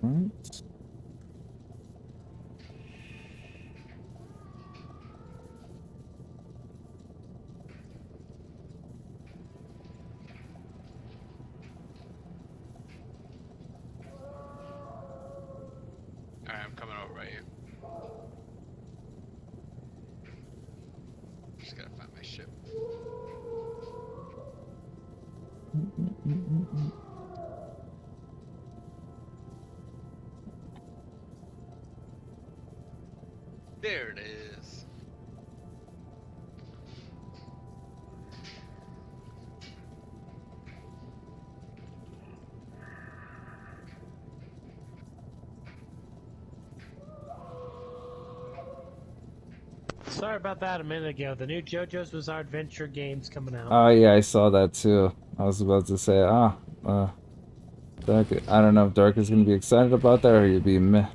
Right. Alright, I'm coming over right here. Just gotta find my ship. There it is. Sorry about that a minute ago. The new JoJo's Bizarre Adventure game's coming out. Oh yeah, I saw that too. I was about to say, Dark. I don't know if Dark is gonna be excited about that or he'd be meh.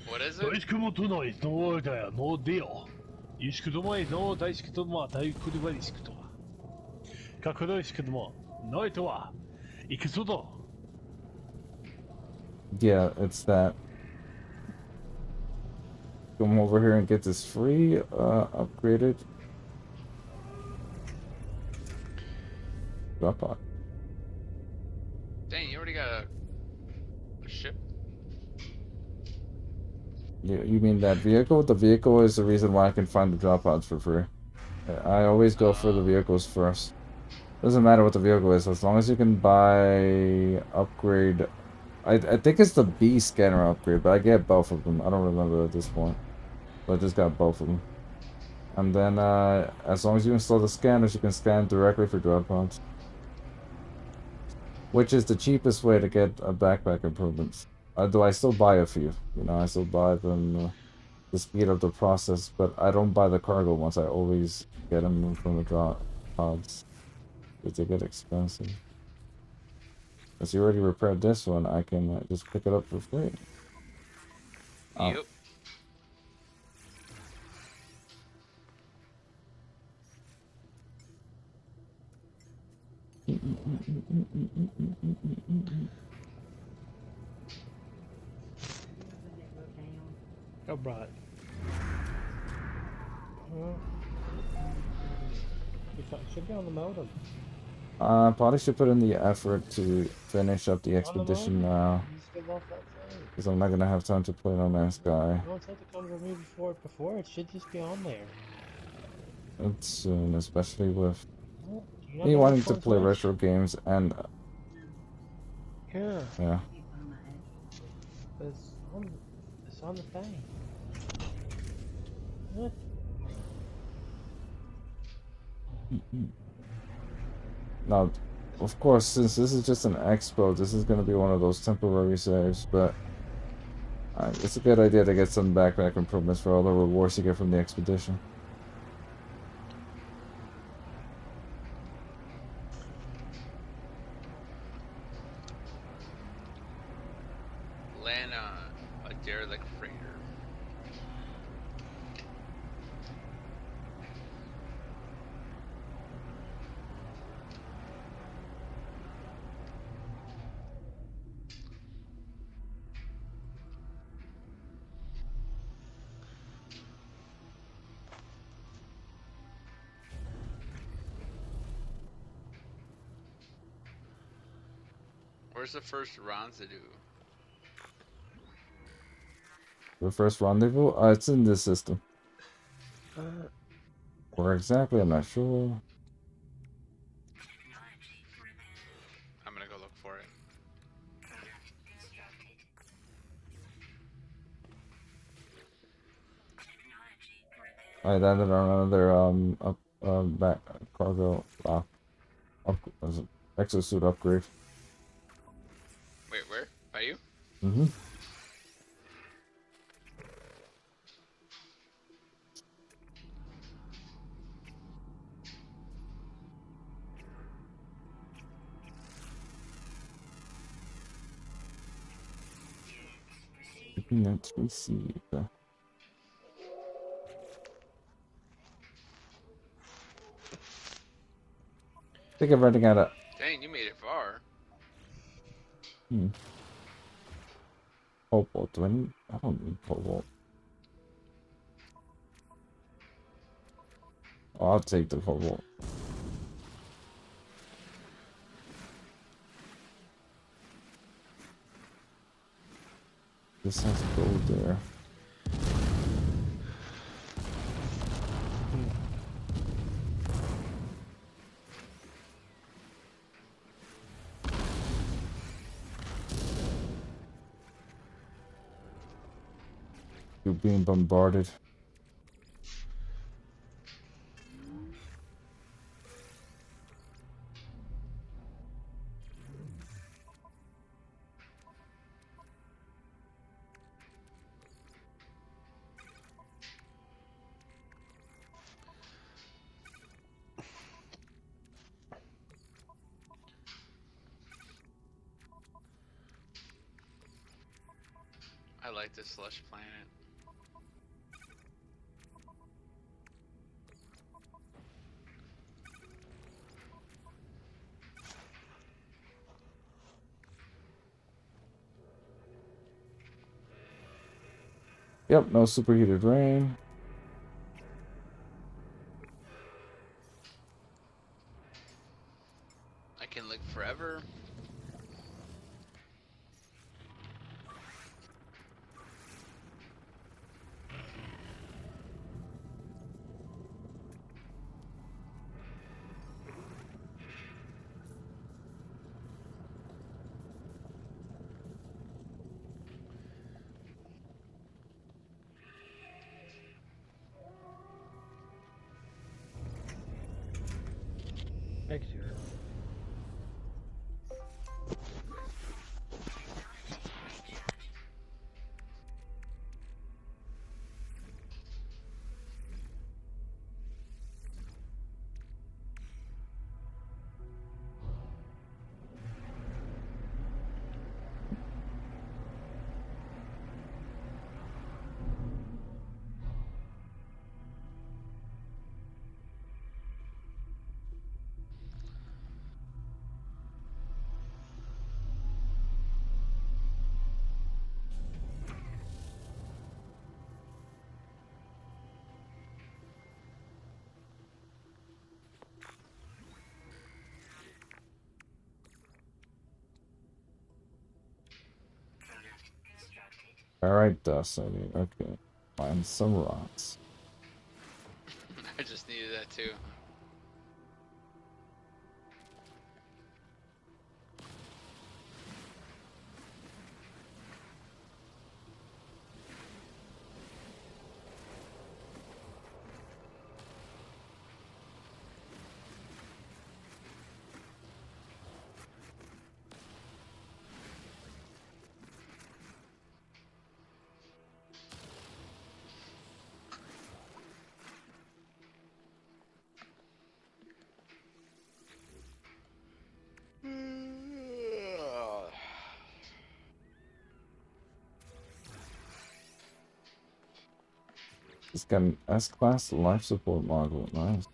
What is it? 大しくもとないのだよ、のでよ。いしくどまいの大しくとま大くるばりしくとは。かくどいしくども、ないとは。いくぞと。Yeah, it's that. Come over here and get this free, upgraded. Drop on. Dang, you already got a ship? You mean that vehicle? The vehicle is the reason why I can find the drop pods for free. I always go for the vehicles first. Doesn't matter what the vehicle is, as long as you can buy upgrade. I think it's the B scanner upgrade, but I get both of them. I don't remember at this point, but I just got both of them. And then as long as you install the scanners, you can scan directly for drop pods, which is the cheapest way to get backpack improvements. Though I still buy a few, you know, I still buy them to speed up the process, but I don't buy the cargo ones. I always get them from the drop pods. They get expensive. As you already repaired this one, I can just pick it up for free. Yep. Go, brought. It should be on the modem. Probably should put in the effort to finish up the expedition now. Because I'm not gonna have time to play No Man's Sky. No one's had to come to me before. It should just be on there. It's soon, especially with You me wanting to play retro games and yeah. yeah. It's on the thing. What? Now, of course, since this is just an expo, this is gonna be one of those temporary saves, but it's a good idea to get some backpack improvements for all the rewards you get from the expedition. Land on a derelict freighter. Where's the first rendezvous? The first rendezvous? It's in this system. Where exactly? I'm not sure. I'm gonna go look for it. I landed on another back cargo exosuit upgrade. Wait, where? By you? Mm-hmm. Let's receive. I think I'm running out of. Dang, you made it far. Hmm. Cobalt. Do I need? I don't need cobalt. Oh, I'll take the cobalt. This has gold there. You're being bombarded. I like this slush planet. Yep, no superheated rain. I can live forever. Thanks, you. Alright, dust. I need. Okay. Find some rocks. I just needed that too. It's got an S-class life support module. Nice.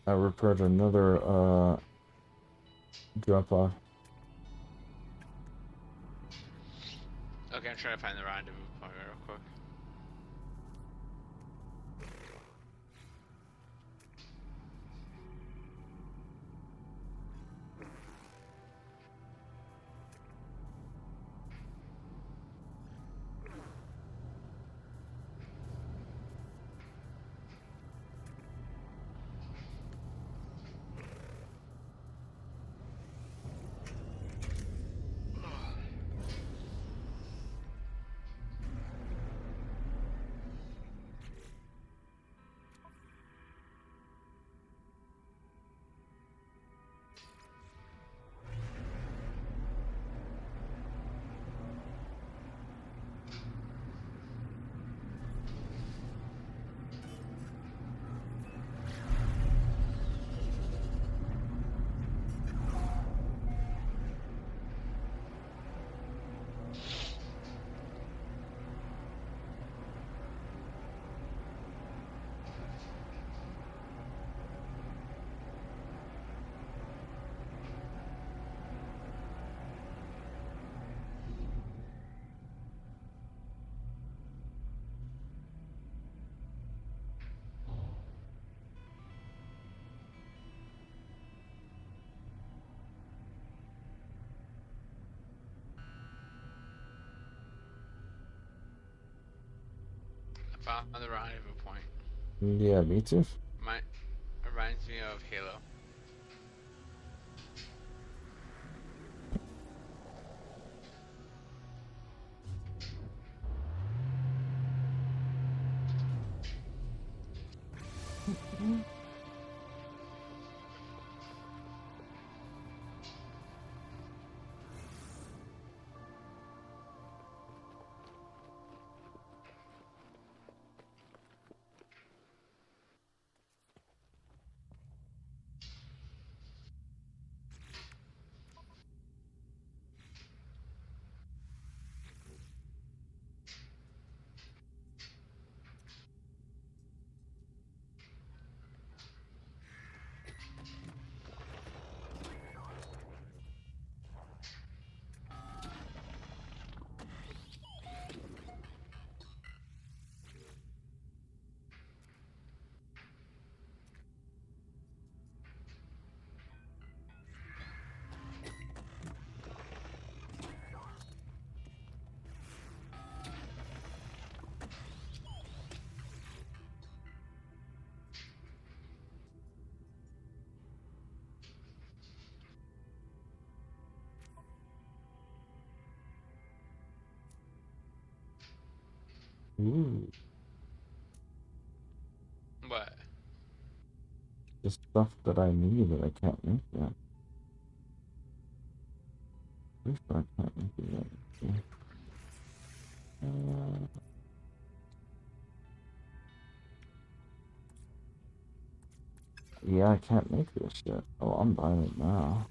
I repaired another drop off. Okay, I'm trying to find the rendezvous point real quick. I found the rendezvous point. Yeah, me too. Reminds me of Halo. Ooh, What? the stuff that I need that I can't make yet. Pretty sure I can't make it yet. Yeah. Yeah, I can't make this yet. Oh, I'm buying it now.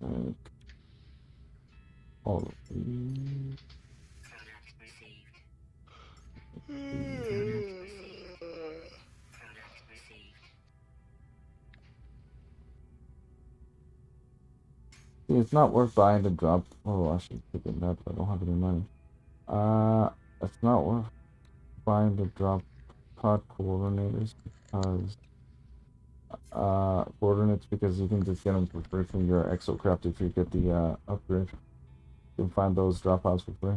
Like, all of these. See, it's not worth buying the drop. Oh, I should pick it up. I don't have any money. It's not worth buying the drop pod coordinators because coordinates because you can just get them for free from your exocraft if you get the upgrade. You can find those drop pods for free.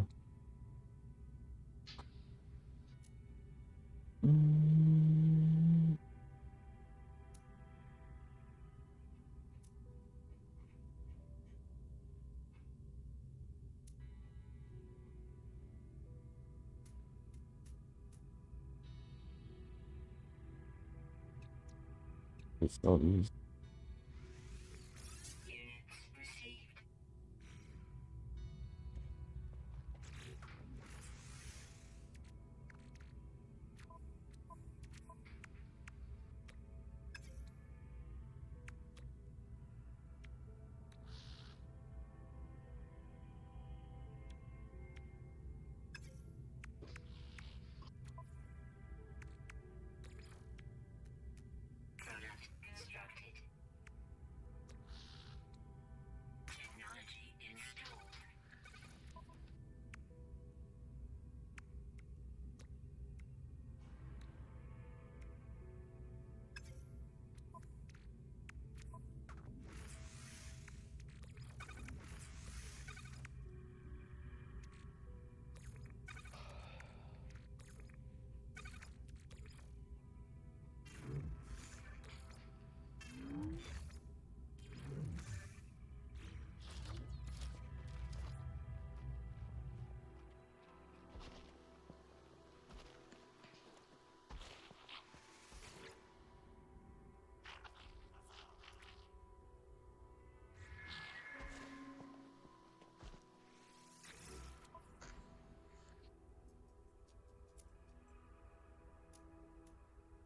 It's so easy.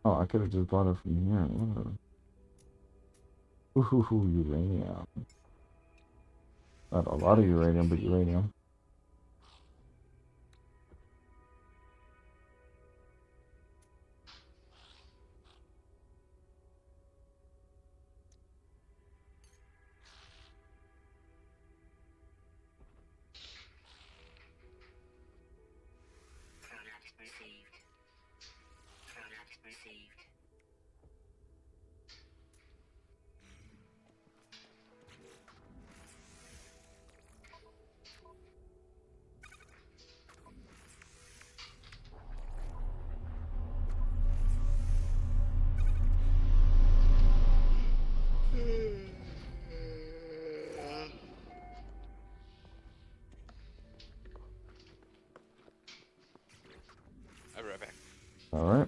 Oh, I could have just bought it from here. Whatever. Ooh, uranium. Not a lot of uranium, but uranium. I'll be right back. All right.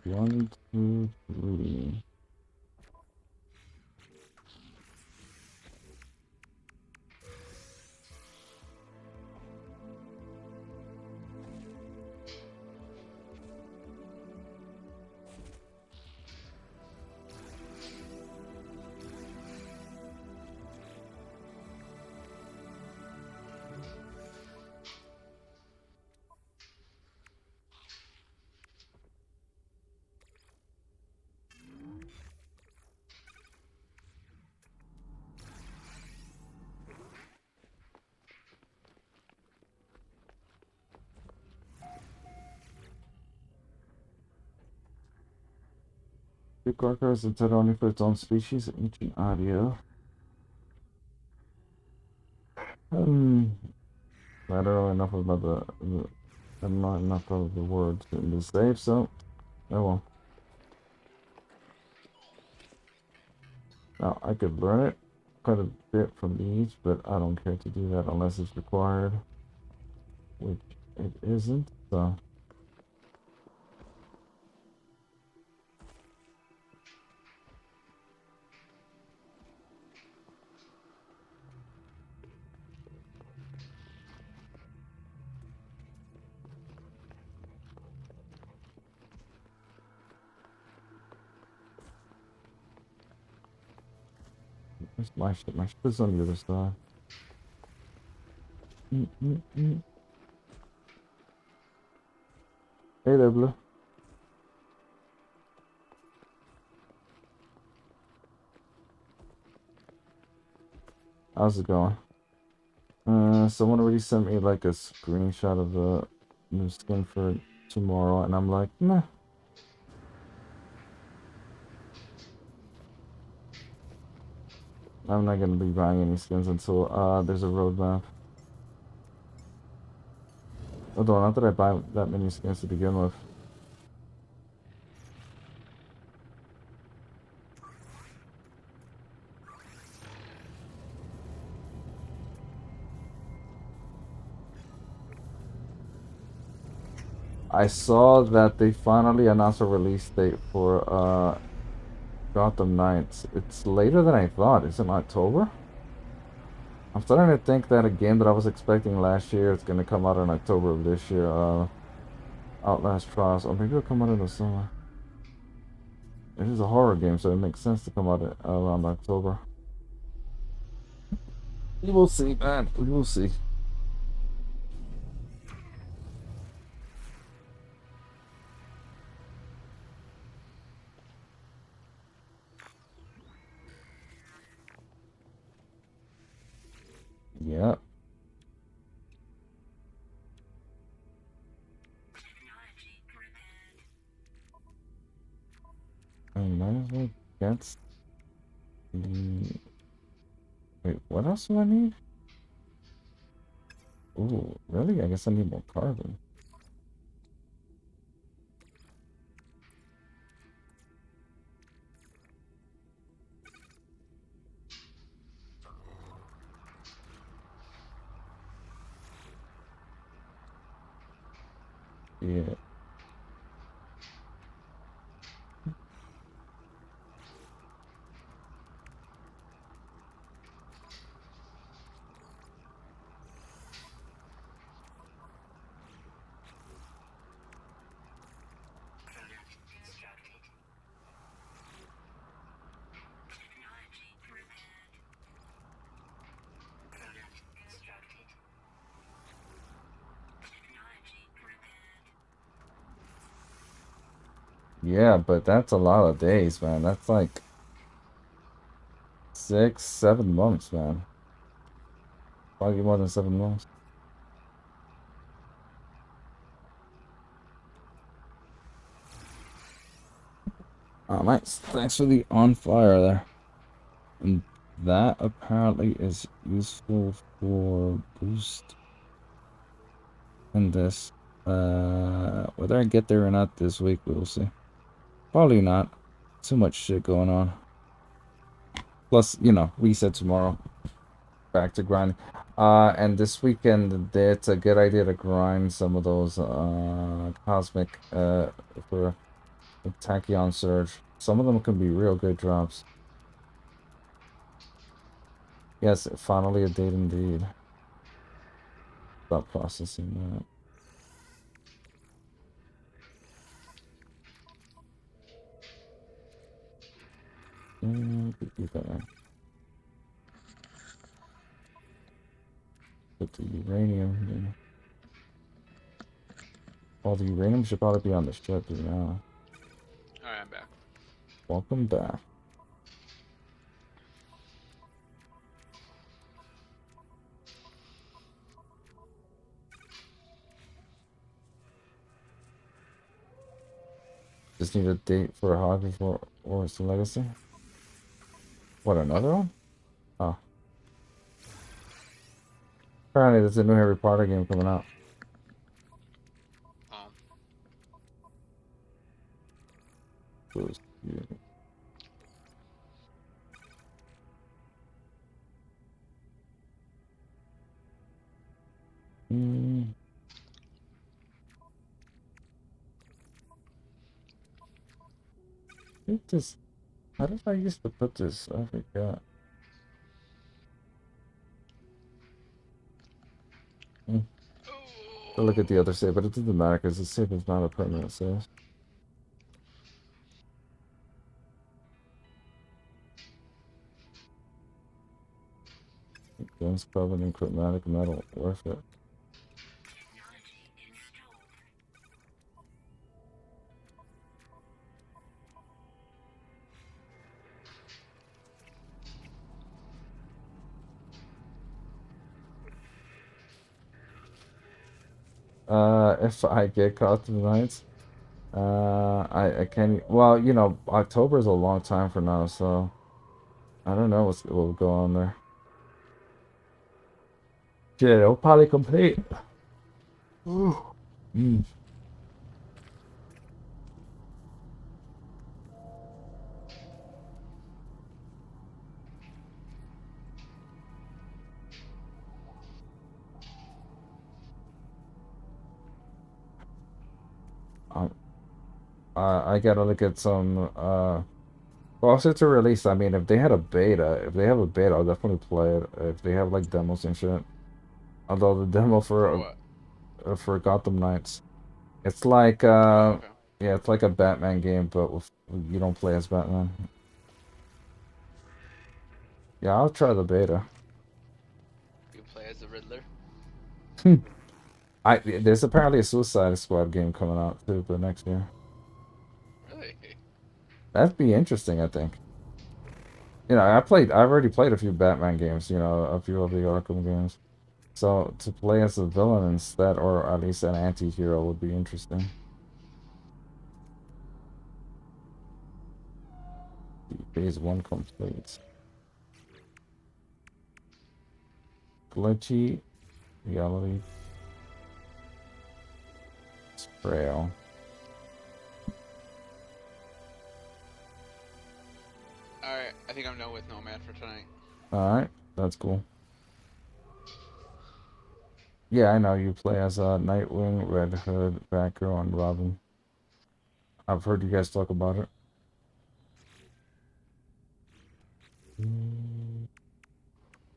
One, two, three. The Quacker is intended only for its own species. Ancient audio. I don't know enough about I'm not enough of the words in the save, so oh well. Now I could learn it quite a bit from these, but I don't care to do that unless it's required, which it isn't. So where's my shit? My shit is on the other side. Hey there, Blue. How's it going? Someone already sent me like a screenshot of the new skin for tomorrow, and I'm like, nah. I'm not gonna be buying any skins until there's a roadmap. Although not that I buy that many skins to begin with. I saw that they finally announced a release date for Gotham Knights. It's later than I thought. It's in October? I'm starting to think that a game that I was expecting last year is gonna come out in October of this year. Outlast Trials, or maybe it'll come out in the summer. It is a horror game, so it makes sense to come out around October. We will see, man. We will see. Yeah. I might as well get the... Wait, what else do I need? Ooh, really? I guess I need more carbon. Yeah. Yeah, but that's a lot of days, man. That's like 6, 7 months, man. Probably more than 7 months. Oh, nice. Thanks for the on fire there. And that apparently is useful for boost in this. Whether I get there or not this week, we'll see. Probably not. Too much shit going on. Plus, reset tomorrow. Back to grinding. And this weekend, it's a good idea to grind some of those cosmic for Tachyon Surge. Some of them can be real good drops. Yes, finally a date indeed. Stop processing that. Put the uranium here. Well, the uranium should probably be on the ship now. Alright, I'm back. Welcome back. Just need a date for a hog before or it's a legacy. What, another one? Oh. Apparently there's a new Harry Potter game coming out. Boost. Yeah. I think this. How did I used to put this? I forgot. I'll look at the other save, but it doesn't matter because the save is not a permanent save. Guns covered in chromatic metal. Worth it. If I get caught tonight, I can't. Well, October is a long time from now, so I don't know what will go on there. Yeah, it'll probably complete. Ooh. I gotta look at some closer to release. I mean, if they have a beta, I'll definitely play it. If they have like demos and shit. Although the demo for Gotham Knights, it's like Okay. yeah, it's like a Batman game, but you don't play as Batman. Yeah, I'll try the beta. You play as the Riddler? There's apparently a Suicide Squad game coming out too, but next year. Really? That'd be interesting, I think. I've already played a few Batman games, a few of the Arkham games. So to play as a villain instead, or at least an anti-hero, would be interesting. Phase 1 complete. Glitchy reality trail. Alright, I think I'm done with Nomad for tonight. Alright, that's cool. Yeah, I know you play as Nightwing, Red Hood, Batgirl, and Robin. I've heard you guys talk about it.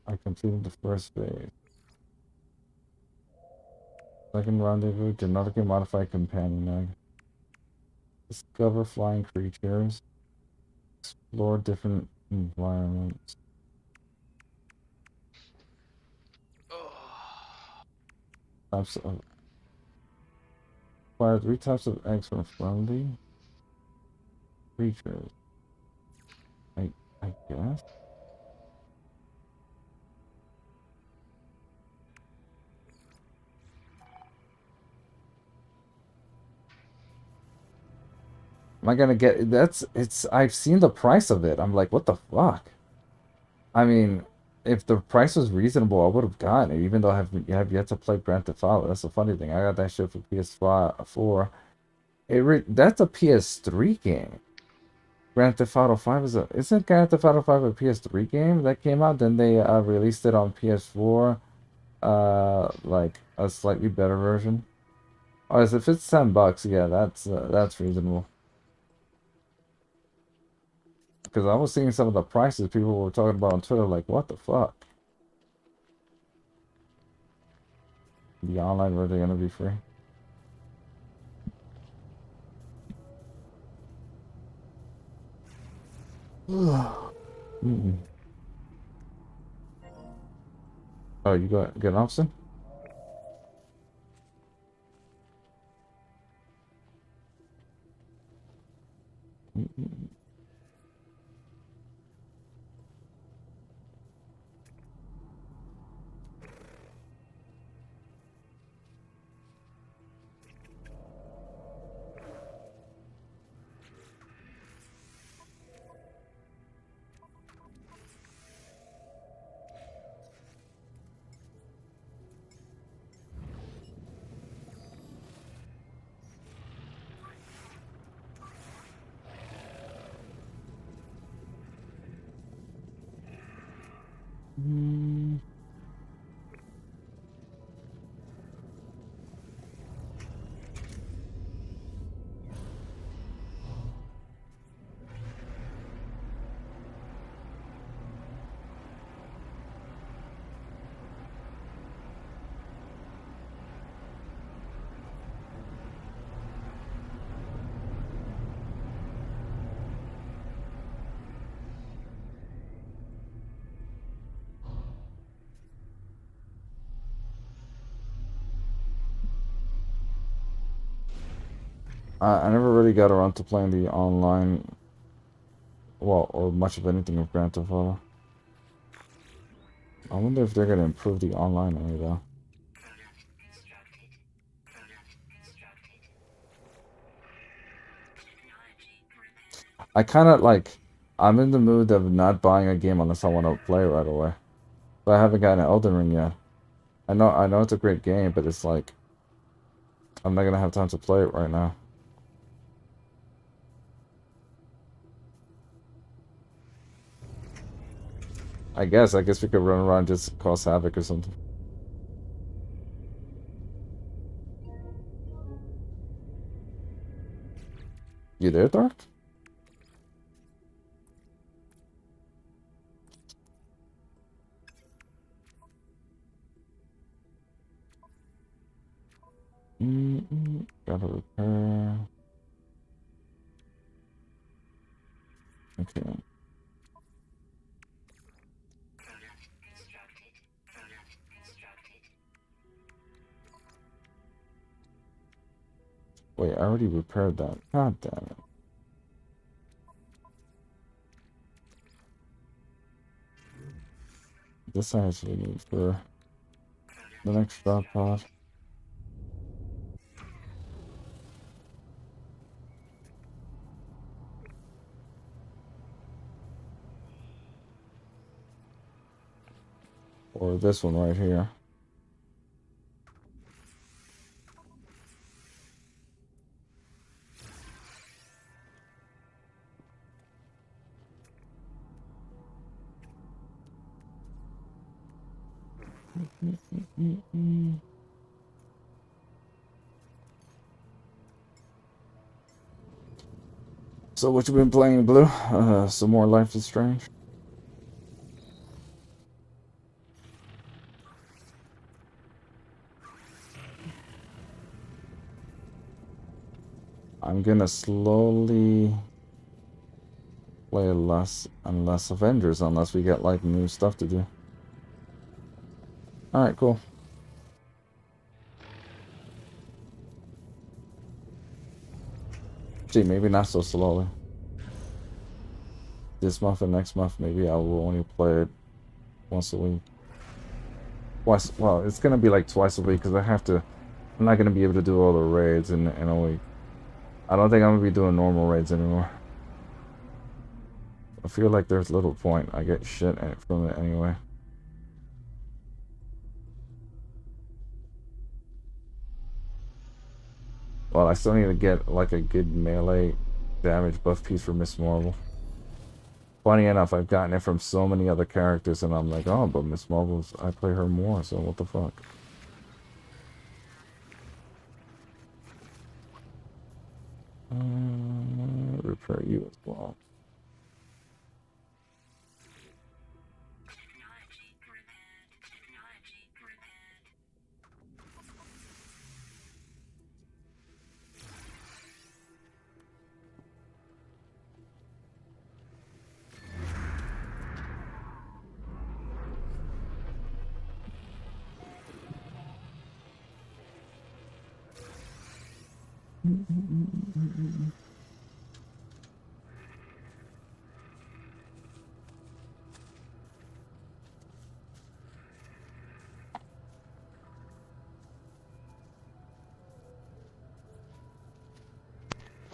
I completed the first phase. Second rendezvous, genetically modified companion egg. Discover flying creatures. Explore different environments. Types of acquire 3 types of eggs from friendly. creatures. I guess. Am I gonna get I've seen the price of it. I'm like, what the fuck? I mean, if the price was reasonable, I would have gotten it, even though I have yet to play Grand Theft Auto. That's the funny thing. I got that shit for PS5 4. That's a PS3 game. Grand Theft Auto 5 isn't Grand Theft Auto 5 a PS3 game that came out? Then they released it on PS4, like a slightly better version. Oh, if it's $10, yeah, that's reasonable. Because I was seeing some of the prices people were talking about on Twitter, like, what the fuck? The online version gonna be free. Mm-mm. Oh, you got get an option? Mm-mm. Mm. I never really got around to playing the online, well, or much of anything of Grand Theft Auto. I wonder if they're gonna improve the online any though. I kind of like, I'm in the mood of not buying a game unless I want to play right away. But I haven't gotten Elden Ring yet. I know it's a great game, but it's like, I'm not gonna have time to play it right now. I guess we could run around and just cause havoc or something. You there, Dark? Gotta repair. Okay. Wait, I already repaired that. God damn it. This I actually need for the next drop pod. Or this one right here. So what you been playing, Blue? Some more Life is Strange? I'm gonna slowly play less and less Avengers unless we get like new stuff to do. Alright, cool. Gee, maybe not so slowly. this month and next month, maybe I will only play it once a week. Twice. Well, it's gonna be like twice a week because I have to. I'm not gonna be able to do all the raids in a week. I don't think I'm gonna be doing normal raids anymore. I feel like there's little point. I get shit from it anyway. Well, I still need to get like a good melee damage buff piece for Miss Marvel. Funny enough, I've gotten it from so many other characters, and I'm like, oh, but Miss Marvel's, I play her more, so what the fuck? Repair you as well.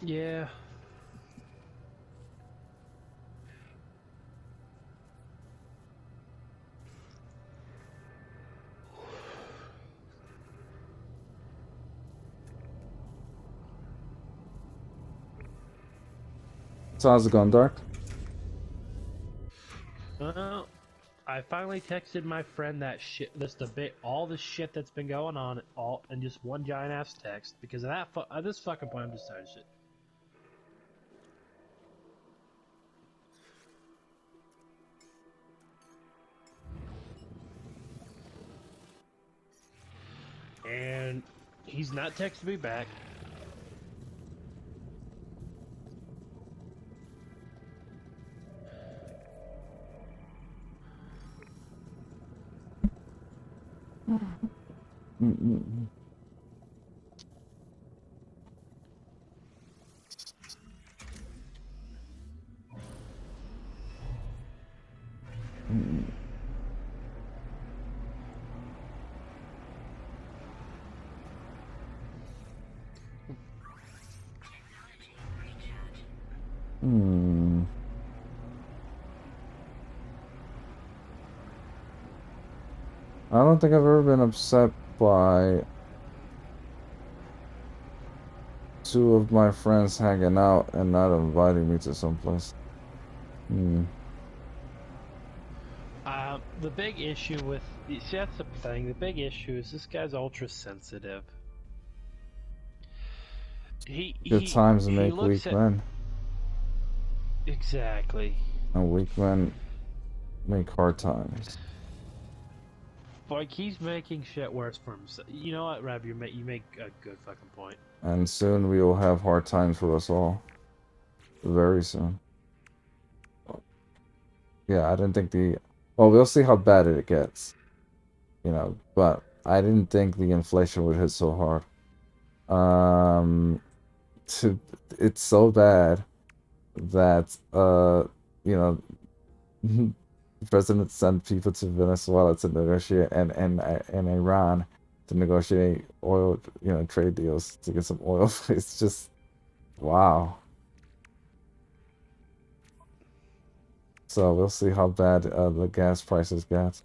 Yeah. So how's it going, Dark? I finally texted my friend that shit, this debate, all the shit that's been going on, all in just one giant ass text. Because of that, at this fucking point, I'm just tired of shit. And he's not texting me back. I don't think I've ever been upset by two of my friends hanging out and not inviting me to someplace. The big issue with, see, that's the thing. The big issue is this guy's ultra sensitive. Good times make weak men. Exactly. And weak men make hard times. Like, he's making shit worse for himself. You know what, Rab? You make a good fucking point. And soon we will have hard times for us all. Very soon. Yeah, I didn't think the... Well, we'll see how bad it gets. You know, but I didn't think the inflation would hit so hard. It's so bad that, you know, the president sent people to Venezuela to negotiate and Iran to negotiate oil, you know, trade deals to get some oil. It's just, wow. So we'll see how bad the gas prices get.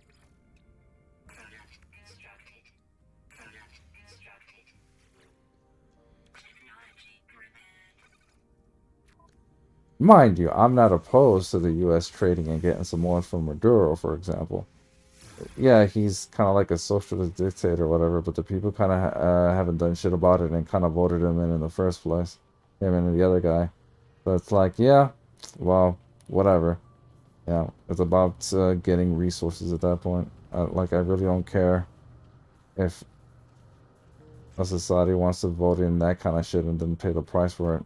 Mind you, I'm not opposed to the U.S. trading and getting some oil from Maduro, for example. Yeah, he's kind of like a socialist dictator or whatever, but the people kind of haven't done shit about it and kind of voted him in the first place. Him and the other guy. So it's like, yeah, well, whatever. Yeah, it's about getting resources at that point. Like, I really don't care if a society wants to vote in that kind of shit and then pay the price for it.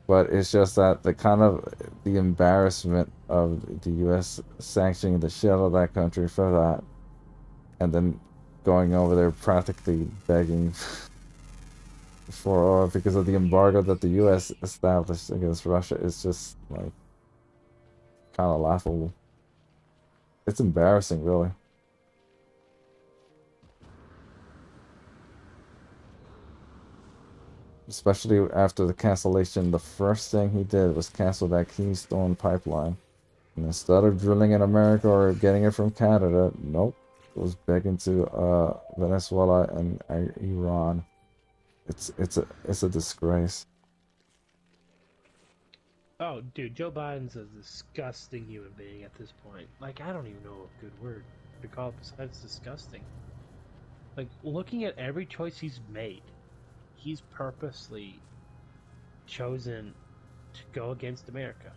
But it's just that the embarrassment of the U.S. sanctioning the shit out of that country for that, and then going over there practically begging for because of the embargo that the U.S. established against Russia is just like, kind of laughable. It's embarrassing, really. Especially after the cancellation, the first thing he did was cancel that Keystone pipeline. And instead of drilling in America or getting it from Canada, nope, it was back into Venezuela and Iran. It's a disgrace. Oh, dude, Joe Biden's a disgusting human being at this point. Like, I don't even know a good word to call it besides disgusting. Like, looking at every choice he's made, he's purposely chosen to go against America.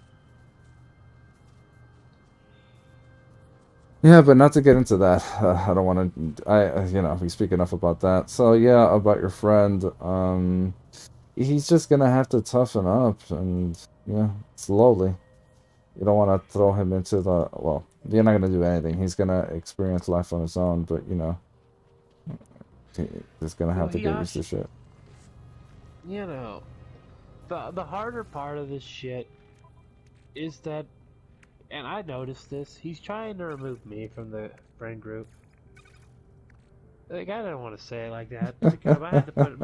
Yeah, but not to get into that. I don't want to. We speak enough about that. So yeah, about your friend. He's just gonna have to toughen up and slowly. You don't want to throw him into the well. You're not gonna do anything. He's gonna experience life on his own, but he's gonna have to get used to shit. You know, the harder part of this shit is that, and I noticed this, he's trying to remove me from the friend group. Like, I don't want to say it like that, because I had to put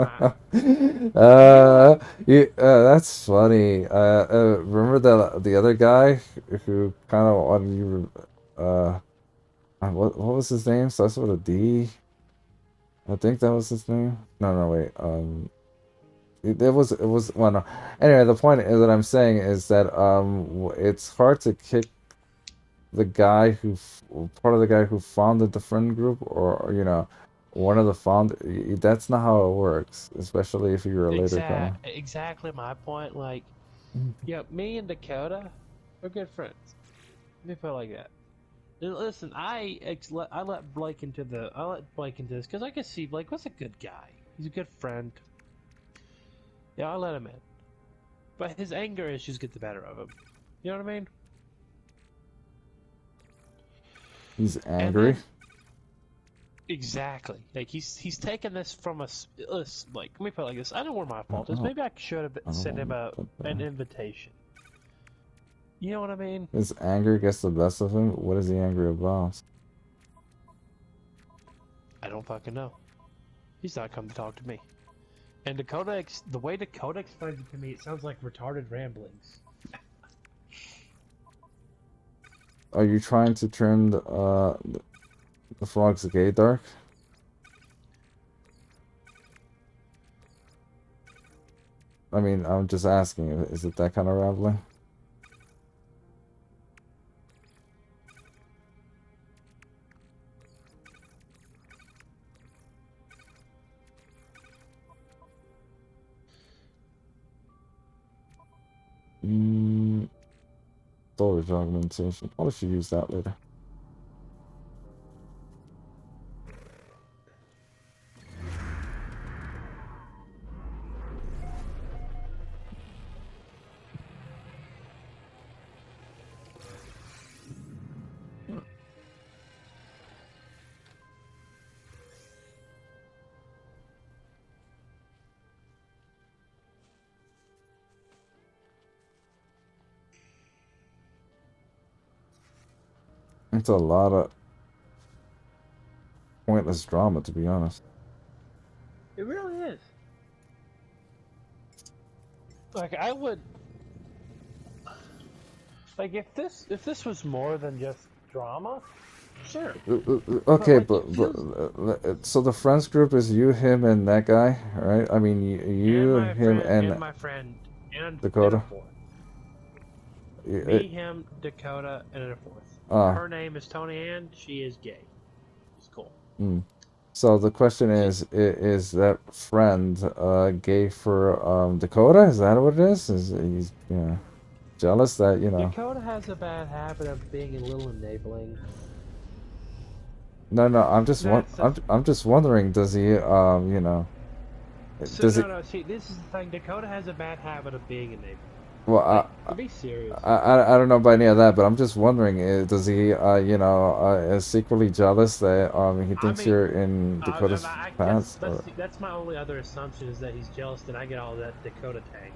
that's funny. Remember the other guy who kind of wanted you, what was his name? Starts with a D. I think that was his name. No, wait. It was well, no. Anyway, the point is that I'm saying is that it's hard to kick the guy part of the guy who founded the friend group, or one of the that's not how it works, especially if you're a later comer. Exactly my point. Like, yeah, me and Dakota are good friends. Let me put it like that. And listen, I let Blake into this because I can see Blake was a good guy. He's a good friend. Yeah, I let him in. But his anger issues get the better of him. You know what I mean? He's angry. Exactly. Like he's taken this from us. Like, let me put it like this. I know where my fault is. Maybe I should have sent him an invitation. You know what I mean? His anger gets the best of him. What is he angry about? I don't fucking know. He's not come to talk to me. And the way Dakota explains it to me, it sounds like retarded ramblings. Are you trying to turn the frogs gay, Dark? I mean, I'm just asking, is it that kind of rambling? Storage augmentation. Probably should use that later. It's a lot of pointless drama, to be honest. It really is. Like, I would... Like, if this was more than just drama, sure. Okay, but so the friends group is you, him, and that guy, right? I mean, you, him, and my friend, and Dakota. Me, him, Dakota, and a fourth. Her name is Tony Ann. She is gay. It's cool. So the question is that friend gay for Dakota? Is that what it is? Is he's jealous that Dakota has a bad habit of being a little enabling. No, I'm just I'm just wondering. Does he See, this is the thing. Dakota has a bad habit of being enabling. Well, to be serious. I don't know about any of that, but I'm just wondering, does he, is secretly jealous that he thinks you're in Dakota's past? That's my only other assumption, is that he's jealous that I get all that Dakota tag.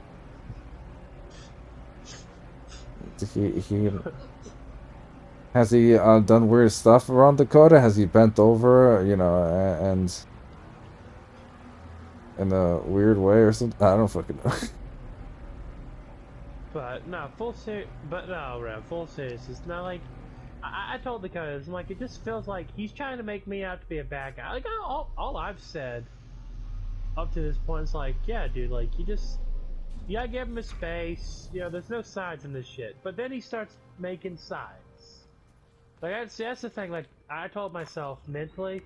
He has he done weird stuff around Dakota? Has he bent over, you know, and in a weird way or something? I don't fucking know. But no, but no, Rev, full seriousness. Now, like, I told the guys, I'm like, it just feels like he's trying to make me out to be a bad guy. Like, all I've said up to this point is like, yeah, dude, like, you gotta give him his space. You know, there's no sides in this shit. But then he starts making sides. Like, that's the thing. Like, I told myself mentally,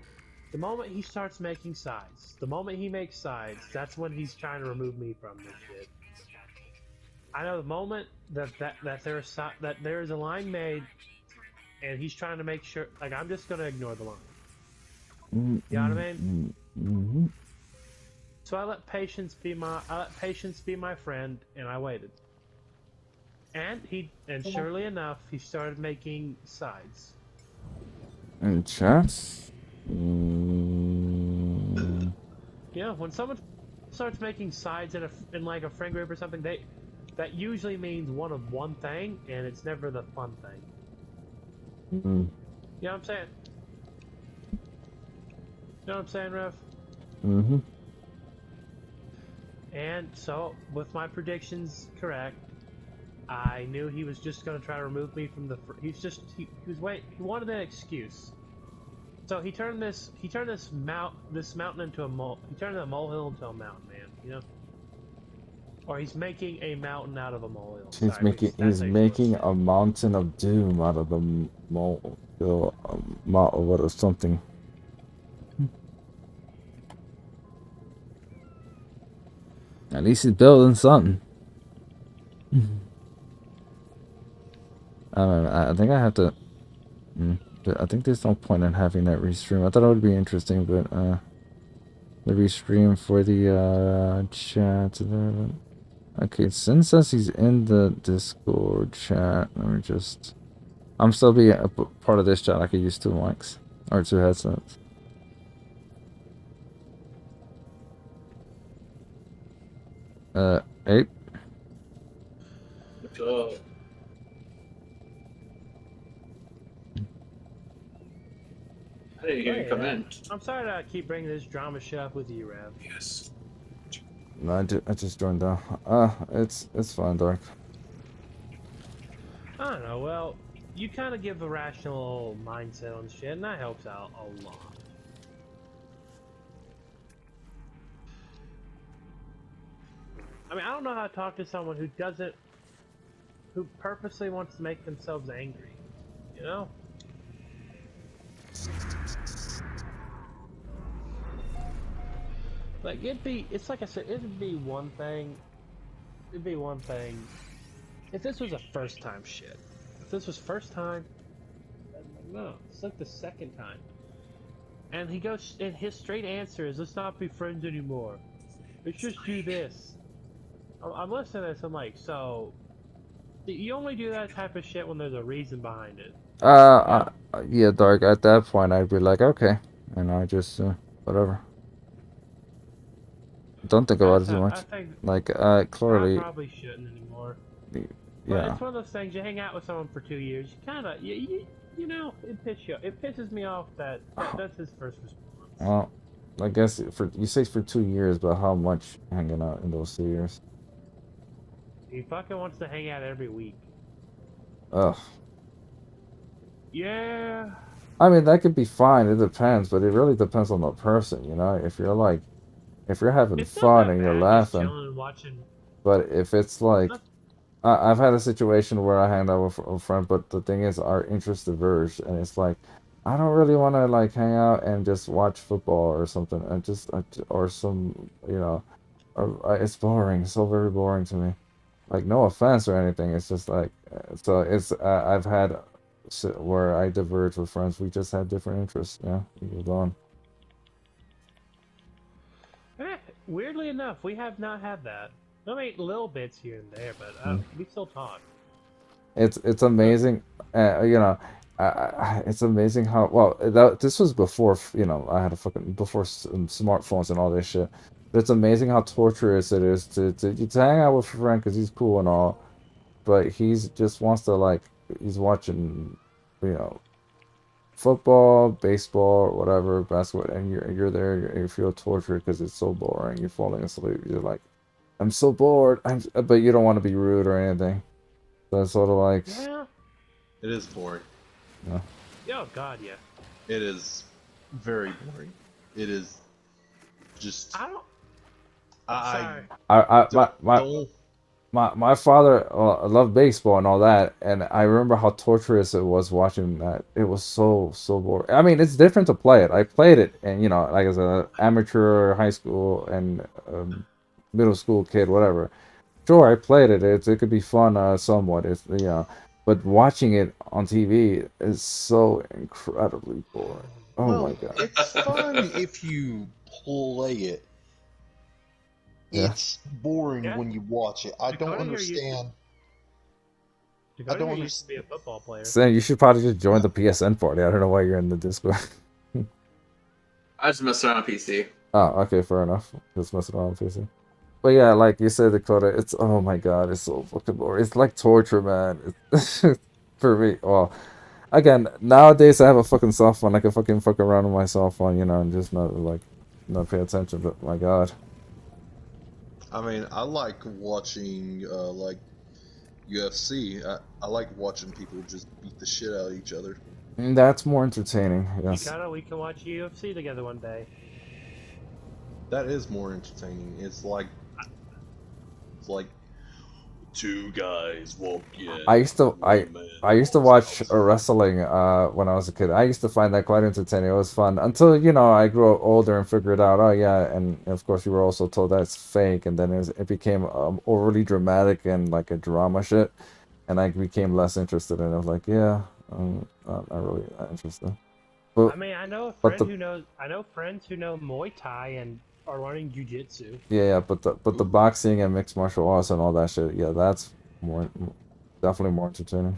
the moment he starts making sides, the moment he makes sides, that's when he's trying to remove me from this shit. I know the moment that there is a line made, and he's trying to make sure. Like, I'm just gonna ignore the line. You know what I mean? Mm-hmm. So I let patience be my friend, and I waited. And surely enough, he started making sides. And chat? You know, when someone starts making sides in like a friend group or something, that usually means one thing, and it's never the fun thing. Mm-hmm. You know what I'm saying? You know what I'm saying, Rev? Mm-hmm. And so, with my predictions correct, I knew he was just going to try to remove me from the. He wanted an excuse. So he turned this mountain into a mole. He turned a molehill into a mountain, man. You know, or he's making a mountain out of a molehill. He's making a mountain of doom out of the molehill, what or something. At least he's building something. I think I have to. I think there's no point in having that restream. I thought it would be interesting, but the restream for the chat. Okay, Sin says he's in the Discord chat. Let me just. I'm still being a part of this chat. I could use 2 mics or 2 headsets. Ape. Hey, you come in. I'm sorry to keep bringing this drama shit up with you, Rev. Yes. No, I just joined down. It's fine, Dark. I don't know. Well, you kind of give a rational mindset on shit, and that helps out a lot. I mean, I don't know how to talk to someone who purposely wants to make themselves angry. You know? Like, it's like I said, it'd be one thing if this was a first time shit. If this was first time, no, it's like the second time. And his straight answer is, let's not be friends anymore. Let's just do this. I'm listening to this, I'm like, so, you only do that type of shit when there's a reason behind it. Yeah, Dark, at that point, I'd be like, okay. And I just, whatever. Don't think about it too much. Like, clearly. I probably shouldn't anymore. Yeah. But it's one of those things, you hang out with someone for 2 years, you know, it pisses me off that's his first response. Well, I guess you say for 2 years, but how much hanging out in those 2 years? He fucking wants to hang out every week. Ugh. Yeah. I mean, that could be fine. It depends, but it really depends on the person, you know? If you're having fun and you're laughing. But if it's like, I've had a situation where I hanged out with a friend, but the thing is, our interests diverge, and it's like, I don't really want to like hang out and just watch football or something, and or some, you know, it's boring, so very boring to me. Like, no offense or anything, it's just like, so it's I've had where I diverge with friends. We just have different interests. Yeah, we move on. Weirdly enough, we have not had that. I mean, little bits here and there, but we still talk. It's amazing, you know. It's amazing how well this was before, you know, I had before smartphones and all this shit. But it's amazing how torturous it is to hang out with a friend because he's cool and all, but he's just wants to like he's watching, you know, football, baseball, whatever, basketball, and you're there and you feel tortured because it's so boring. You're falling asleep. You're like, I'm so bored. But you don't want to be rude or anything. So it's sort of like, Yeah. It is boring. you know, Oh God, yeah. It is very boring. It is just. I don't. I Sorry. don't. My father loved baseball and all that, and I remember how torturous it was watching that. It was so boring. I mean, it's different to play it. I played it, and you know, like as a amateur, high school, and middle school kid, whatever. Sure, I played it. It could be fun, somewhat. It's you know, but watching it on TV is so incredibly boring. Oh Well, my god. it's fun if you play it. Yeah. It's boring Yeah. when you watch it. I don't Dakota here used to- understand. Dakota don't used understand. to be a football player. Sam, you should probably just join the PSN party. I don't know why you're in the Discord. I just messed around on PC. Oh, okay, fair enough. Just messing around with PC. But yeah, like you said, Dakota, it's oh my god, it's so fucking boring. It's like torture, man. It's, for me. Well, again, nowadays I have a fucking cell phone. I can fuck around with my cell phone, you know, and just not pay attention. But my god, I mean, I like watching like UFC. I like watching people just beat the shit out of each other. that's more entertaining. Yes. Dakota, we can watch UFC together one day. That is more entertaining. It's like two guys walk in. I used to one man I used to walks watch out. wrestling when I was a kid. I used to find that quite entertaining. It was fun until you know I grew older and figured out, oh yeah, and of course you were also told that's fake, and then it became overly dramatic and like a drama shit, and I became less interested in it. I was like, yeah, I'm not really that interested. But I mean, I know a but friend the who knows. I know friends who know Muay Thai and are learning jujitsu. yeah, but the boxing and mixed martial arts and all that shit, yeah, that's definitely more entertaining.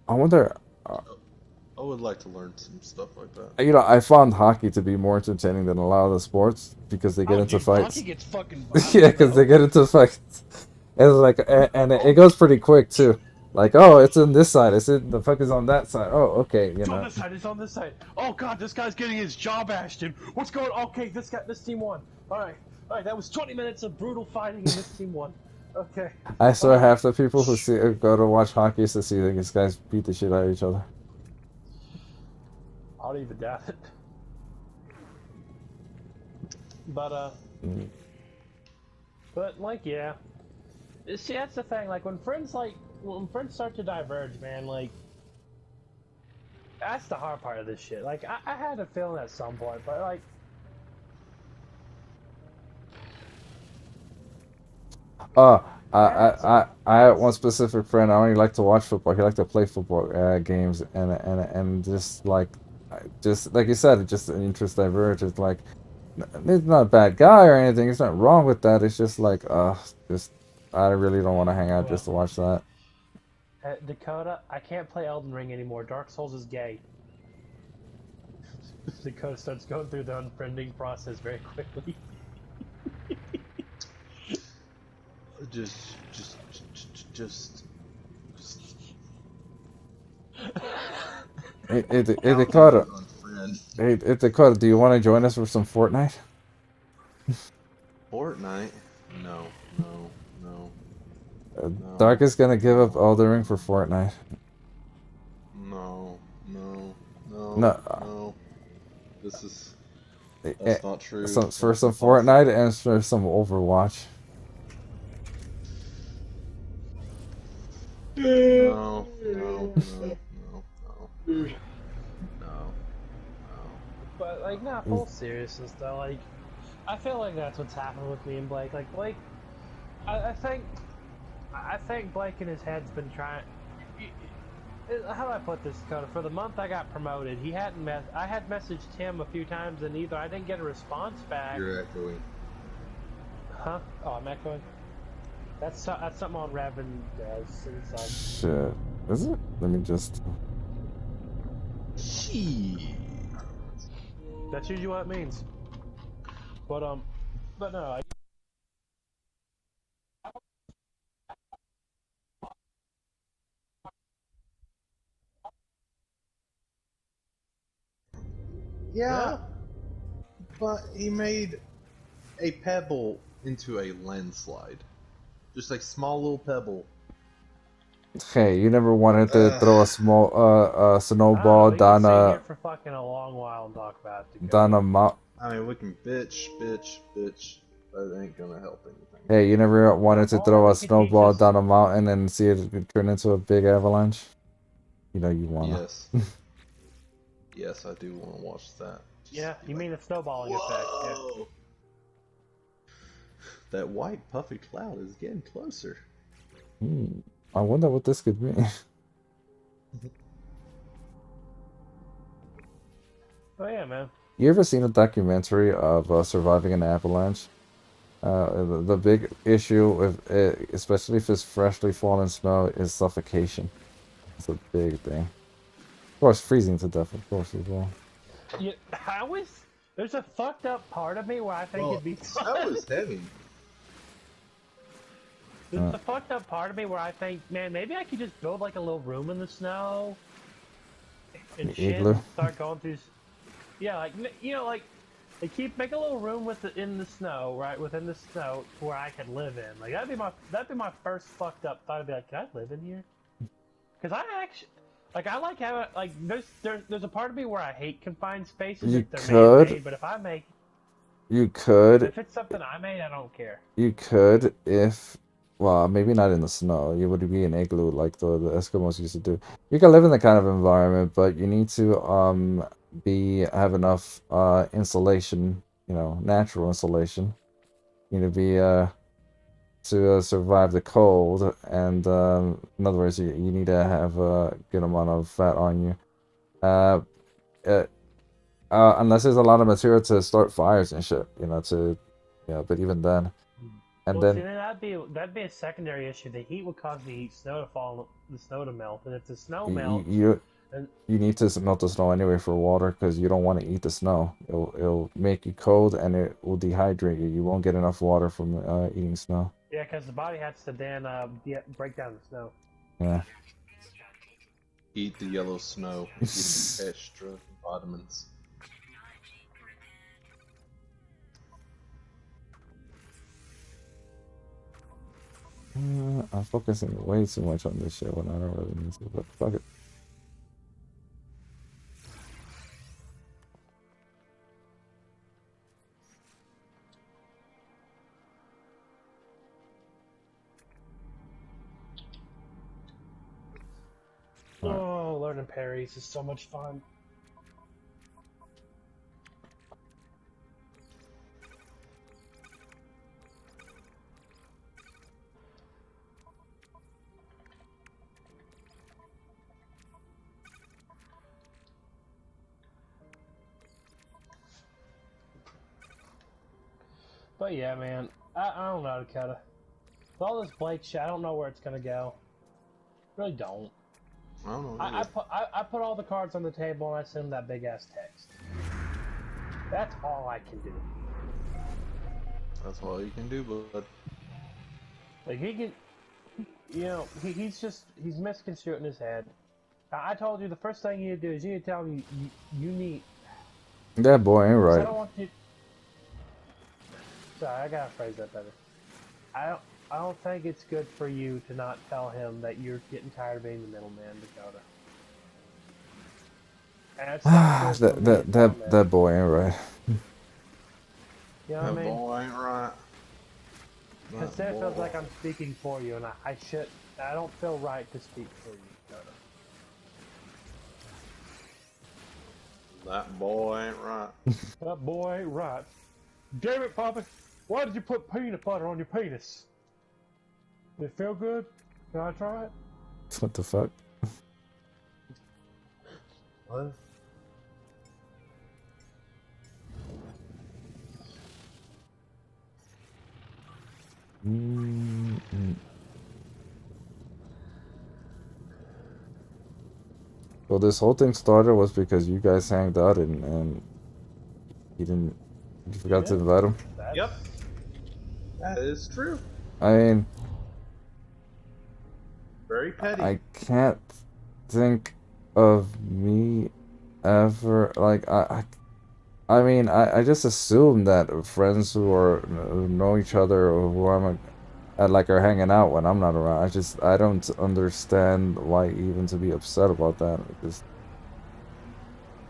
I wonder. I would like to learn some stuff like that. You know, I found hockey to be more entertaining than a lot of the sports because they get into fights. Hockey gets fucking Yeah, because they get into fights. And it's like, and it goes pretty quick too. Like, oh, it's in this side. It's in the fuck is on that side. Oh, okay, you It's on know. this side. It's on this side. Oh God, this guy's getting his jaw bashed in. What's going? Okay, this team won. All right. That was 20 minutes of brutal fighting, and this team won. Okay. I swear half the people who go to watch hockey is to see these guys beat the shit out of each other. I don't even doubt it. But but like yeah. See, that's the thing. Like when friends start to diverge, man. Like that's the hard part of this shit. Like I had a feeling at some point, but like. I had one specific friend. I only like to watch football. He liked to play football games, and just like you said, it's just an interest diverge. It's like he's not a bad guy or anything. It's not wrong with that. It's just like just I really don't want to hang out just to watch that. Dakota, I can't play Elden Ring anymore. Dark Souls is gay. Dakota starts going through the unfriending process very quickly. Just. Hey, Dakota. Unfriend. Hey, Dakota, do you want to join us for some Fortnite? Fortnite? No. Dark is gonna give up Elden Ring for Fortnite. No. No. This is. That's not true. For some Fortnite and for some Overwatch. No. But like, not full seriousness though. Like, I feel like that's what's happened with me and Blake. Like Blake, I think Blake in his head's been trying. How do I put this, Dakota? For the month I got promoted, he hadn't I had messaged him a few times, and either I didn't get a response back. You're echoing. Huh? Oh, I'm echoing. That's something on Revan does inside. Shit. Is it? Let me just. That's usually what it means. But no. Yeah, but he made a pebble into a landslide. Just a small little pebble. Hey, you never wanted to Ugh. throw a small snowball We can down sit here a for fucking a long while and talk about it. down a mount. I mean, we can bitch, but it ain't gonna help anything. Hey, you never wanted to Or throw we a could teach snowball us- down a mountain and see it turn into a big avalanche? You know you wanna. Yes. Yes, I do want to watch that. Just Yeah, be you like, mean the snowballing effect? Yeah. whoa! That white puffy cloud is getting closer. I wonder what this could mean. Oh yeah, man. You ever seen a documentary of surviving an avalanche? The big issue with it, especially if it's freshly fallen snow, is suffocation. It's a big thing. Of course, freezing to death, of course, as well. Yeah, there's a fucked up part of me where I think Well, it'd be snow is heavy. There's a fucked up part of me where I think, man, maybe I could just build like a little room in the snow and shit Igloo? and start going through. Yeah, like like make a little room in the snow, right within the snow where I could live in. Like that'd be my first fucked up thought. I'd be like, can I live in here? Because I actually. Like I like having like there's a part of me where I hate confined spaces You if they're could. man-made, but if it's something I made, I don't care. You could if, well, maybe not in the snow. You would be an igloo like the Eskimos used to do. You can live in that kind of environment, but you need to have enough insulation, natural insulation. You need to be to survive the cold, and in other words, you need to have a good amount of fat on you. Uh, unless there's a lot of material to start fires and shit, but even then. And Well, see, then then that'd be a secondary issue. The heat would cause the snow to fall, the snow to melt, and if the snow melts, you then need to melt the snow anyway for water because you don't want to eat the snow. It'll make you cold and it will dehydrate you. You won't get enough water from eating snow. yeah, because the body has to then break down the snow. Yeah. Eat the yellow snow. Give me extra vitamins. I'm focusing way too much on this shit when I don't really need to, but fuck it. Oh, learning parries is so much fun. But yeah, man, I don't know, Dakota. With all this Blake shit, I don't know where it's gonna go. Really don't. I don't know. I put all the cards on the table and I send that big ass text. That's all I can do. That's all you can do, bud. Like he can, he's misconstruing his head. I told you the first thing you need to do is you need to tell him you need. That boy ain't I right. don't want you. Sorry, I gotta phrase that better. I don't think it's good for you to not tell him that you're getting tired of being the middleman, Dakota. And it's not good for me to tell him that boy ain't right. You know what I That mean? boy ain't right. Because That it feels boy. like I'm speaking for you, and I don't feel right to speak for you, Dakota. That boy ain't right. That boy ain't right. Damn it, Papa! Why did you put peanut butter on your penis? Did it feel good? Can I try it? What the fuck? What? Well, this whole thing started was because you guys hanged out and you forgot to invite him. Yep. That is true. I mean, Very petty. I can't think of me ever like I mean, I just assume that friends who know each other or who like are hanging out when I'm not around. I don't understand why even to be upset about that.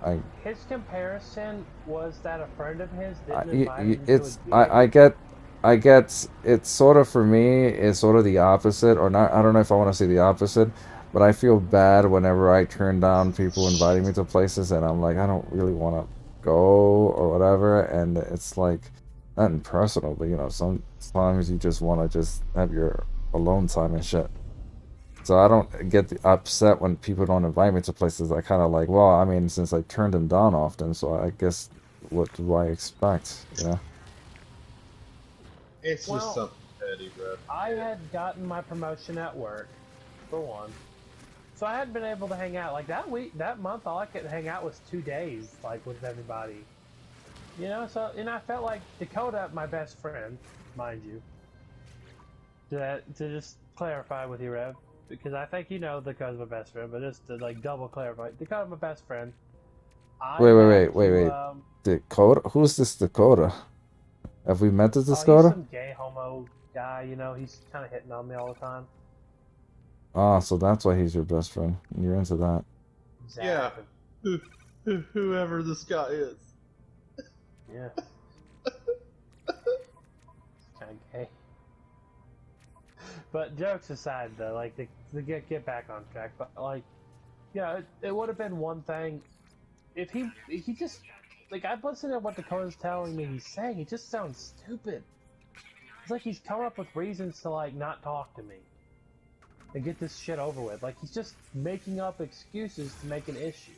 I His comparison was that a friend of his didn't invite him to a it's gig. I get it's sort of for me it's sort of the opposite or not. I don't know if I want to say the opposite, but I feel bad whenever I turn down people inviting me to places and I'm like I don't really want to go or whatever, and it's like nothing personal, but sometimes you just want to just have your alone time and shit. So I don't get upset when people don't invite me to places. I kind of like, well, I mean, since I turn them down often, so I guess what do I expect, you know? It's just Well, something petty, bro. I had gotten my promotion at work, for one. So I hadn't been able to hang out. Like that week, that month, all I could hang out was 2 days, like with everybody. And I felt like Dakota, my best friend, mind you, to just clarify with you, Rev, because I think you know Dakota's my best friend, but just to like double clarify, Dakota's my best friend. I had Wait. Dakota? Who's this Dakota? Have we met this Oh, he's Dakota? some gay homo guy, he's kind of hitting on me all the time. Ah, so that's why he's your best friend. You're into that. Exactly. Yeah. Whoever this guy is. Yeah. Kind of gay. But jokes aside, though, like to get back on track, but like, it would have been one thing if he just like I've listened to what Dakota's telling me he's saying. He just sounds stupid. It's like he's come up with reasons to like not talk to me and get this shit over with. Like he's just making up excuses to make an issue.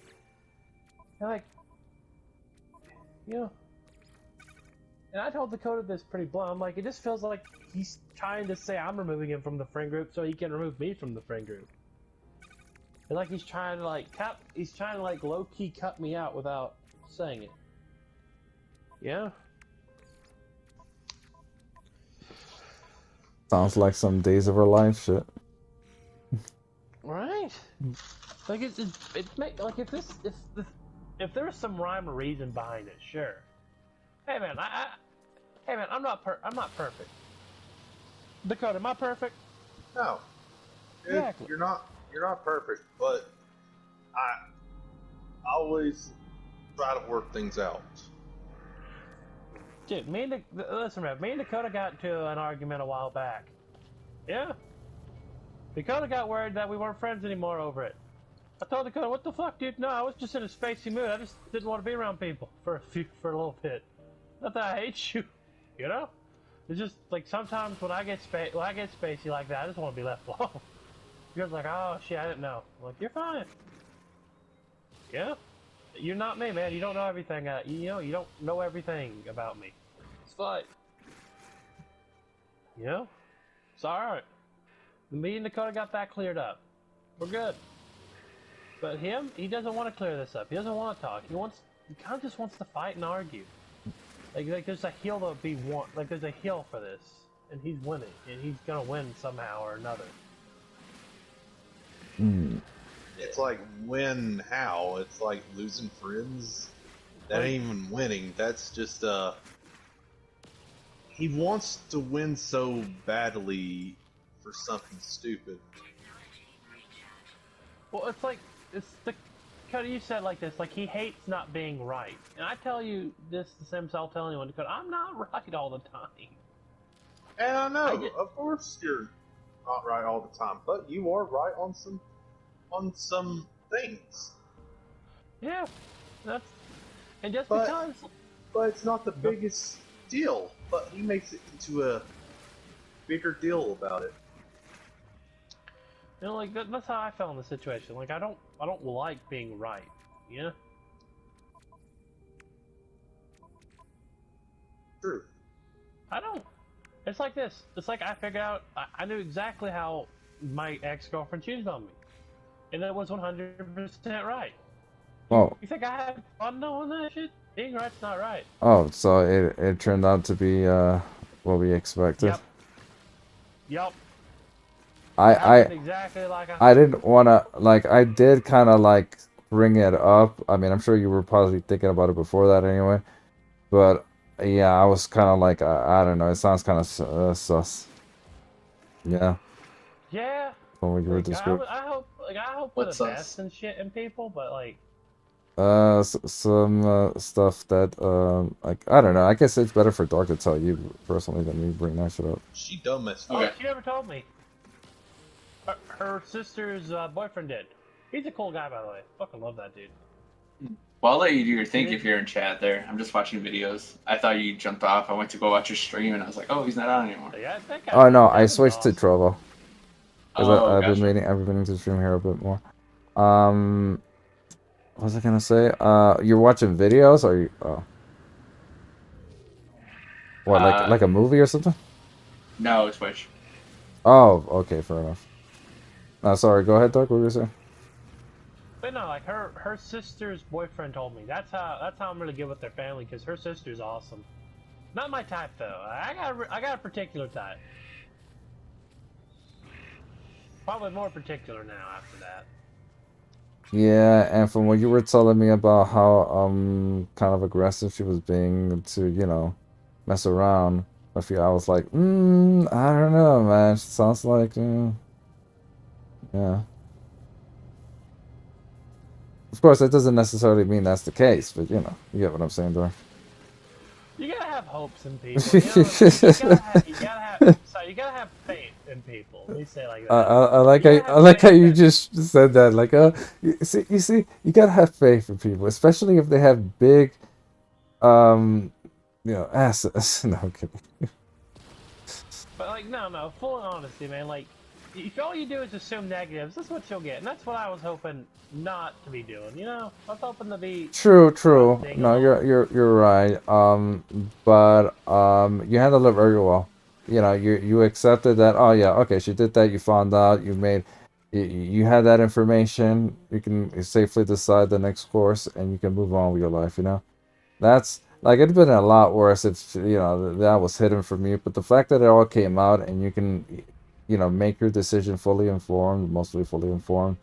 And like, and I told Dakota this pretty blunt. I'm like, it just feels like he's trying to say I'm removing him from the friend group so he can remove me from the friend group. And like he's trying to like low key cut me out without saying it. Yeah. Sounds like some Days of Our Life shit. Right. Like it make like if there was some rhyme or reason behind it, sure. Hey man, I'm not perfect. Dakota, am I perfect? No. Exactly. You're not perfect, but I always try to work things out. Dude, listen, Rev, me and Dakota got into an argument a while back. Yeah. Dakota got worried that we weren't friends anymore over it. I told Dakota, what the fuck, dude? No, I was just in a spacey mood. I just didn't want to be around people for a little bit. Not that I hate you, It's just like sometimes when I get spacey like that, I just want to be left alone. You're like, oh shit, I didn't know. I'm like, you're fine. Yeah, you're not me, man. You don't know everything. You don't know everything about me. It's fine. It's all right. Me and Dakota got that cleared up. We're good. But he doesn't want to clear this up. He doesn't want to talk. He kind of just wants to fight and argue. Like there's a heel to be won. Like there's a heel for this, and he's winning, and he's gonna win somehow or another. It's like win how? It's like losing friends. That ain't even winning. That's just he wants to win so badly for something stupid. Well, Dakota, you said like this, like he hates not being right, and I tell you this the same as I'll tell anyone, Dakota, I'm not right all the time. And I know, of course you're not right all the time, but you are right on some things. Yeah, but it's not the biggest deal. But he makes it into a bigger deal about it. Like that's how I felt in the situation. Like I don't like being right. True. I don't. It's like this. It's like I figured out. I knew exactly how my ex-girlfriend cheated on me, and it was 100% right. Oh. You think I had fun knowing that shit? Being right's not right. Oh, so it turned out to be what we expected. Yep. I exactly like I didn't wanna like I did kind of like bring it up. I mean, I'm sure you were probably thinking about it before that anyway. But yeah, I was kind of like, I don't know. It sounds kind of sus. Yeah, Yeah. from what you were Like describing. I hope for the What's us? best and shit in people, but like. Some stuff that like I don't know. I guess it's better for Dark to tell you personally than me bring that shit up. She dumb as fuck. Oh, Okay. she never told me. Her sister's boyfriend did. He's a cool guy, by the way. Fucking love that dude. Well, I'll let you do your thing Yeah. if you're in chat there. I'm just watching videos. I thought you jumped off. I went to go watch your stream, and I was like, oh, he's not on anymore. Yeah, that guy, Oh no, I Devin's switched to awesome. Trovo because Oh, I've gotcha. been meaning to stream here a bit more. What was I gonna say? You're watching videos or you? Oh, what like a movie or something? No, Twitch. Oh, okay, fair enough. No, sorry. Go ahead, Dark. What were you saying? But no, like her sister's boyfriend told me. That's how I'm really good with their family, because her sister's awesome. Not my type though. I got a particular type. Probably more particular now after that. Yeah, and from what you were telling me about how kind of aggressive she was being to, mess around with you, I was like, I don't know, man. She sounds like, yeah. Of course, that doesn't necessarily mean that's the case, but you get what I'm saying, Dor. You gotta have hopes in people. You know what I mean? You gotta have faith in people. Let me say it like that. I like You how gotta I have like how faith you that- just said that. Like, you see, you gotta have faith in people, especially if they have big, assets. No, I'm kidding. But like, no, full honesty, man. Like, if all you do is assume negatives, that's what you'll get, and that's what I was hoping not to be doing. You know, I was hoping to be. True. Trusting No, along. you're right. But you handled it very well. You accepted that. Oh yeah, okay, she did that. You found out. You had that information. You can safely decide the next course, and you can move on with your life. That's like it'd been a lot worse if that was hidden from you. But the fact that it all came out and you can, make your decision fully informed, mostly fully informed.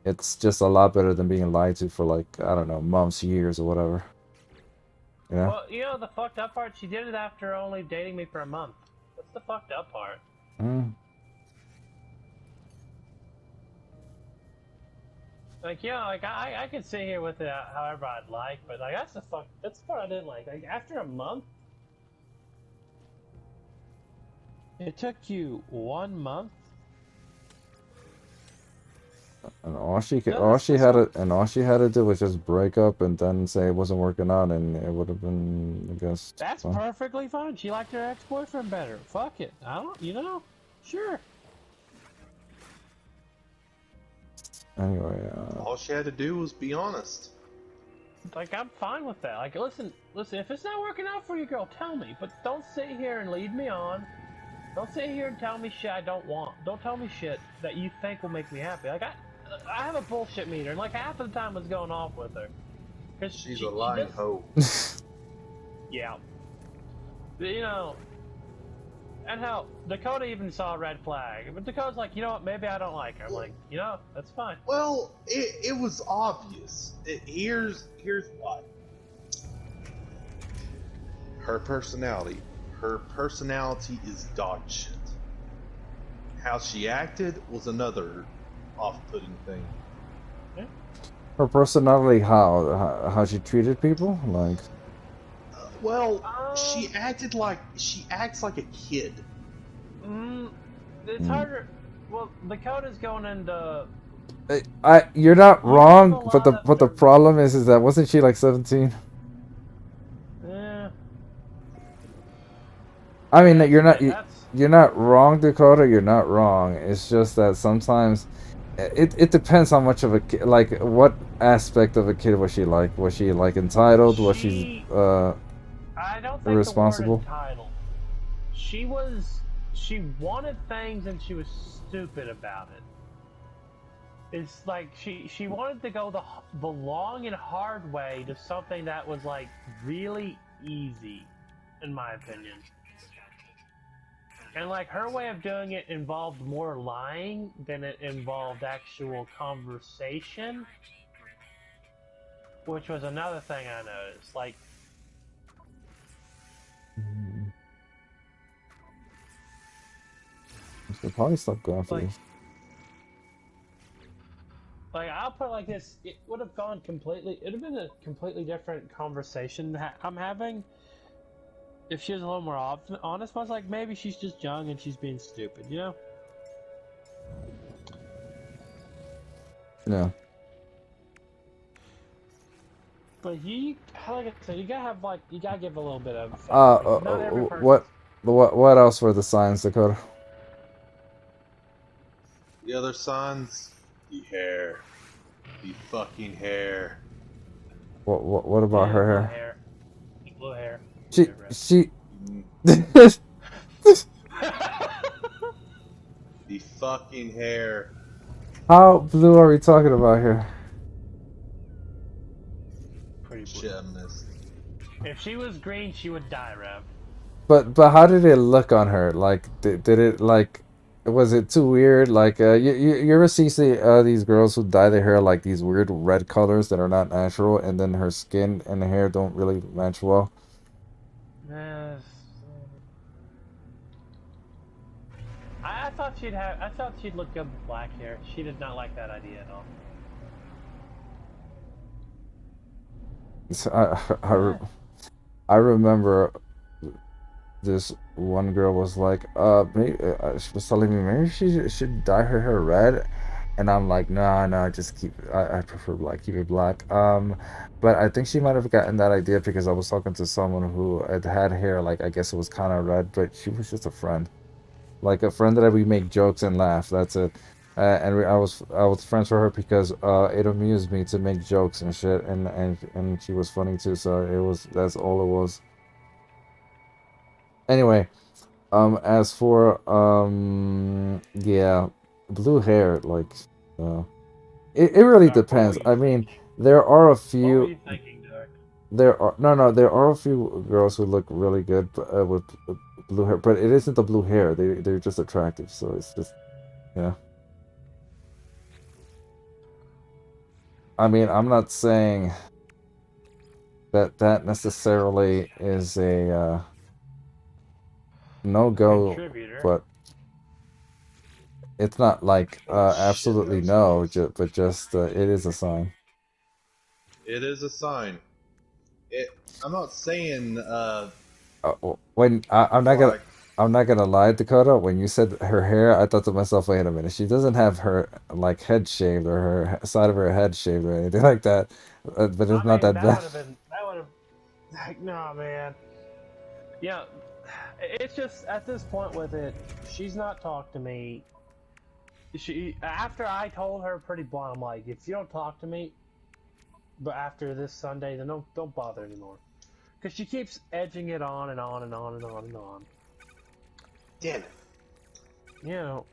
It's just a lot better than being lied to for like, I don't know, months, years, or whatever. Well, you know the fucked up part? She did it after only dating me for a month. That's the fucked up part. Mm. Like, like I could sit here with it however I'd like, but like that's the part I didn't like. Like after a month, it took you 1 month. And all she No, all she had to do was just break up and then say it wasn't working out, and it would have been, I guess. That's fine. perfectly fine. She liked her ex-boyfriend better. Fuck it. I don't, sure. Anyway, All she had to do was be honest. Like, I'm fine with that. Like, listen, if it's not working out for you, girl, tell me. But don't sit here and lead me on. Don't sit here and tell me shit I don't want. Don't tell me shit that you think will make me happy. Like, I have a bullshit meter, and like half of the time it's going off with her. Cause She's a lying hoe. Yeah. And hell, Dakota even saw a red flag. But Dakota's like, you know what, maybe I don't like her. I'm like, that's fine. Well, it was obvious. Here's why. Her personality. Her personality is dog shit. How she acted was another off-putting thing. her personality, how she treated people, like. She acts like a kid. It's harder. Well, Dakota's going into. You're not You wrong, have a but lot the of- problem is that wasn't she like 17? Yeah. I mean, That's. you're not wrong, Dakota. You're not wrong. It's just that sometimes it depends how much of a kid, like what aspect of a kid was she like? Was she like entitled? Was she I don't think irresponsible? the word entitled. She wanted things and she was stupid about it. It's like she wanted to go the long and hard way to something that was like really easy, in my opinion. And like her way of doing it involved more lying than it involved actual conversation. Which was another thing I noticed. Like, Should probably stop going for Like- this. like I'll put it like this: it would have gone completely. It'd have been a completely different conversation I'm having if she was a little more honest. But I was like, maybe she's just young and she's being stupid, you know? Yeah. But like I said, you gotta have you gotta give a little bit of. Not every person. What else were the signs, Dakota? The other signs, the hair, the fucking hair. What about her hair? Blue hair. She. The fucking hair. How blue are we talking about here? Pretty blue. Shit, I missed. If she was green, she would die, Rev. But how did it look on her? Like, did it like, was it too weird? Like, you ever see these girls who dye their hair like these weird red colors that are not natural, and then her skin and the hair don't really match well? I thought she'd look good with black hair. She did not like that idea at all. So I remember this one girl was like, maybe, she was telling me maybe she should dye her hair red, and I'm like, no, just I prefer black, keep it black. But I think she might have gotten that idea because I was talking to someone who had hair, like, I guess it was kind of red, but she was just a friend. Like a friend that we make jokes and laugh. That's it. I was friends with her because it amused me to make jokes and shit, and she was funny too. So that's all it was. Anyway, as for yeah, blue hair, like, it really Dark, what depends. were you I mean, there are a What were few. you thinking, Dark? There are a few girls who look really good with blue hair, but it isn't the blue hair. They're just attractive. So it's just, yeah. I mean, I'm not saying that necessarily is a no-go, Contributor. but it's not like Oh, shit, absolutely that's no, nice. but just it is a sign. It is a sign. I'm not saying When like I'm not gonna lie, Dakota. When you said her hair, I thought to myself, wait a minute, she doesn't have her like head shaved or her side of her head shaved or anything like that. But it's not that that bad. would have been. That would have. Like, nah, man. Yeah, it's just at this point with it, she's not talked to me. After I told her pretty blunt, I'm like, if you don't talk to me, but after this Sunday, then don't bother anymore. Because she keeps edging it on and on and on and on and on. damn it. You know,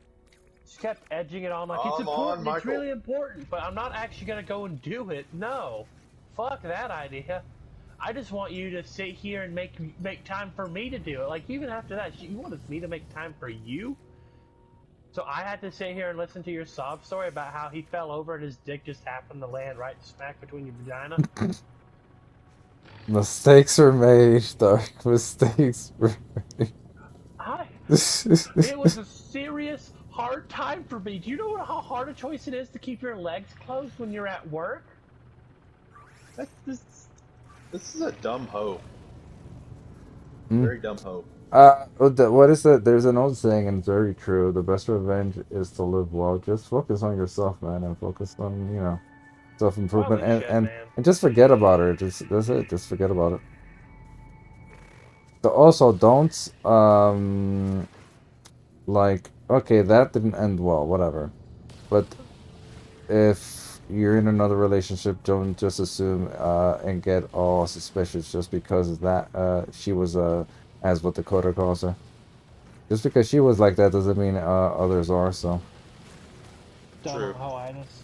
she kept edging it on like Come it's important, on, it's Michael. really important, but I'm not actually gonna go and do it. No, fuck that idea. I just want you to sit here and make time for me to do it. Like even after that, you wanted me to make time for you. So I had to sit here and listen to your sob story about how he fell over and his dick just happened to land right smack between your vagina. Mistakes were made, Dark. Mistakes were made. It was a serious, hard time for me. Do you know how hard a choice it is to keep your legs closed when you're at work? This is a dumb hoe. Hmm. Very dumb hoe. What is that? There's an old saying, and it's very true. The best revenge is to live well. Just focus on yourself, man, and focus on, self-improvement, Holy shit, man. and just forget about it. That's it. Just forget about it. So also don't like, okay, that didn't end well, whatever. But if you're in another relationship, don't just assume and get all suspicious just because that she was as what Dakota calls her. Just because she was like that doesn't mean others are. So True. How-itis.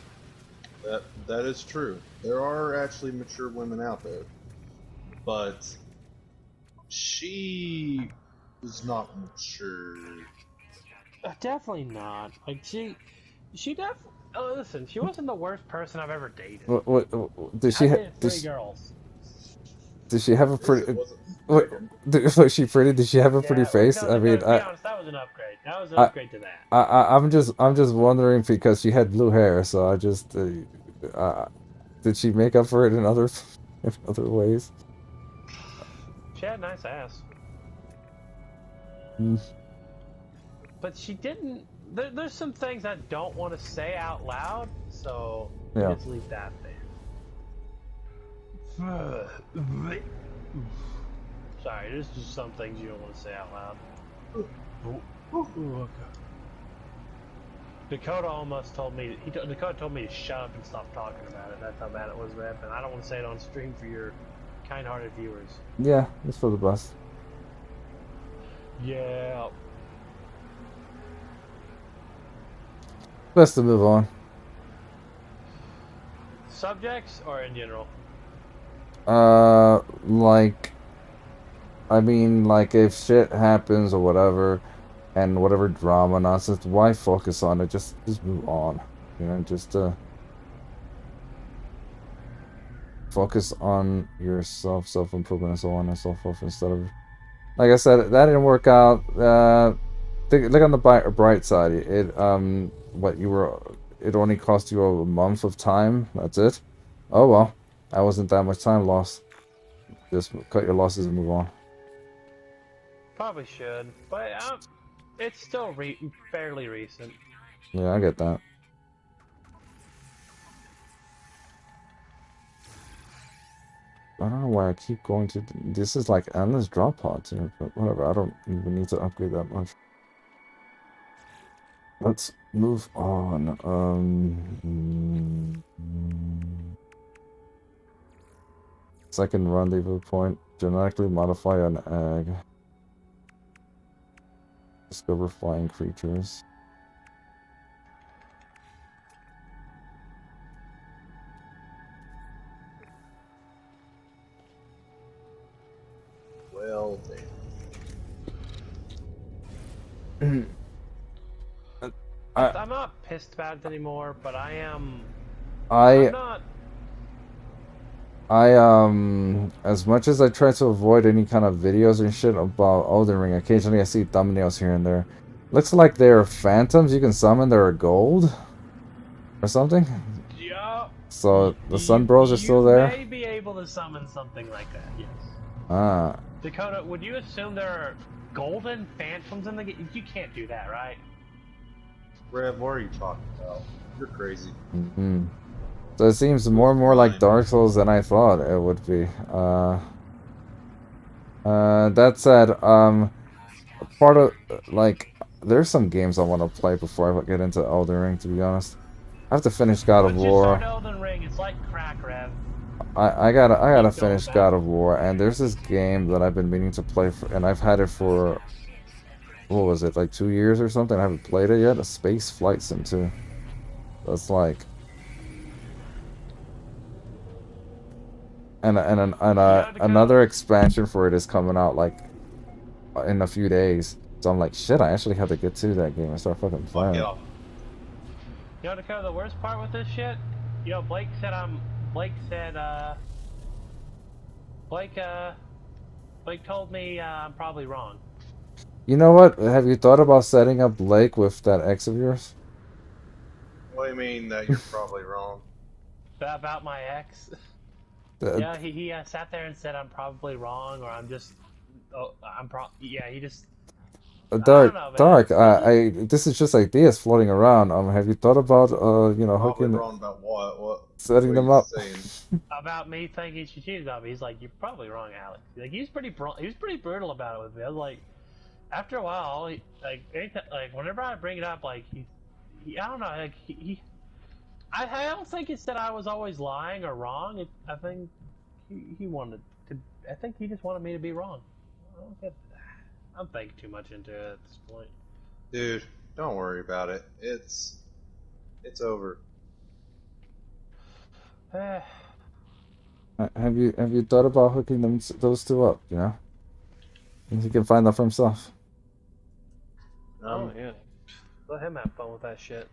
That is true. There are actually mature women out there, but she is not mature. Definitely not. Like she Oh, listen, she wasn't the worst person I've ever dated. Did she? I dated Did 3 she? girls. Did she have a At least pretty? it wasn't What, Megan. was she pretty? Did she have a pretty Yeah, face? I mean, to be honest, that was an upgrade. That was an I, upgrade to that. I'm just wondering because she had blue hair, so I just, did she make up for it in other, in other ways? She had a nice ass. Mm, But she didn't. There's some things I don't want to say out loud, so Yeah. let's leave that there. Sorry, there's just some things you don't want to say out loud. Ooh, okay. Dakota almost told me. Dakota told me to shut up and stop talking about it. That's how bad it was with and I don't want to say it on stream for your kind-hearted viewers. Yeah, it's for the best. Yeah. Best to move on. Subjects or in general? Like, I mean, like if shit happens or whatever, and whatever drama nonsense, why focus on it? Just move on. You know, just focus on yourself, self-improvement, and so on and so forth. Instead of, like I said, that didn't work out. Look on the bright side. It it only cost you a month of time. That's it. Oh well, that wasn't that much time lost. Just cut your losses and move on. Probably should, but it's still fairly recent. Yeah, I get that. I don't know why I keep going to. This is like endless drop pods here, but whatever. I don't even need to upgrade that much. Let's move on. Second rendezvous point. Genetically modify an egg. Discover flying creatures. Well, I'm not pissed about it anymore, but I am. I I'm not. as much as I try to avoid any kind of videos and shit about Elden Ring, occasionally I see thumbnails here and there. Looks like they're phantoms you can summon that are gold or something. Yeah. So the Sun Bros are still there. You may be able to summon something like that. Yes. Ah. Dakota, would you assume there are golden phantoms in the game? You can't do that, right? Rev, what are you talking about? You're crazy. Mm-hmm. So it seems more and more like Dark Souls than I thought it would be. That said, part of, like, there's some games I want to play before I get into Elden Ring, to be honest. I have to finish God of Once you War. start Elden Ring, it's like crack, Rev. I gotta finish God of War, and there's this game that I've been meaning to play for, and I've had it for, what was it, like 2 years or something? I haven't played it yet. A Space Flight Sim 2. That's like, and another expansion for it is coming out like in a few days. So I'm like, shit, I actually have to get to that game and start fucking playing. You know, Dakota, the worst part with this shit? You know, Blake told me I'm probably wrong. You know what? Have you thought about setting up Blake with that ex of yours? What do you mean that you're probably wrong? About my ex? Yeah, he sat there and said I'm probably wrong, or I'm just, yeah, he just. Dark, I don't know, Dark. This is just ideas floating around. Have you thought about, you know, Probably hooking, wrong about what? setting them up? About me thinking she cheated on me. He's like, you're probably wrong, Alex. Like, he was pretty brutal about it with me. I was like, after a while, whenever I bring it up, like I don't know, like I don't think it's that I was always lying or wrong. I think he wanted to. I think he just wanted me to be wrong. I'm thinking too much into it at this point. Dude, don't worry about it. It's over. Have you thought about hooking those two up? You know, he can find that for himself. Oh yeah, let him have fun with that shit.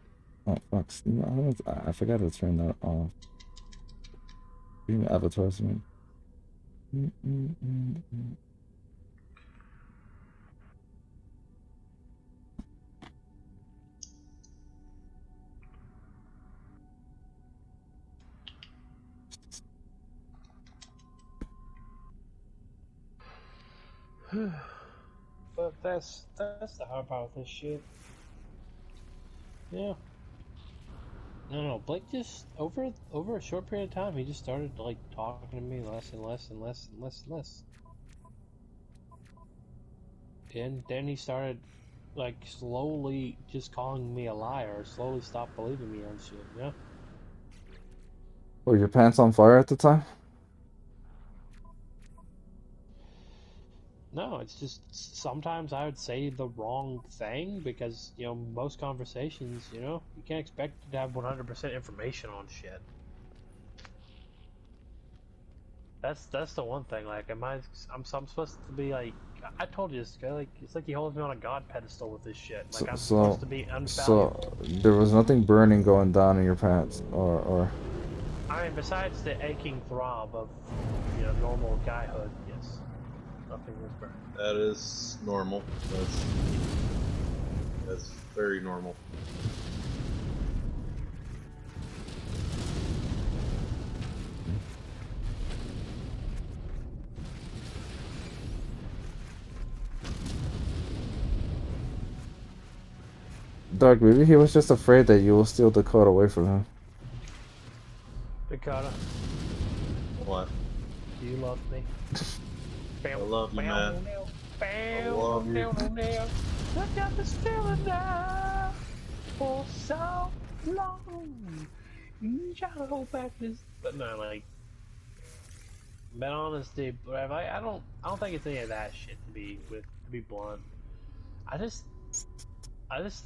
Oh, fuck. I forgot to turn that off. Even advertisement. But that's the hard part with this shit. Yeah. No. Blake just over a short period of time, he just started like talking to me less and less and less and less and less. And then he started like slowly just calling me a liar, slowly stopped believing me on shit, you know? Were your pants on fire at the time? No, it's just sometimes I would say the wrong thing because, you know, most conversations, you know, you can't expect to have 100% information on shit. That's the one thing. Like, I'm supposed to be like, I told you this guy. Like, it's like he holds me on a god pedestal with this shit. Like, I'm supposed to be unvaluable. There was nothing burning going down in your pants, or. I mean, besides the aching throb of, you know, normal guyhood, yes, nothing was burning. That is normal. That's very normal. Doug, maybe he was just afraid that you will steal the code away from him. Dakota, What? do you love me? I love you, man. I love you. I got this feeling now for so long. You try to hold back this, but no, like, but honestly, I don't think it's any of that shit to be blunt. I just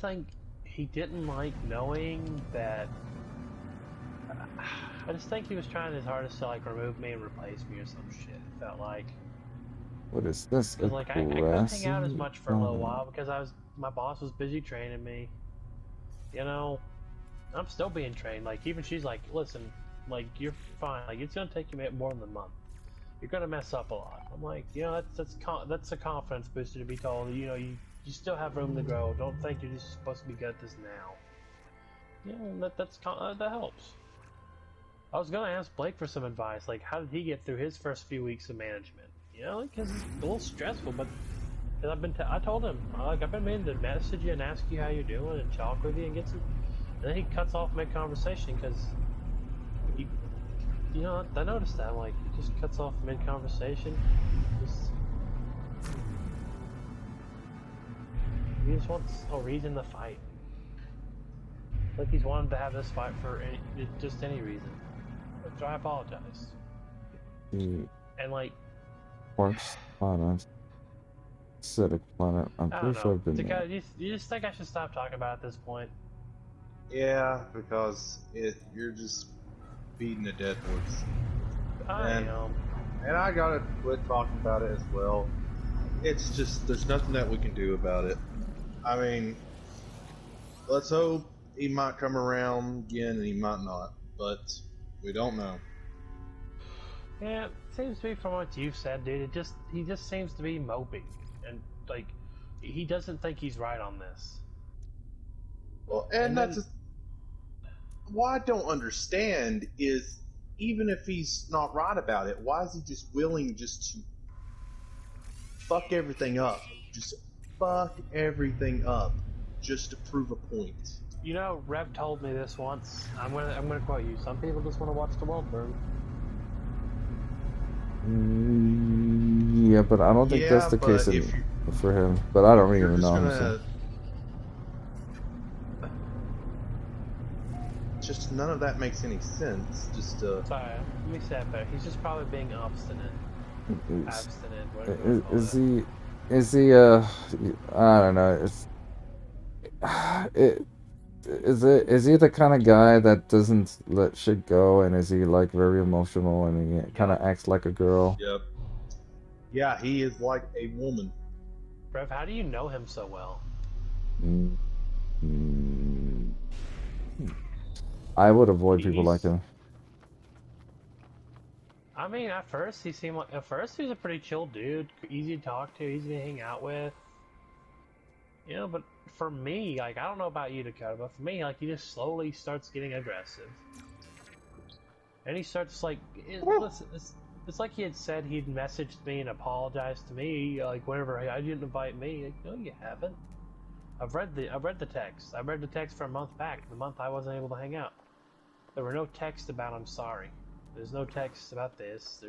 think he didn't like knowing that. I just think he was trying his hardest to like remove me and replace me or some shit. It felt like. What is this? Because like I couldn't hang out as much for a little while because my boss was busy training me. You know, I'm still being trained. Like even she's like, listen, like you're fine. Like it's gonna take you more than a month. You're gonna mess up a lot. I'm like, you know, that's a confidence booster to be told. You know, you still have room to grow. Don't think you're just supposed to be good at this now. Yeah, that helps. I was gonna ask Blake for some advice. Like, how did he get through his first few weeks of management? You know, because it's a little stressful, but cause I told him, I've been meaning to message you and ask you how you're doing and talk with you and get some. And then he cuts off mid-conversation because, you know, I noticed that. Like, he just cuts off mid-conversation. He just wants a reason to fight. Like he's wanted to have this fight for just any reason. So I apologize. And like. Quartz planet. Acidic planet. I'm pretty sure I've been there. You just think I should stop talking about it at this point? Yeah, because you're just beating a dead horse. I am. And I gotta quit talking about it as well. It's just, there's nothing that we can do about it. I mean, let's hope he might come around again and he might not, but we don't know. Yeah, it seems to be from what you've said, dude. He just seems to be moping, and like he doesn't think he's right on this. Well, and that's what I don't understand is even if he's not right about it, why is he just willing just to fuck everything up? Just fuck everything up just to prove a point. You know, Rev told me this once. I'm gonna quote you. Some people just want to watch the world burn. Yeah, but I don't think that's the case for him. But I don't even know. Just none of that makes any sense. Just sorry, let me say it better. He's just probably being obstinate. Abstinent. Is he? I don't know. Is he the kind of guy that doesn't let shit go, and is he like very emotional and he kind of acts like a girl? Yep. Yeah, he is like a woman. Rev, how do you know him so well? I would avoid people like him. I mean, at first he seemed like he was a pretty chill dude, easy to talk to, easy to hang out with. You know, but for me, like, I don't know about you, Dakota, but for me, like, he just slowly starts getting aggressive. And he starts, like, listen, it's like he had said he'd messaged me and apologized to me, like, whenever I didn't invite me. Like, no, you haven't. I've read the text. I read the text for a month back, the month I wasn't able to hang out. There were no texts about I'm sorry. There's no text about this.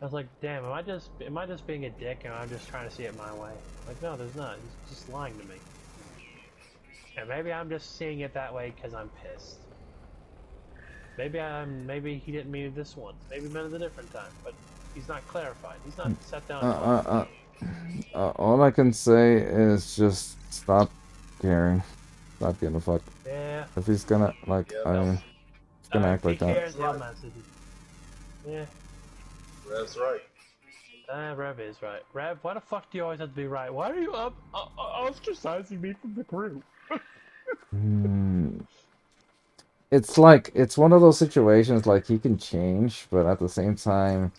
I was like, damn, am I just being a dick and I'm just trying to see it my way? Like, no, there's not. He's just lying to me. And maybe I'm just seeing it that way because I'm pissed. Maybe he didn't mean it this one. Maybe he meant it a different time. But he's not clarified. He's not sat down. All I can say is just stop caring. Stop giving a fuck. Yeah. If he's gonna, like, Yeah, I mean, he's gonna act like that. Cares, he'll message you. Yeah. Rev's right. Rev is right. Rev, why the fuck do you always have to be right? Why are you ostracizing me from the crew? It's like, it's one of those situations, like, he can change, but at the same time,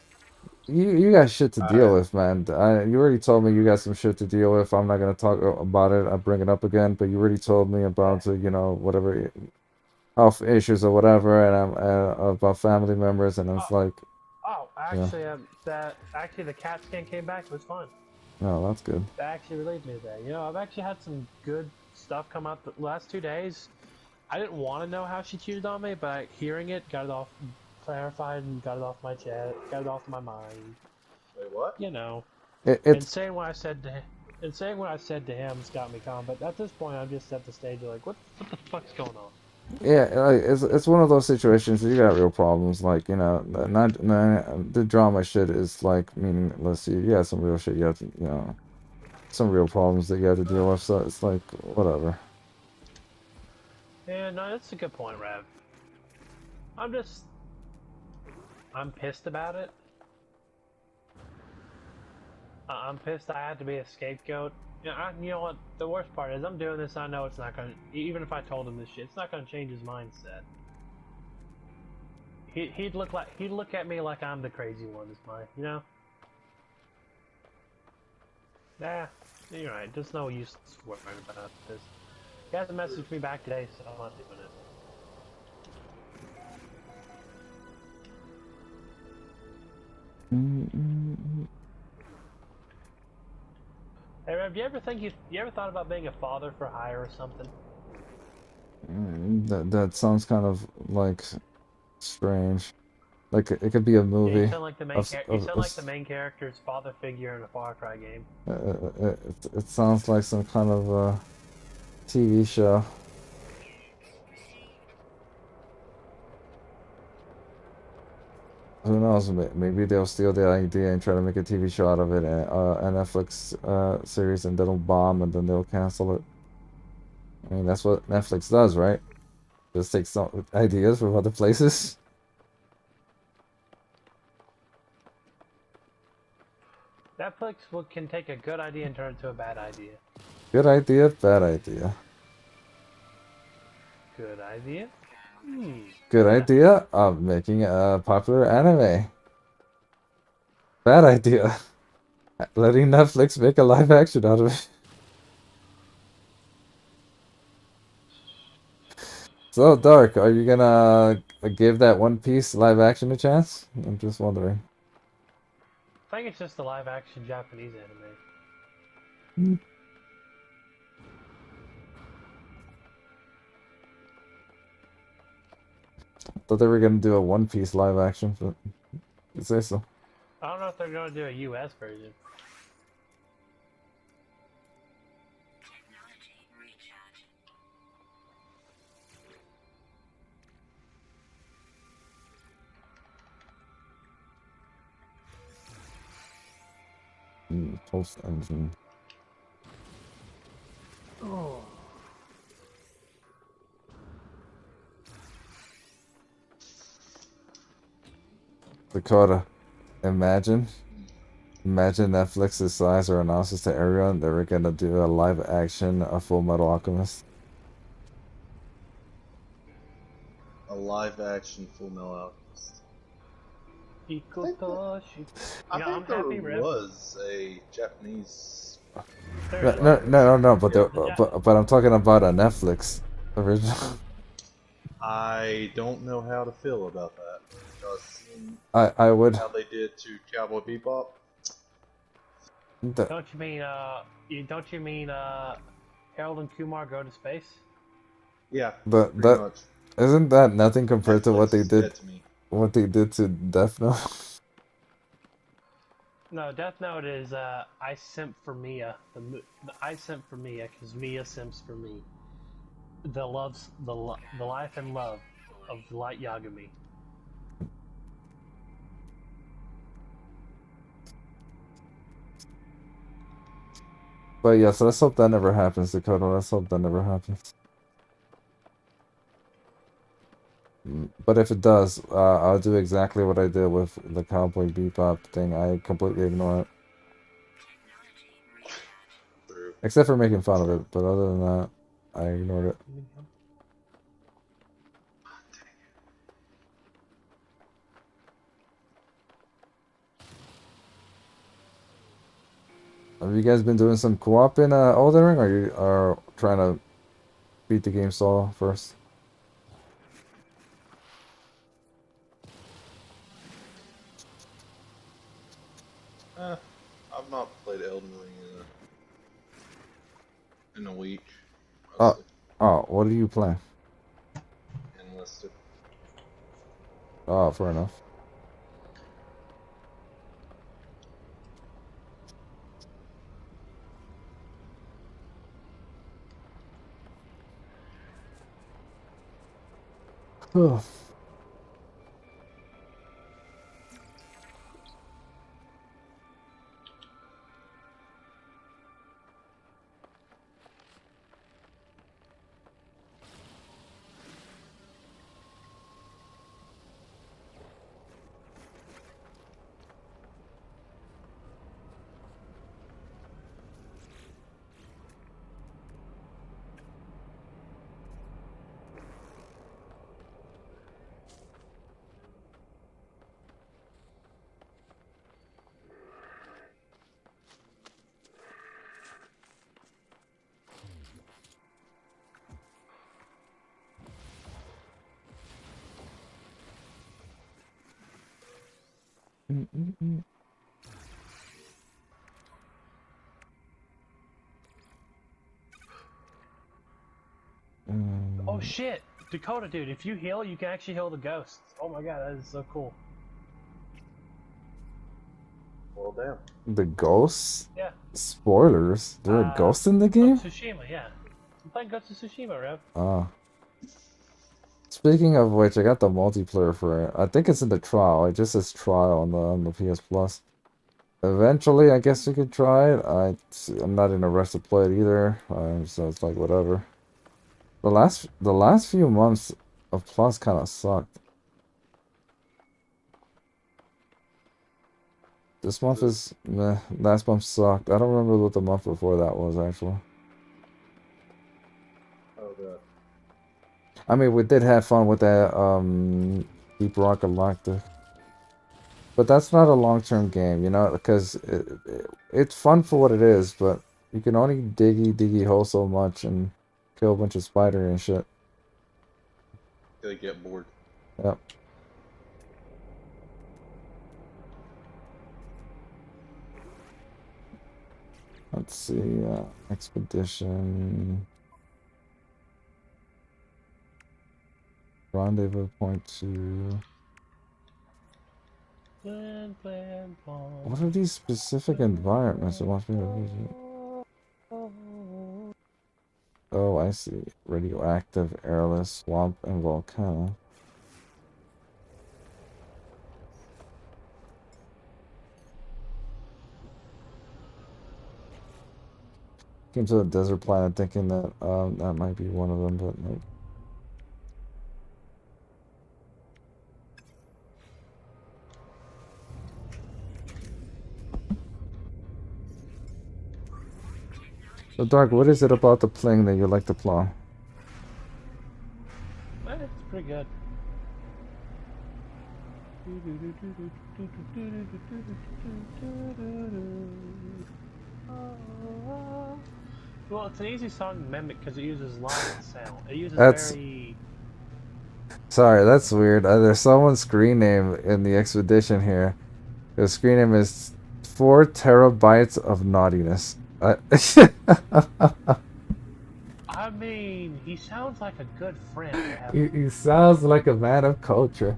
you got shit to deal with, man. You already told me you got some shit to deal with. I'm not gonna talk about it. I'll bring it up again, but you already told me about, you know, whatever health issues or whatever, and about family members, and it's like, Actually, actually the CAT scan came back. It was fine. oh, that's good. That actually relieved me of that. You know, I've actually had some good stuff come up the last 2 days. I didn't want to know how she cheated on me, but hearing it, got it off, clarified, and got it off my chest, got it off my mind. Wait, what? You know, It's and saying what I said to him's got me calm. But at this point, I'm just at the stage of like, what the fuck's going on? yeah, like, it's one of those situations where you got real problems. Like, you know, not the drama shit is like meaningless. You got some real shit you have to, you know, some real problems that you have to deal with. So it's like, whatever. Yeah, no, that's a good point, Rev. I'm pissed about it. I'm pissed I had to be a scapegoat. You know what? The worst part is I'm doing this. I know it's not gonna. Even if I told him this shit, it's not gonna change his mindset. He'd look at me like I'm the crazy one. Is my, you know? Nah, you're right. There's no use worrying about this. He hasn't messaged me back today, so I'm not doing it. Hey, Rev, you ever thought about being a father for hire or something? That sounds kind of like strange. Like it could be a movie. Yeah, you sound like the main character's father figure in a Far Cry game. It sounds like some kind of TV show. Who knows? Maybe they'll steal the idea and try to make a TV show out of it, a Netflix series, and they'll bomb, and then they'll cancel it. I mean, that's what Netflix does, right? Just take some ideas from other places. Netflix can take a good idea and turn it into a bad idea. Good idea, bad idea. Good idea? Good idea of making a popular anime. Bad idea. Letting Netflix make a live action out of it. So, Dark, are you gonna give that One Piece live action a chance? I'm just wondering. I think it's just a live action Japanese anime. Thought they were gonna do a One Piece live action, but you say so. I don't know if they're gonna do a US version. Pulse engine. Oh. Dakota, imagine Netflix's size or announces to everyone they were gonna do a live action of Full Metal Alchemist. a live-action Full Metal Alchemist. Ikotoshi. I Yeah, think I'm there happy, Rev. was a Japanese. There's No, but Yeah, the but I'm talking about a Netflix original. I don't know how to feel about that because seeing I would. how they did to Cowboy Bebop. Don't you mean Harold and Kumar go to space? Yeah, But pretty that much. isn't that nothing compared to Netflix is dead to me. what they did to Death Note. No, Death Note is I simp for Mia. I simp for Mia because Mia simps for me. The life and love of Light Yagami. But yes, let's hope that never happens, Dakota. Let's hope that never happens. But if it does, I'll do exactly what I did with the Cowboy Bebop thing. I completely ignore it. True. Except for making fun of it, but other than that, I ignored it. Have you guys been doing some co-op in Elden Ring, or you are trying to beat the game solo first? I've not played Elden Ring in a week. Oh, Mostly. what do you play? Enlisted. Oh, fair enough. Oh. Oh shit! Dakota, dude, if you heal, you can actually heal the ghosts. Oh my god, that is so cool. Well, damn. The ghosts? Yeah. Spoilers. There are ghosts in the game? Tsushima, yeah. I'm playing Ghost of Tsushima, Rev. Ah. Speaking of which, I got the multiplayer for it. I think it's in the trial. It just says trial on the PS Plus. Eventually, I guess we could try it. I'm not in a rush to play it either, so it's like whatever. The last few months of Plus kind of sucked. This month is meh. Last month sucked. I don't remember what the month before that was actually. Oh god. I mean, we did have fun with that Deep Rock Galactic. But that's not a long-term game, you know, because it's fun for what it is, but you can only diggy hole so much and kill a bunch of spider and shit. They get bored. Yep. Let's see, Expedition. Rendezvous point 2. What are these specific environments it wants me to visit? Oh, I see. Radioactive, airless, swamp, and volcano. Came to a desert planet thinking that that might be one of them, but nope. So, Dark, what is it about the playing that you like to plow? It's pretty good. Well, it's an easy song to mimic because it uses lion sound. It uses That's- very. Sorry, that's weird. There's someone's screen name in the expedition here. The screen name is 4 terabytes of naughtiness. I mean, he sounds like a good friend to have. He sounds like a man of culture.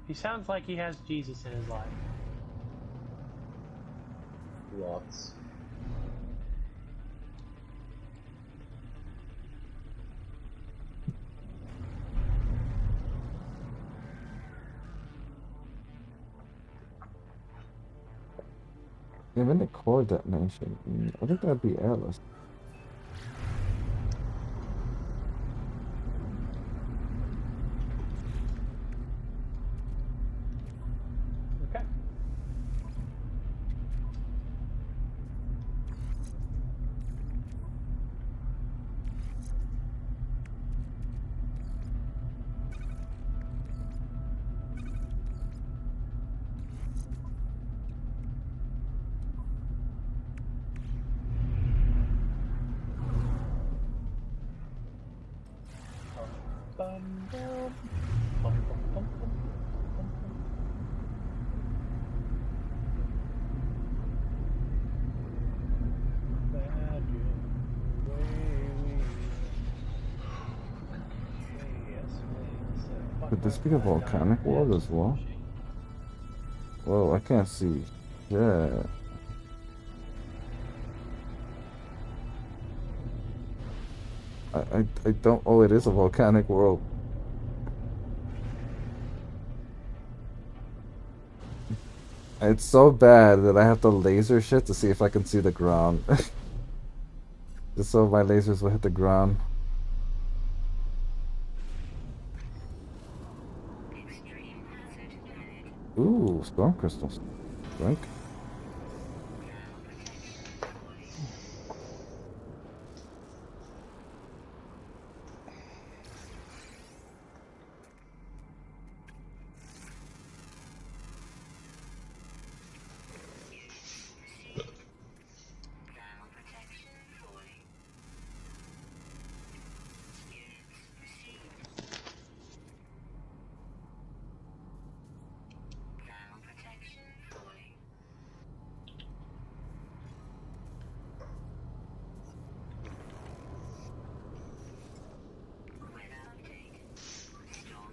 He sounds like he has Jesus in his life. Lots. Even the core detonation. I think that'd be airless. Okay. Bum, bum, bum, bum, bum, bum, bum, bum. Could this be a volcanic world as well? Whoa, I can't see. Yeah. I don't. Oh, it is a volcanic world. It's so bad that I have to laser shit to see if I can see the ground. Just so my lasers will hit the ground. Ooh, storm crystals. Drink.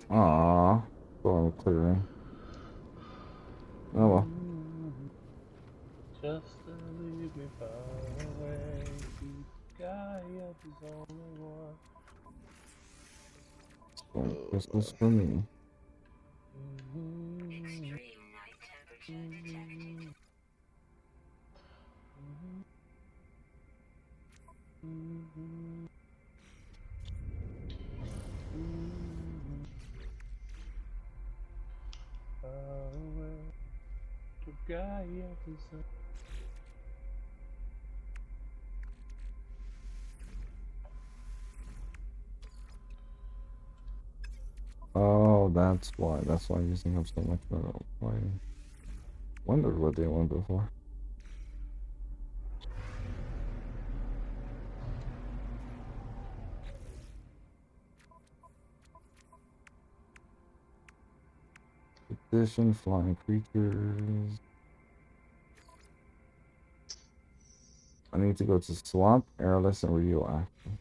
Aww. Storm clearing. Oh well. Just to leave me far away. The guy up is only one. Storm crystals for me. Far away. The guy up is only. Oh, that's why. That's why I'm using up so much metal. Why? Wondered what they went before. Edition, flying creatures. I need to go to swamp, airless, and radioactive.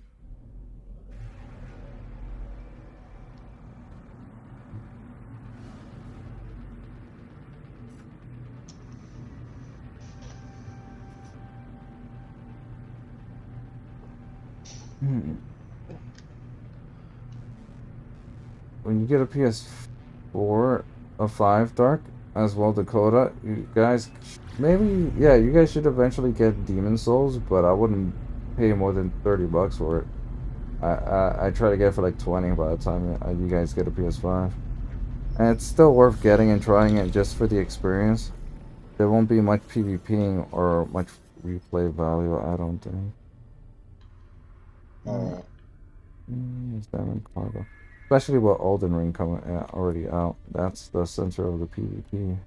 When you get a PS4, a 5 Dark, as well Dakota, you guys, maybe, yeah, you guys should eventually get Demon Souls, but I wouldn't pay more than $30 for it. I try to get it for like 20 by the time you guys get a PS5. And it's still worth getting and trying it just for the experience. There won't be much PvPing or much replay value, I don't think. Is that in cargo? Especially with Elden Ring coming already out. That's the center of the PvP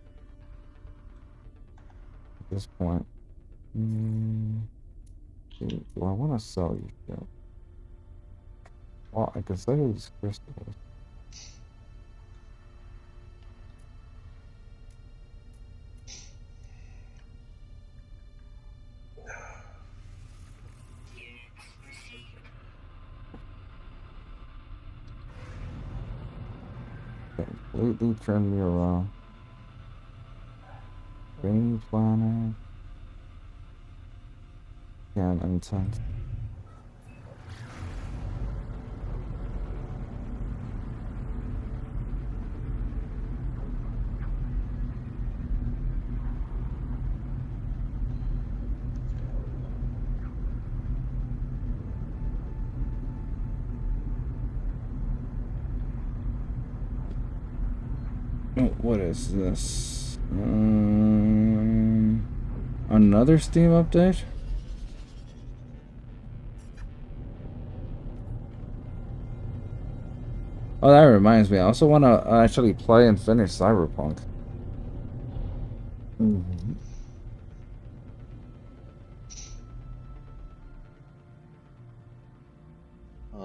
at this point. Do I want to sell you shit? Well, I can sell you these crystals. Completely turn me around. Green planet. Yeah, intense. Oh, what is this? Another Steam update? Oh, that reminds me. I also want to actually play and finish Cyberpunk. I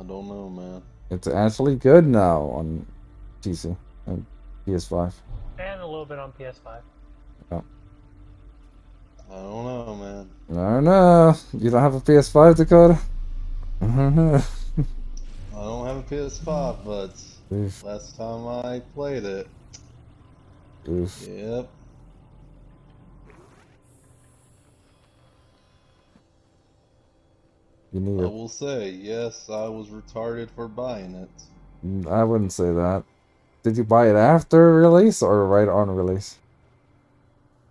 don't know, man. It's actually good now on PC and PS5. And a little bit on PS5. Yeah. I don't know, man. I don't know. You don't have a PS5, Dakota? I don't have a PS5, but Oof. last time I played it, Oof. yep. You need I it. will say, yes, I was retarded for buying it. I wouldn't say that. Did you buy it after release or right on release?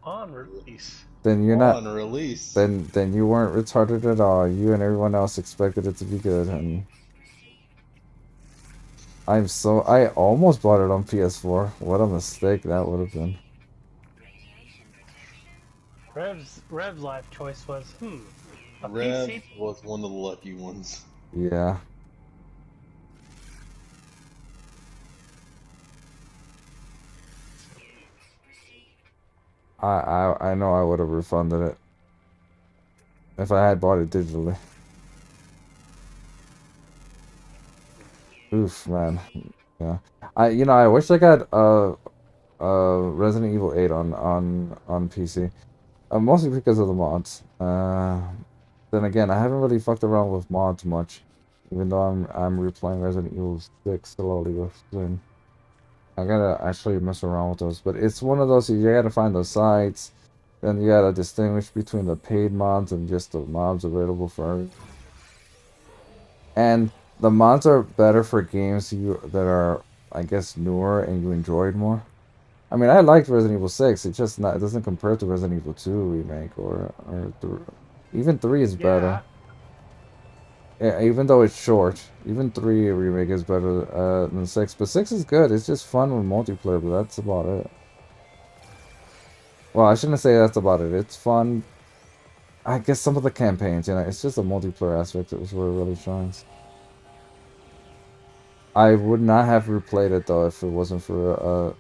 On release. Then you're On not. release. Then you weren't retarded at all. You and everyone else expected it to be good, and I almost bought it on PS4. What a mistake that would have been. Rev's life choice was a Rev PC. was one of the lucky ones. Yeah. I know I would have refunded it if I had bought it digitally. Oof, man. Yeah. I wish I got Resident Evil 8 on PC. Mostly because of the mods. Then again, I haven't really fucked around with mods much, even though I'm replaying Resident Evil 6 slowly with Flynn. I gotta actually mess around with those, but it's one of those you gotta find those sites, then you gotta distinguish between the paid mods and just the mods available for. And the mods are better for games that are, I guess, newer and you enjoyed more. I mean, I liked Resident Evil 6. It doesn't compare to Resident Evil 2 remake or even 3 is better. Yeah, even though it's short, even 3 remake is better than 6. But 6 is good. It's just fun with multiplayer, but that's about it. Well, I shouldn't say that's about it. It's fun. I guess some of the campaigns, it's just the multiplayer aspect that was where it really shines. I would not have replayed it though if it wasn't for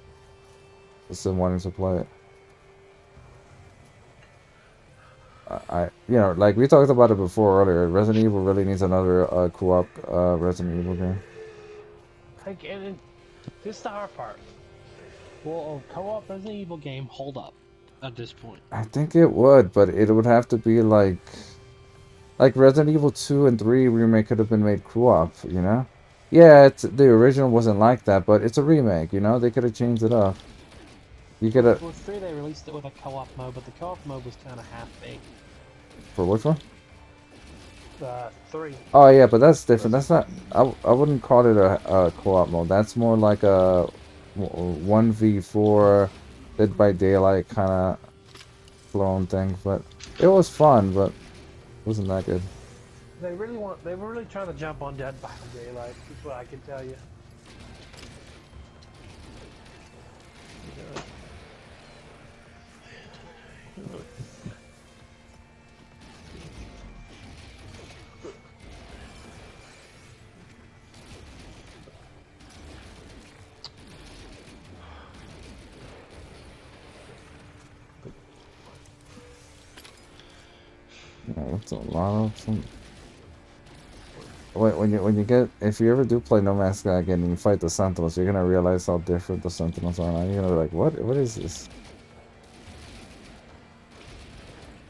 Sim wanting to play it. Like we talked about it before earlier, Resident Evil really needs another co-op Resident Evil game. Like, and this is the hard part. Will a co-op Resident Evil game hold up at this point? I think it would, but it would have to be like Resident Evil 2 and 3 remake could have been made co-op, you know? Yeah, the original wasn't like that, but it's a remake, you know? They could have changed it up. You could have. With 3 they released it with a co-op mode, but the co-op mode was kind of half-baked. For which one? 3. Oh yeah, but that's different. That's not. I wouldn't call it a co-op mode. That's more like a 1v4 Dead by Daylight kind of clone thing. But it was fun, but it wasn't that good. They were really trying to jump on Dead by Daylight. That's what I can tell you. Yeah, that's a lot of some. When you get, if you ever do play No Man's Sky again and you fight the Sentinels, you're gonna realize how different the Sentinels are. And you're gonna be like, what is this?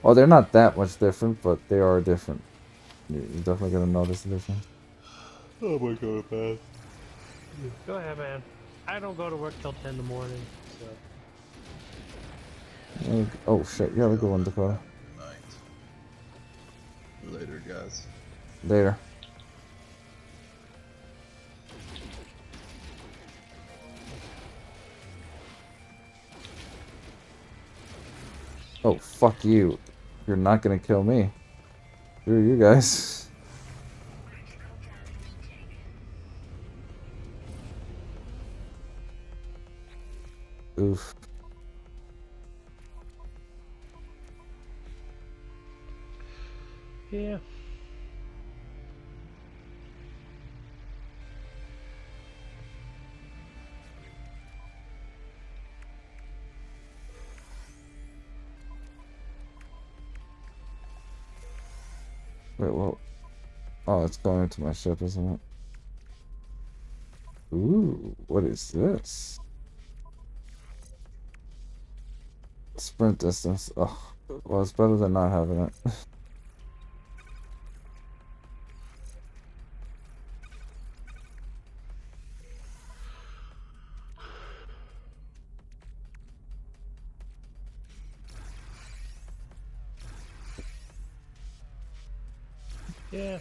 Oh, they're not that much different, but they are different. You're definitely gonna notice the difference. Oh my god, man. Go ahead, man. I don't go to work till 10 in the morning, so. Oh shit, you have a good one, Dakota. Night. Later, guys. Later. Oh, fuck you. You're not gonna kill me. Screw you guys. Oof. Yeah. Wait, well. Oh, it's going into my ship, isn't it? Ooh, what is this? Sprint distance. Oh, well, it's better than not having it. Yeah.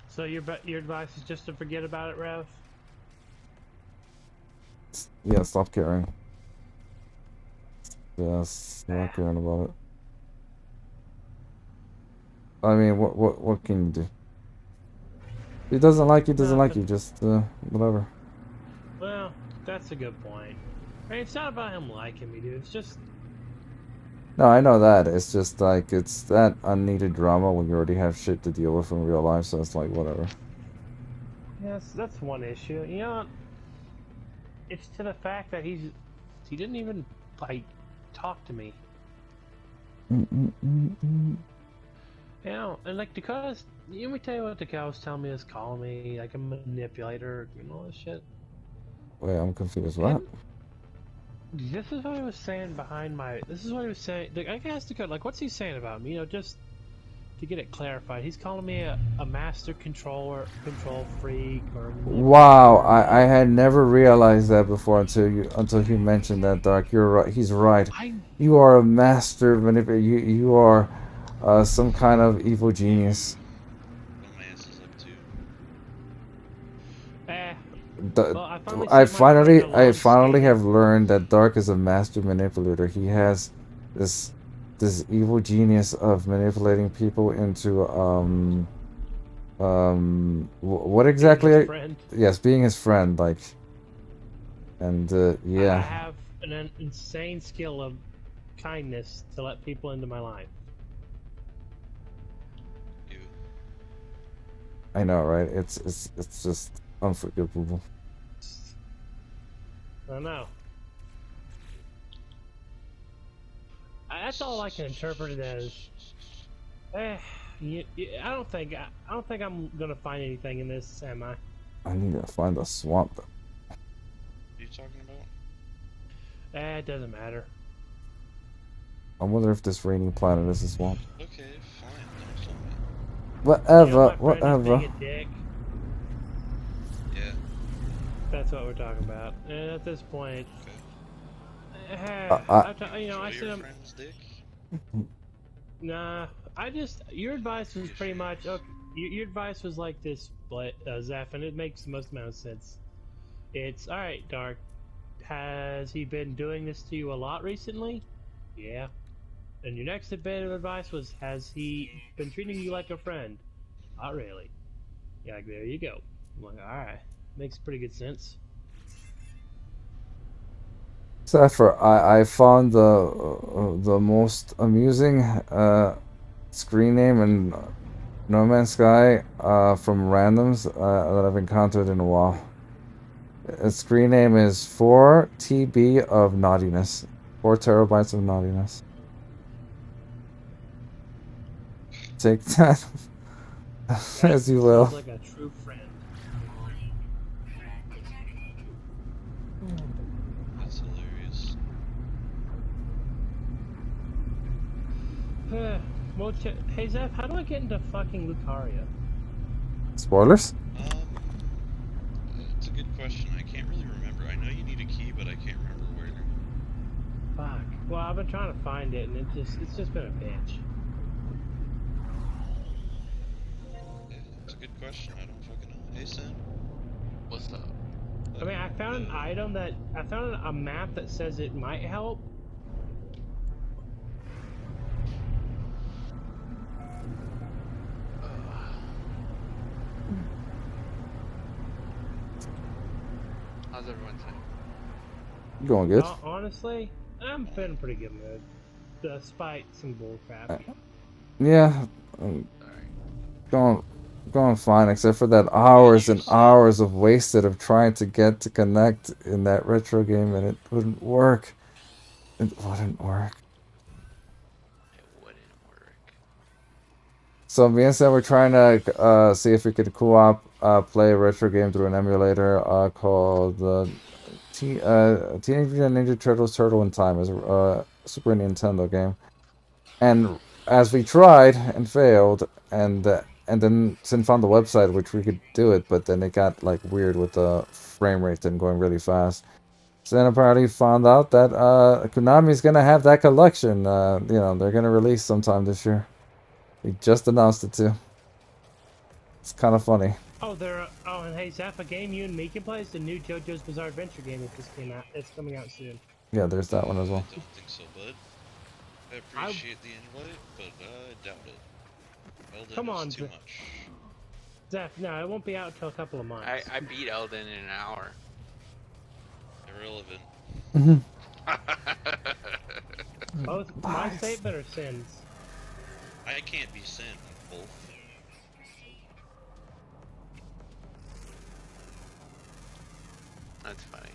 So your advice is just to forget about it, Rev? Yeah, stop caring. Yeah, stop caring about it. I mean, what can you do? He doesn't like you, doesn't like you, just, whatever. Well, that's a good point. I mean, it's not about him liking me, dude. It's just... No, I know that. It's just, like, it's that unneeded drama when you already have shit to deal with in real life, so it's like, whatever. Yes, that's one issue. You know, it's to the fact that he didn't even, like, talk to me. You know, and like Dakota's, let me tell you what Dakota was telling me, is calling me like a manipulator and all this shit. Wait, I'm confused. What? This is what he was saying behind my. This is what he was saying. Like, I guess Dakota, like, what's he saying about me? You know, just to get it clarified, he's calling me a master control freak or. Wow, I had never realized that before until you mentioned that, Dark. You're right. He's right. You are a master manipulator. You are some kind of evil genius. Romance is up too. Well, I set my friend finally alone have learned that Dark is a master manipulator. He has this evil genius of manipulating people into what exactly? Being his friend. Yes, being his friend, like, and yeah. I have an insane skill of kindness to let people into my life. You. I know, right? It's just unforgivable. I know. That's all I can interpret it as. I don't think I'm gonna find anything in this, am I? I need to find a swamp. What are you talking about? It doesn't matter. I wonder if this raining planet is a swamp. Okay, fine. Don't tell me. Whatever, My friend is whatever. being a dick. Yeah. That's what we're talking about. And at this point, I I Show said your I'm. friend's dick. Nah, your advice was pretty much okay. Your advice was like this, Zeph, and it makes the most amount of sense. It's all right, Dark. Has he been doing this to you a lot recently? Yeah. And your next bit of advice was, has he been treating you like a friend? Not really. Yeah, like, there you go. I'm like, all right, makes pretty good sense. Zephyr, I found the most amusing screen name in No Man's Sky from randoms that I've encountered in a while. Its screen name is 4 TB of naughtiness. 4 terabytes of naughtiness. Take that as you will. Sounds like a true friend. That's hilarious. Well, hey Zeph, how do I get into fucking Lucaria? Spoilers? It's a good question. I can't really remember. I know you need a key, but I can't remember where. Fuck. Well, I've been trying to find it, and it's just been a bitch. Yeah, it's a good question. I don't fucking know. Hey, Sam. What's up? I mean, I found an item that I found a map that says it might help. How's everyone saying? Going good. Honestly, I'm feeling pretty good mood, despite some bullcrap. Yeah, Alright. going fine, except for that hours and hours of wasted of trying to get to connect in that retro game, and it wouldn't work. It wouldn't work. It wouldn't work. So me and Sam were trying to see if we could co-op play a retro game through an emulator called Teenage Mutant Ninja Turtles: Turtle in Time. It's a Super Nintendo game, and as we tried and failed, and then Sin found the website which we could do it, but then it got like weird with the frame rate and going really fast. So then apparently found out that Konami's gonna have that collection. They're gonna release sometime this year. They just announced it too. It's kind of funny. Oh, and hey, Zeph, a game you and me can play is the new JoJo's Bizarre Adventure game that just came out. It's coming out soon. Yeah, there's that one as well. I don't think so, bud. I appreciate the invite, but I doubt it. Elden Come is on, too much. Zeph, no, it won't be out until a couple of months. I beat Elden in an hour. Irrelevant. Both my statement or Sin's? I can't be sent both. That's funny.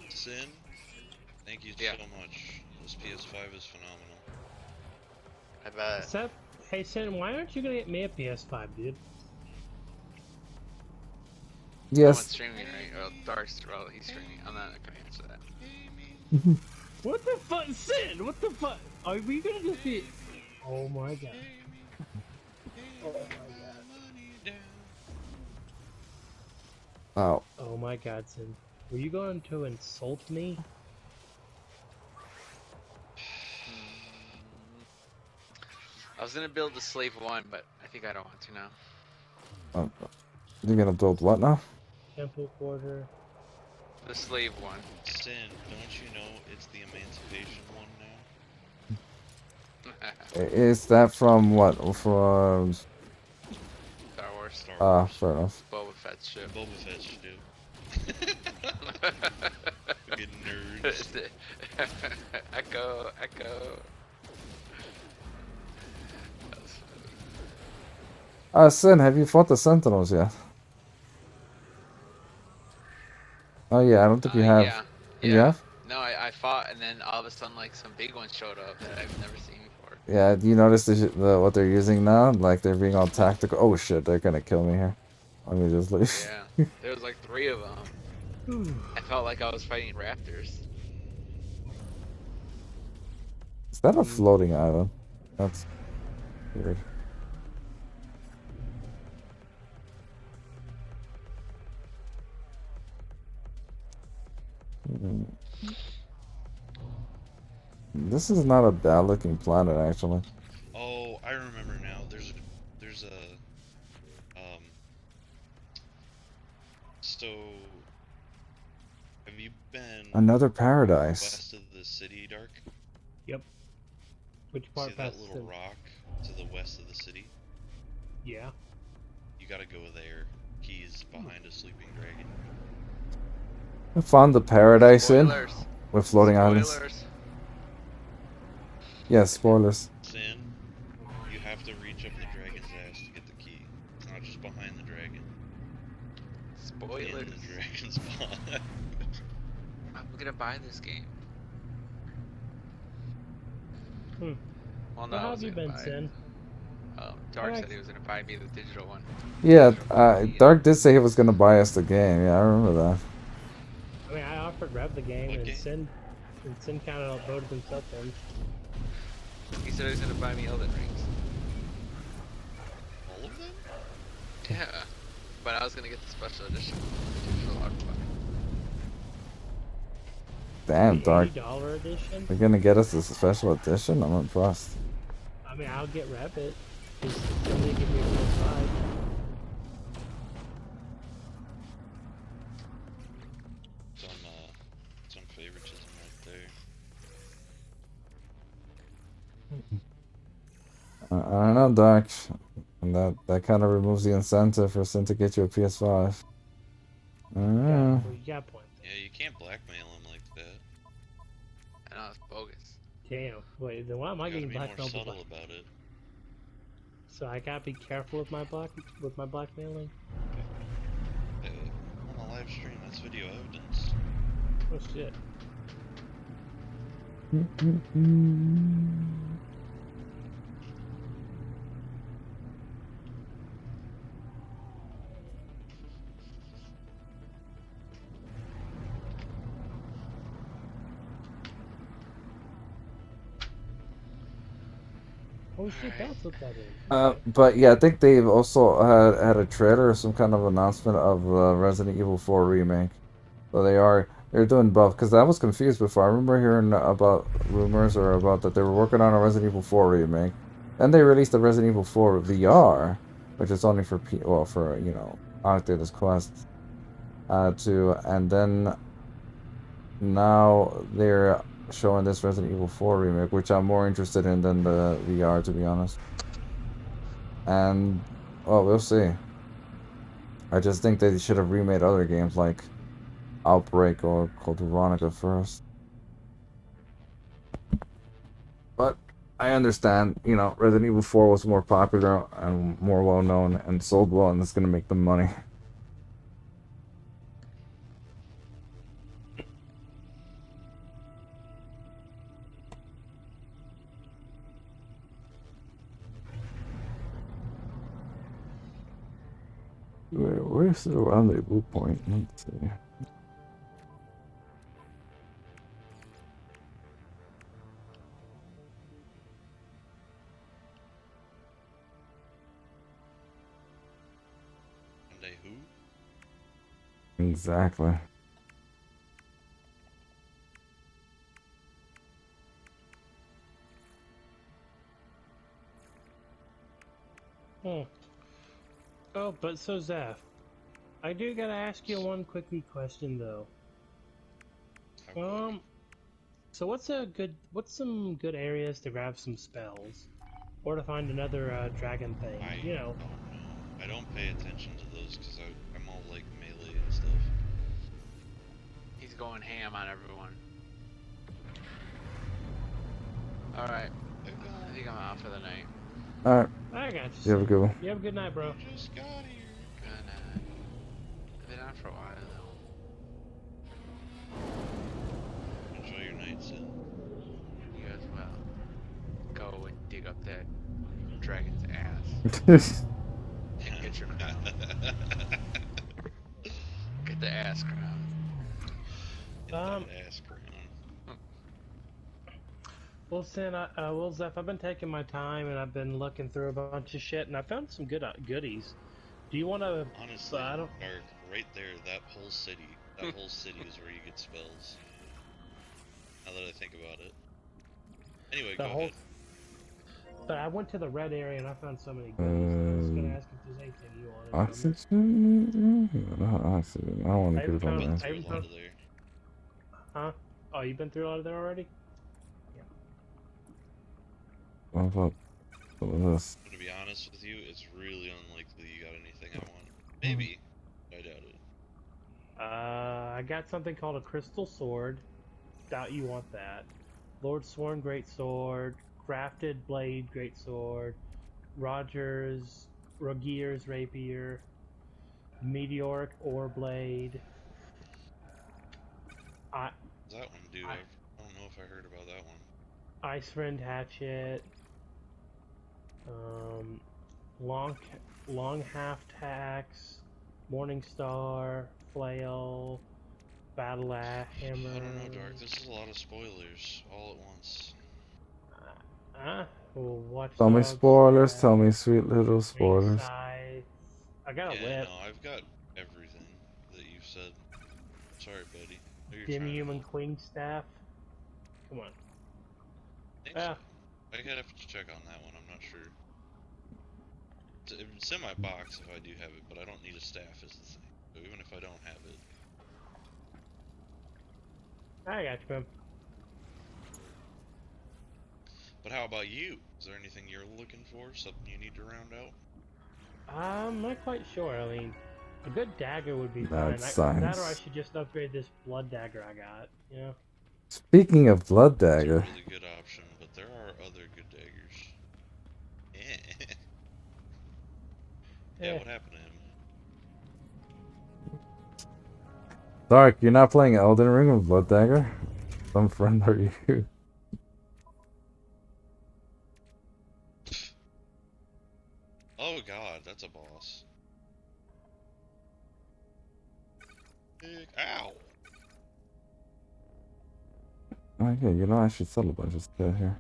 Sin, thank you Yeah. so much. This PS5 is phenomenal. I bet. Zeph, hey Sin, why aren't you gonna get me a PS5, dude? Someone's Yes. streaming, right? Well, Dark's, well, he's streaming. I'm not gonna answer that. What the fuck, Sin? What the fuck? Are we gonna just be? Oh my god. Oh my god. Oh. Oh my god, Sin. Were you going to insult me? I was gonna build the slave one, but I think I don't want to now. You're gonna build what now? Temple quarter. The slave one. Sin, don't you know it's the Emancipation one now? Is that from what? From Star Wars. Star Wars. fair enough. Boba Fett's ship. Boba Fett's shit. Fucking nerds. Echo. Sin, have you fought the Sentinels yet? Oh yeah, I don't think you have. Yeah. You have? No, I fought, and then all of a sudden, like, some big ones showed up that I've never seen before. Yeah, do you notice what they're using now? Like, they're being all tactical. Oh shit, they're gonna kill me here. Let me just leave. Yeah, there was like 3 of them. I felt like I was fighting raptors. Is that a floating island? That's weird. This is not a bad looking planet, actually. Oh, I remember now. There's a so have you been Another paradise. west of the city, Dark? Yep. Which part See that past little the... rock to the west of the city? Yeah. You gotta go there. He's behind a sleeping dragon. I found the paradise in Spoilers. with floating islands. Spoilers. Yes, spoilers. Sin, you have to reach up the dragon's ass to get the key. It's not just behind the dragon. Spoilers. In the dragon's paw. I'm gonna buy this game. Hmm. Well, no, How I have was you gonna been, buy it. Sin? Dark Okay. said he was gonna buy me the digital one. Yeah, Digital copy, Dark did say he was gonna buy us the game. Yeah, I remember that. I mean, I offered Rev the game, What and game? Sin kind of voted himself in. He said he was gonna buy me Elden Rings. All of them? Yeah, but I was gonna get the special edition, the digital hardcover. Damn, The Dark. $80 edition. You're gonna get us this special edition? I'm impressed. I mean, I'll get Rev it. Just somebody give me a PS5. Some favoritism right there. I don't know, Dark. And that kind of removes the incentive for Sin to get you a PS5. I don't Yeah, know. well, you got a point. Yeah, you can't blackmail him like that. I know it's bogus. Damn. Wait, then why am I You gotta getting be more blackmailed? subtle about it. So I gotta be careful with my blackmailing. Hey, I'm on a live stream, that's video evidence. Oh shit. Oh shit, that's what that is. But yeah, I think they've also had a trailer or some kind of announcement of Resident Evil 4 remake. So they're doing both, because I was confused before. I remember hearing about rumors or about that they were working on a Resident Evil 4 remake. Then they released the Resident Evil 4 VR, which is only for Octade's Quest. And then now they're showing this Resident Evil 4 remake, which I'm more interested in than the VR, to be honest. And well, we'll see. I just think they should have remade other games like Outbreak or Code Veronica first. But I understand, Resident Evil 4 was more popular and more well known and sold well, and it's gonna make them money. Where's the rendezvous point? Let's see. And they who? Exactly. Oh, but so Zeph, I do gotta ask you one quickie question though. So what's some good areas to grab some spells, or to find another dragon thing? I don't know. I don't pay attention to those because I'm all like melee and stuff. He's going ham on everyone. Alright. I think I'm out for the night. Alright. I got you. You have a good one. You have a good night, bro. I just got here. Good night. I've been out for a while though. Enjoy your night, Sin. You as well. Go and dig up that dragon's ass. And get your crown. Get the ass crown. Get that ass crown. Well, Sin, Zeph, I've been taking my time and I've been looking through a bunch of shit, and I found some good goodies. Do you want to? Honestly, I don't. Dark, right there, that whole city is where you get spells. Now that I think about it. Anyway, go ahead. But I went to the red area and I found so many goodies. I was gonna ask if there's anything you wanted. Oxygen? No, oxygen. I don't want to get it on Been that. through a lot of there. Huh? Oh, you've been through a lot of there already? What about this? But to be honest with you, it's really unlikely you got anything I want. Maybe. I doubt it. I got something called a crystal sword. Doubt you want that. Lord Sworn great sword. Crafted blade great sword. Rogier's rapier. Meteoric ore blade. That one, dude. I don't know if I heard about that one. Ice Friend hatchet. Long half tax, Morning Star, flail, battle axe, hammer. I don't know, Dark. This is a lot of spoilers all at once. Well, Tell me Watchdog spoilers. staff, Tell me sweet little spoilers. Ringside. I got a Yeah, whip. no, I've got everything that you've said. Sorry, buddy. I know you're Dim trying to human help. queen staff. Come on. Think Yeah. so. I gotta have to check on that one. I'm not sure. It's in my box if I do have it, but I don't need a staff is the thing. So even if I don't have it, I got you, man. but how about you? Is there anything you're looking for? Something you need to round out? I'm not quite sure. I mean, a good dagger would be Mad fine. That or I science. should just upgrade this blood dagger I got. You know. Speaking of blood It's a dagger, really good option, but there are other good daggers. Yeah, what happened to him? Dark, you're not playing Elden Ring with blood dagger? Some friend are you? Oh god, that's a boss. Ow! Oh yeah, you know I should sell a bunch of stuff here.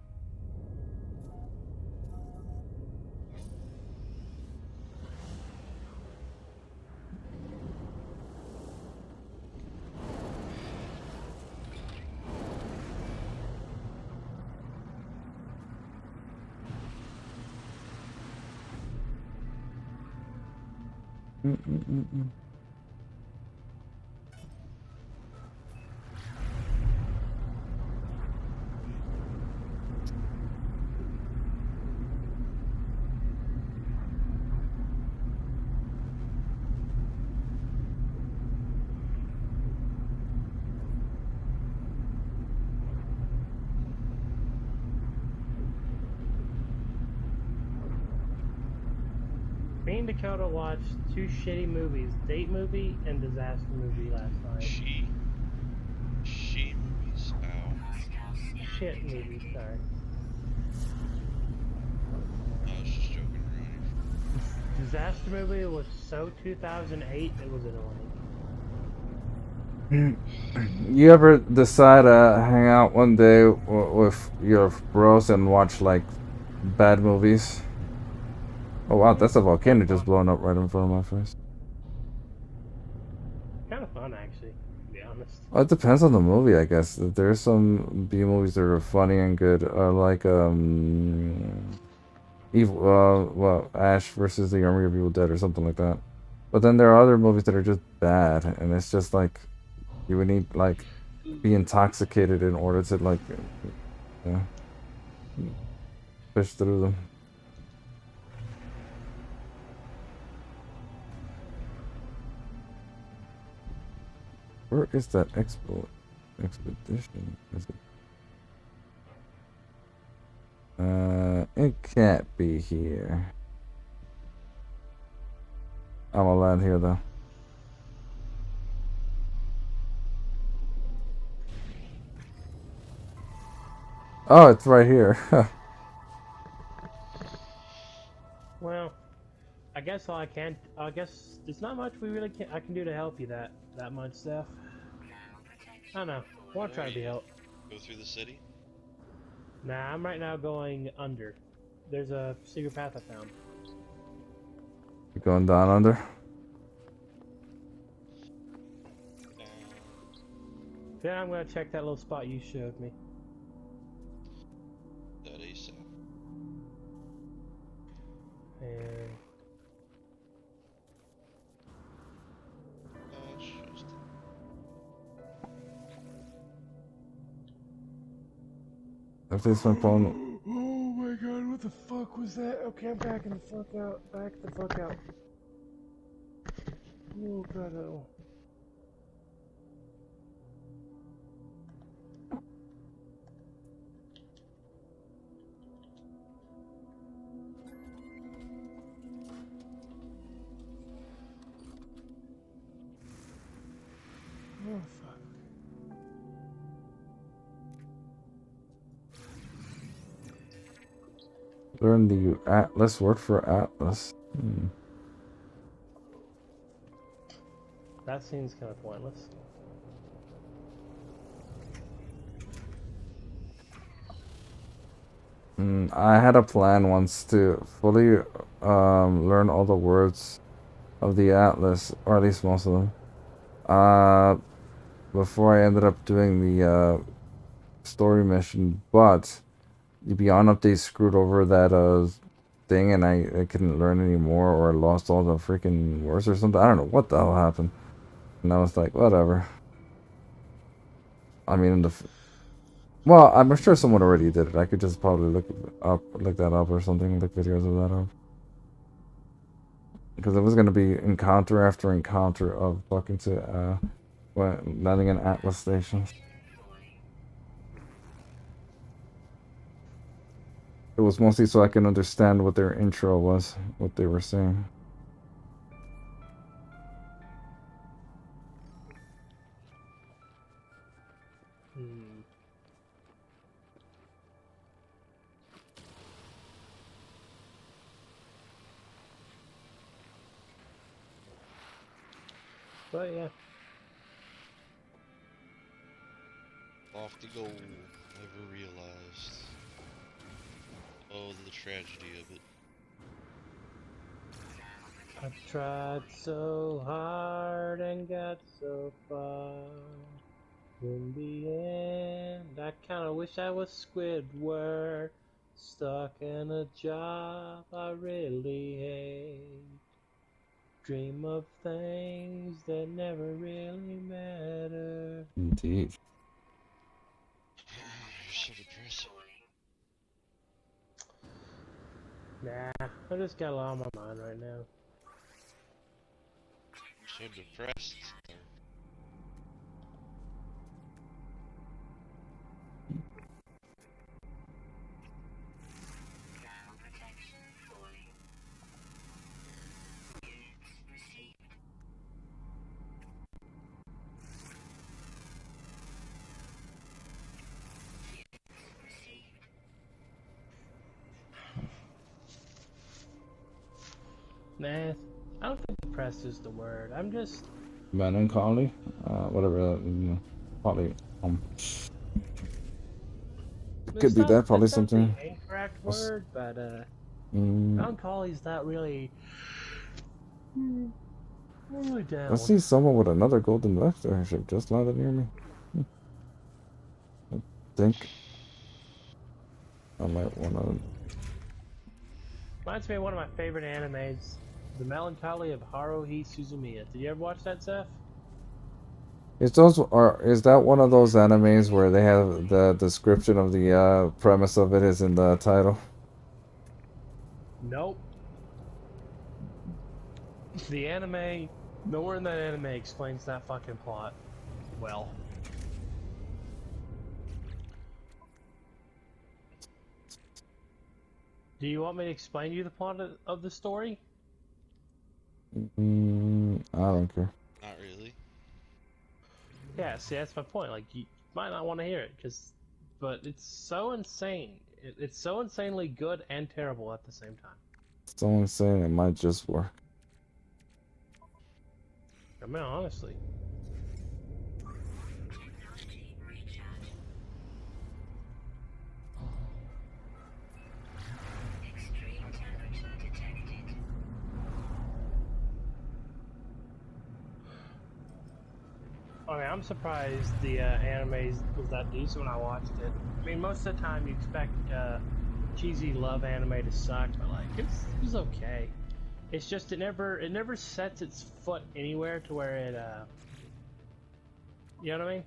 Me and Dakota watched two shitty movies, Date Movie and Disaster Movie last night. She movies. Ow. Shit movie, sorry. I was just joking around. Disaster Movie was so 2008, it was annoying. You ever decide to hang out one day with your bros and watch like bad movies? Oh wow, that's a volcano just blowing up right in front of my face. Kind of fun, actually, to be honest. Well, it depends on the movie, I guess. There's some B movies that are funny and good, like Ash versus the Army of Evil Dead or something like that. But then there are other movies that are just bad, and it's just like you would need like be intoxicated in order to like push through them. Where is that expedition? Is it? It can't be here. I'm gonna land here though. Oh, it's right here. Well, I guess I guess there's not much I can do to help you that much, Steph. I don't know. I want to try to be help. Go through the city? Nah, I'm right now going under. There's a secret path I found. You going down under? Then I'm gonna check that little spot you showed me. That ASAP. And If this my phone. oh my god, what the fuck was that? Okay, I'm backing the fuck out. Back the fuck out. Oh god, oh. Oh fuck. Learn the Atlas word for Atlas. That seems kind of pointless. I had a plan once to fully learn all the words of the Atlas, or at least most of them. Before I ended up doing the story mission, but the Beyond update screwed over that thing, and I couldn't learn anymore, or I lost all the freaking words or something. I don't know what the hell happened, and I was like, whatever. I mean, well, I'm sure someone already did it. I could just probably look that up or something, look videos of that up. Because it was gonna be encounter after encounter of talking to landing in Atlas stations. It was mostly so I can understand what their intro was, what they were saying. But yeah. Off to go. Never realized. Oh, the tragedy of it. I tried so hard and got so far. In the end, I kinda wish I was Squidward, stuck in a job I really hate. Dream of things that never really matter. Indeed. You're so depressing. Nah, I just got a lot on my mind right now. So depressed. Nah, I don't think depressed is the word. I'm just... Melancholy? Whatever, probably, could be that, probably That's not something. the incorrect word, but, Mm, melancholy's not really... really down. I see someone with another golden vector ship just landed near me. I think I might wanna... Reminds me of one of my favorite animes, The Melancholy of Haruhi Suzumiya. Did you ever watch that, Seth? Is that one of those animes where they have the description of the premise of it is in the title? Nope. The anime, nowhere in that anime explains that fucking plot well. Do you want me to explain to you the plot of the story? I don't care. Not really. Yeah, see, that's my point. Like, you might not want to hear it, but it's so insane. It's so insanely good and terrible at the same time. Someone's saying it might just work. I mean, honestly. I mean, I'm surprised the anime was that decent when I watched it. I mean, most of the time you expect cheesy love anime to suck, but like it was okay. It's just it never sets its foot anywhere to where it you know what I mean?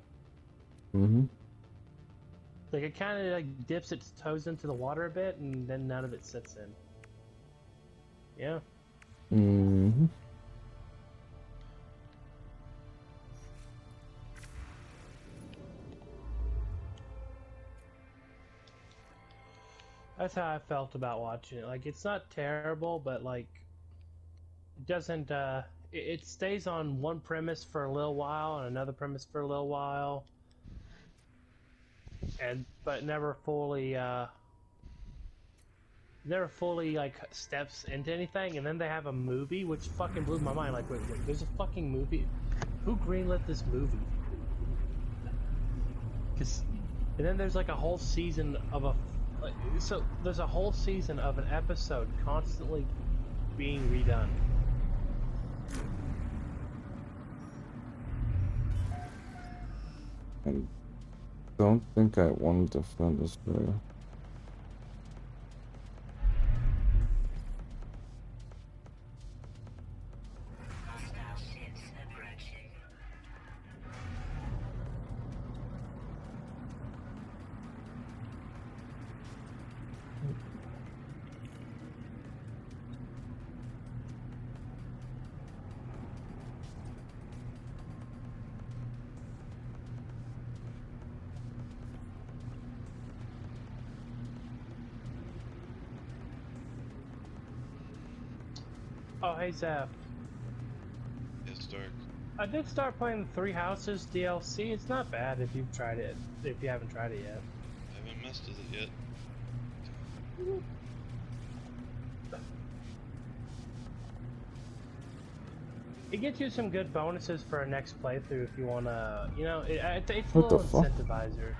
Mm-hmm. Like it kind of like dips its toes into the water a bit, and then none of it sits in. Yeah. Mm-hmm. That's how I felt about watching it. Like, it's not terrible, but, like, it doesn't, it stays on one premise for a little while and another premise for a little while. But never fully, never fully like steps into anything, and then they have a movie which fucking blew my mind. Like, wait, there's a fucking movie. Who greenlit this movie? And then there's like a whole season of so there's a whole season of an episode constantly being redone. I don't think I want to defend this player. Oh, hey Zeph. It's dark. I did start playing the Three Houses DLC. It's not bad if you've tried it. If you haven't tried it yet. I haven't messed with it yet. It gets you some good bonuses for a next playthrough if you wanna, you know, it's a What the little fuck? incentivizer.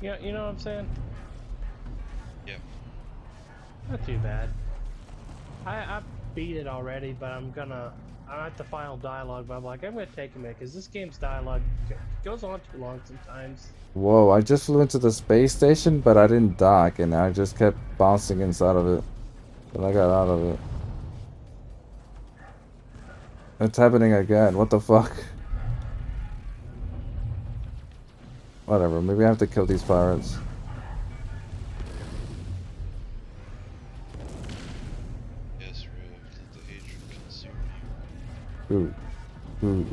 You know what I'm saying? Yeah. Not too bad. I beat it already, but I'm at the final dialogue, but I'm like, I'm gonna take a minute, because this game's dialogue goes on too long sometimes. Whoa, I just flew into the space station, but I didn't dock, and I just kept bouncing inside of it. But I got out of it. It's happening again. What the fuck? Whatever, maybe I have to kill these pirates. Yes, Rev, let the hatred consume Food. Food.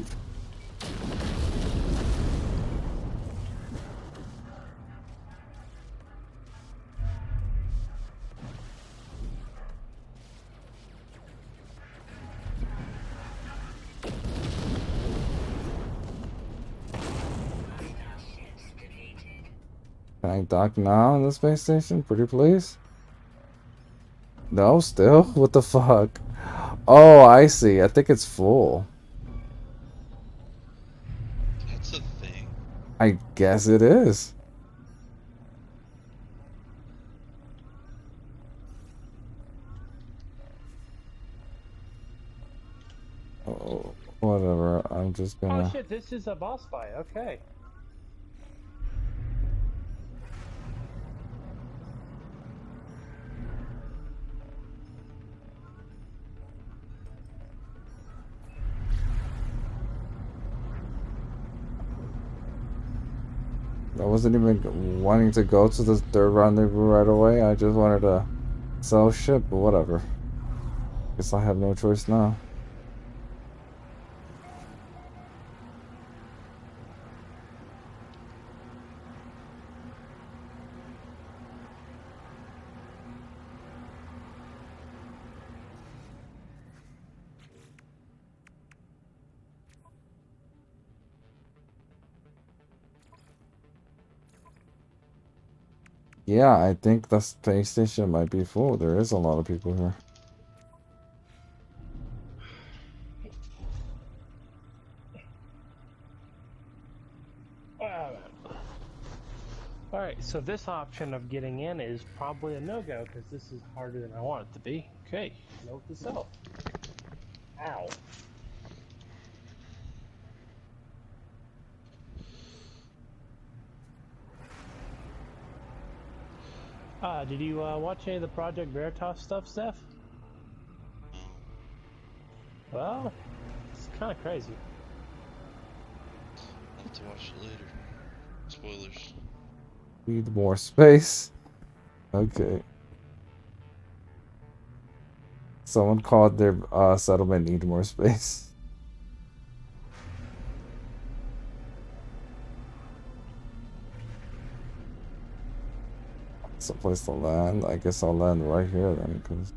Can I dock now in the space station? Pretty please? No, still? What the fuck? Oh, I see. I think it's full. you. That's a thing. I guess it is. Oh, whatever. I'm just Oh gonna... shit, this is a boss fight, okay. I wasn't even wanting to go to the third rendezvous right away. I just wanted to sell shit, but whatever. Guess I have no choice now. Yeah, I think the space station might be full. There is a lot of people here. Alright, so this option of getting in is probably a no-go, because this is harder than I want it to be. Okay, note to self. Ow. Did you watch any of the Project Veritas stuff, Steph? No. Well, it's kind of crazy. I'll have to watch it later. Spoilers. Need more space. Okay. Someone called their settlement need more space. Someplace to land. I guess I'll land right here then, because...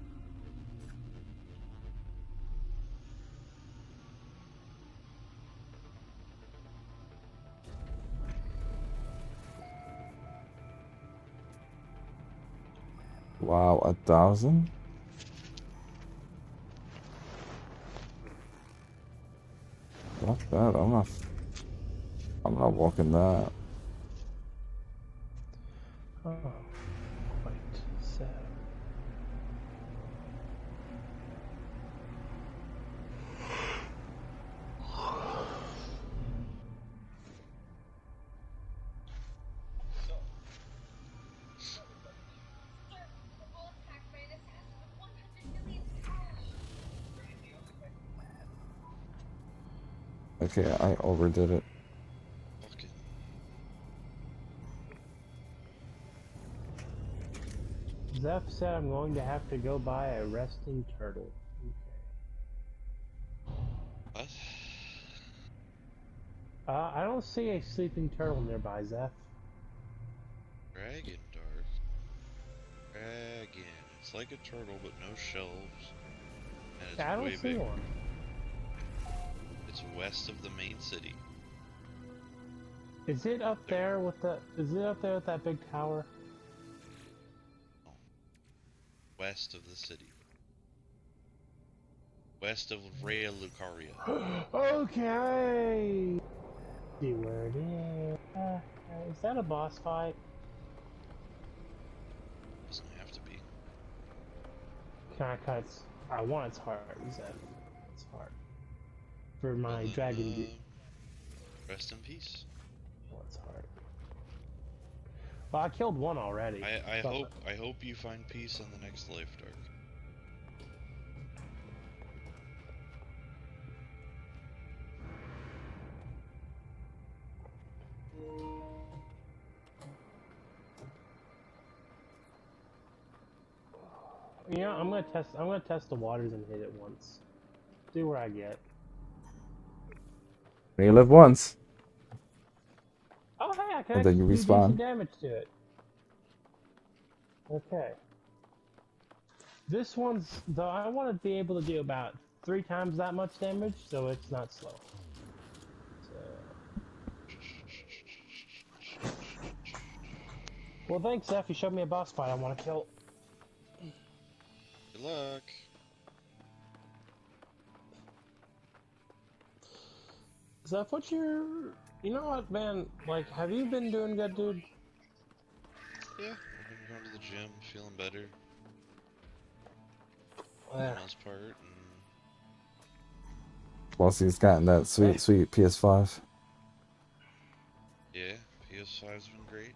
Wow, 1,000? Fuck that. I'm not walking that. Oh, quite sad. Okay, I overdid it. Fucking. Zeph said I'm going to have to go buy a resting turtle. What? I don't see a sleeping turtle nearby, Zeph. Dragon Dark. Dragon. It's like a turtle, but no shelves. And it's I don't way see bigger. one. It's west of the main city. Is it up there with the? Is it up there with that big tower? West of the city. West of Rhea Lucaria. Okay. See where it is. Is that a boss fight? Doesn't have to be. Can I cut? I want its heart. Zeph. Its heart. For my Well, then, dragon. Rest in peace. What's heart? Well, I killed one already. I So- hope you find peace on the next life, Dark. You know, I'm gonna test the waters and hit it once. See where I get. You live once. Oh hey, I can And then you actually do respawn. decent damage to it. Okay. This one's though I want to be able to do about 3 times that much damage, so it's not slow. So... Well, thanks, Zeph. You showed me a boss fight I want to kill. Good luck. Zeph, what's your... You know what, man? Like, have you been doing good, dude? Yeah, I've been going to the gym, feeling better. For Yeah. the most part, and Plus he's gotten that sweet, sweet PS5. yeah, PS5's been great.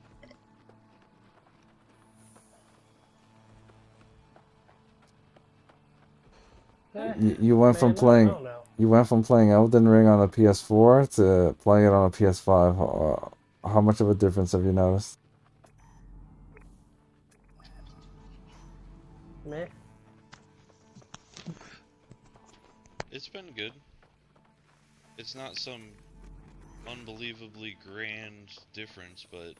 You went from playing Elden Ring on a PS4 to playing it on a PS5. How much of a difference have you noticed? Meh. It's been good. It's not some unbelievably grand difference, but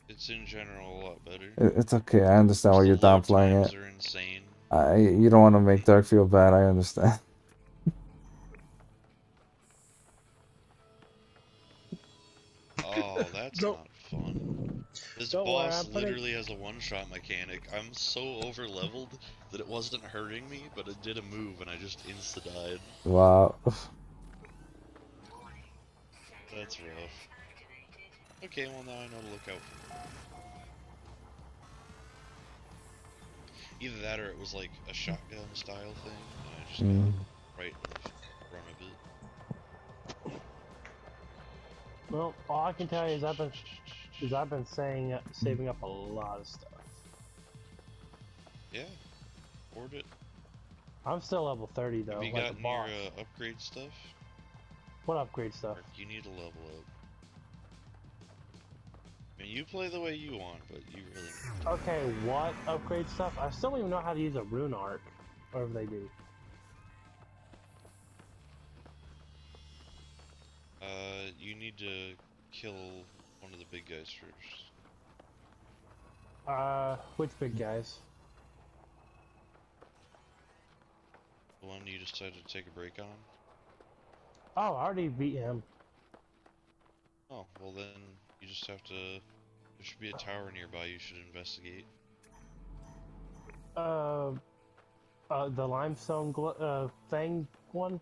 it's in general a lot better. It's okay. I understand why you're The load downplaying times it. are insane. You don't want to make Dark feel bad. I understand. Oh, that's Don't- not fun. This Don't worry, boss I'm putting- literally has a one-shot mechanic. I'm so over-leveled that it wasn't hurting me, but it did a move and I just insta-died. Wow. That's rough. Okay, well now I know to look out for. Either that or it was like a shotgun style thing, and I just got right in the front of it. Well, all I can tell you is I've been saving up a lot of stuff. Yeah, afford it. I'm still level 30 though. Have you like a gotten boss. your upgrade stuff? What upgrade stuff? Mark, you need to level up. I mean, you play the way you want, but you really. Okay, what upgrade stuff? I still don't even know how to use a rune arc, whatever they do. You need to kill one of the big guys first. Which big guys? The one you decided to take a break on? Oh, I already beat him. Oh, well then, you just have to... There should be a tower nearby you should investigate. The limestone thing one.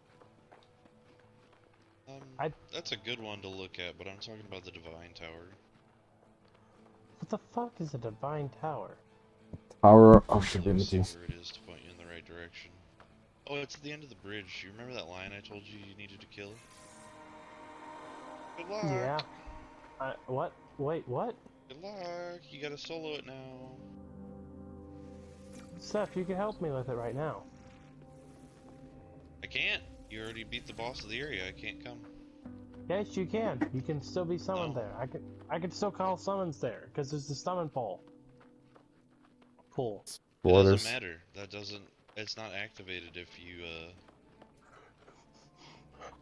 That's a good one to look at, but I'm talking about the Divine Tower. What the fuck is a divine tower? Tower of Let me see Divinities. where it is to point you in the right direction. Oh, it's at the end of the bridge. You remember that lion I told you needed to kill? Good luck! Yeah. What? Wait, what? Good luck! You gotta solo it now. Seth, you can help me with it right now. I can't! You already beat the boss of the area. I can't come. Yes, you can. You can still be summoned No. there. I can still call summons there because there's the summon pole. Pool. It doesn't Borders. matter. That doesn't. It's not activated if you.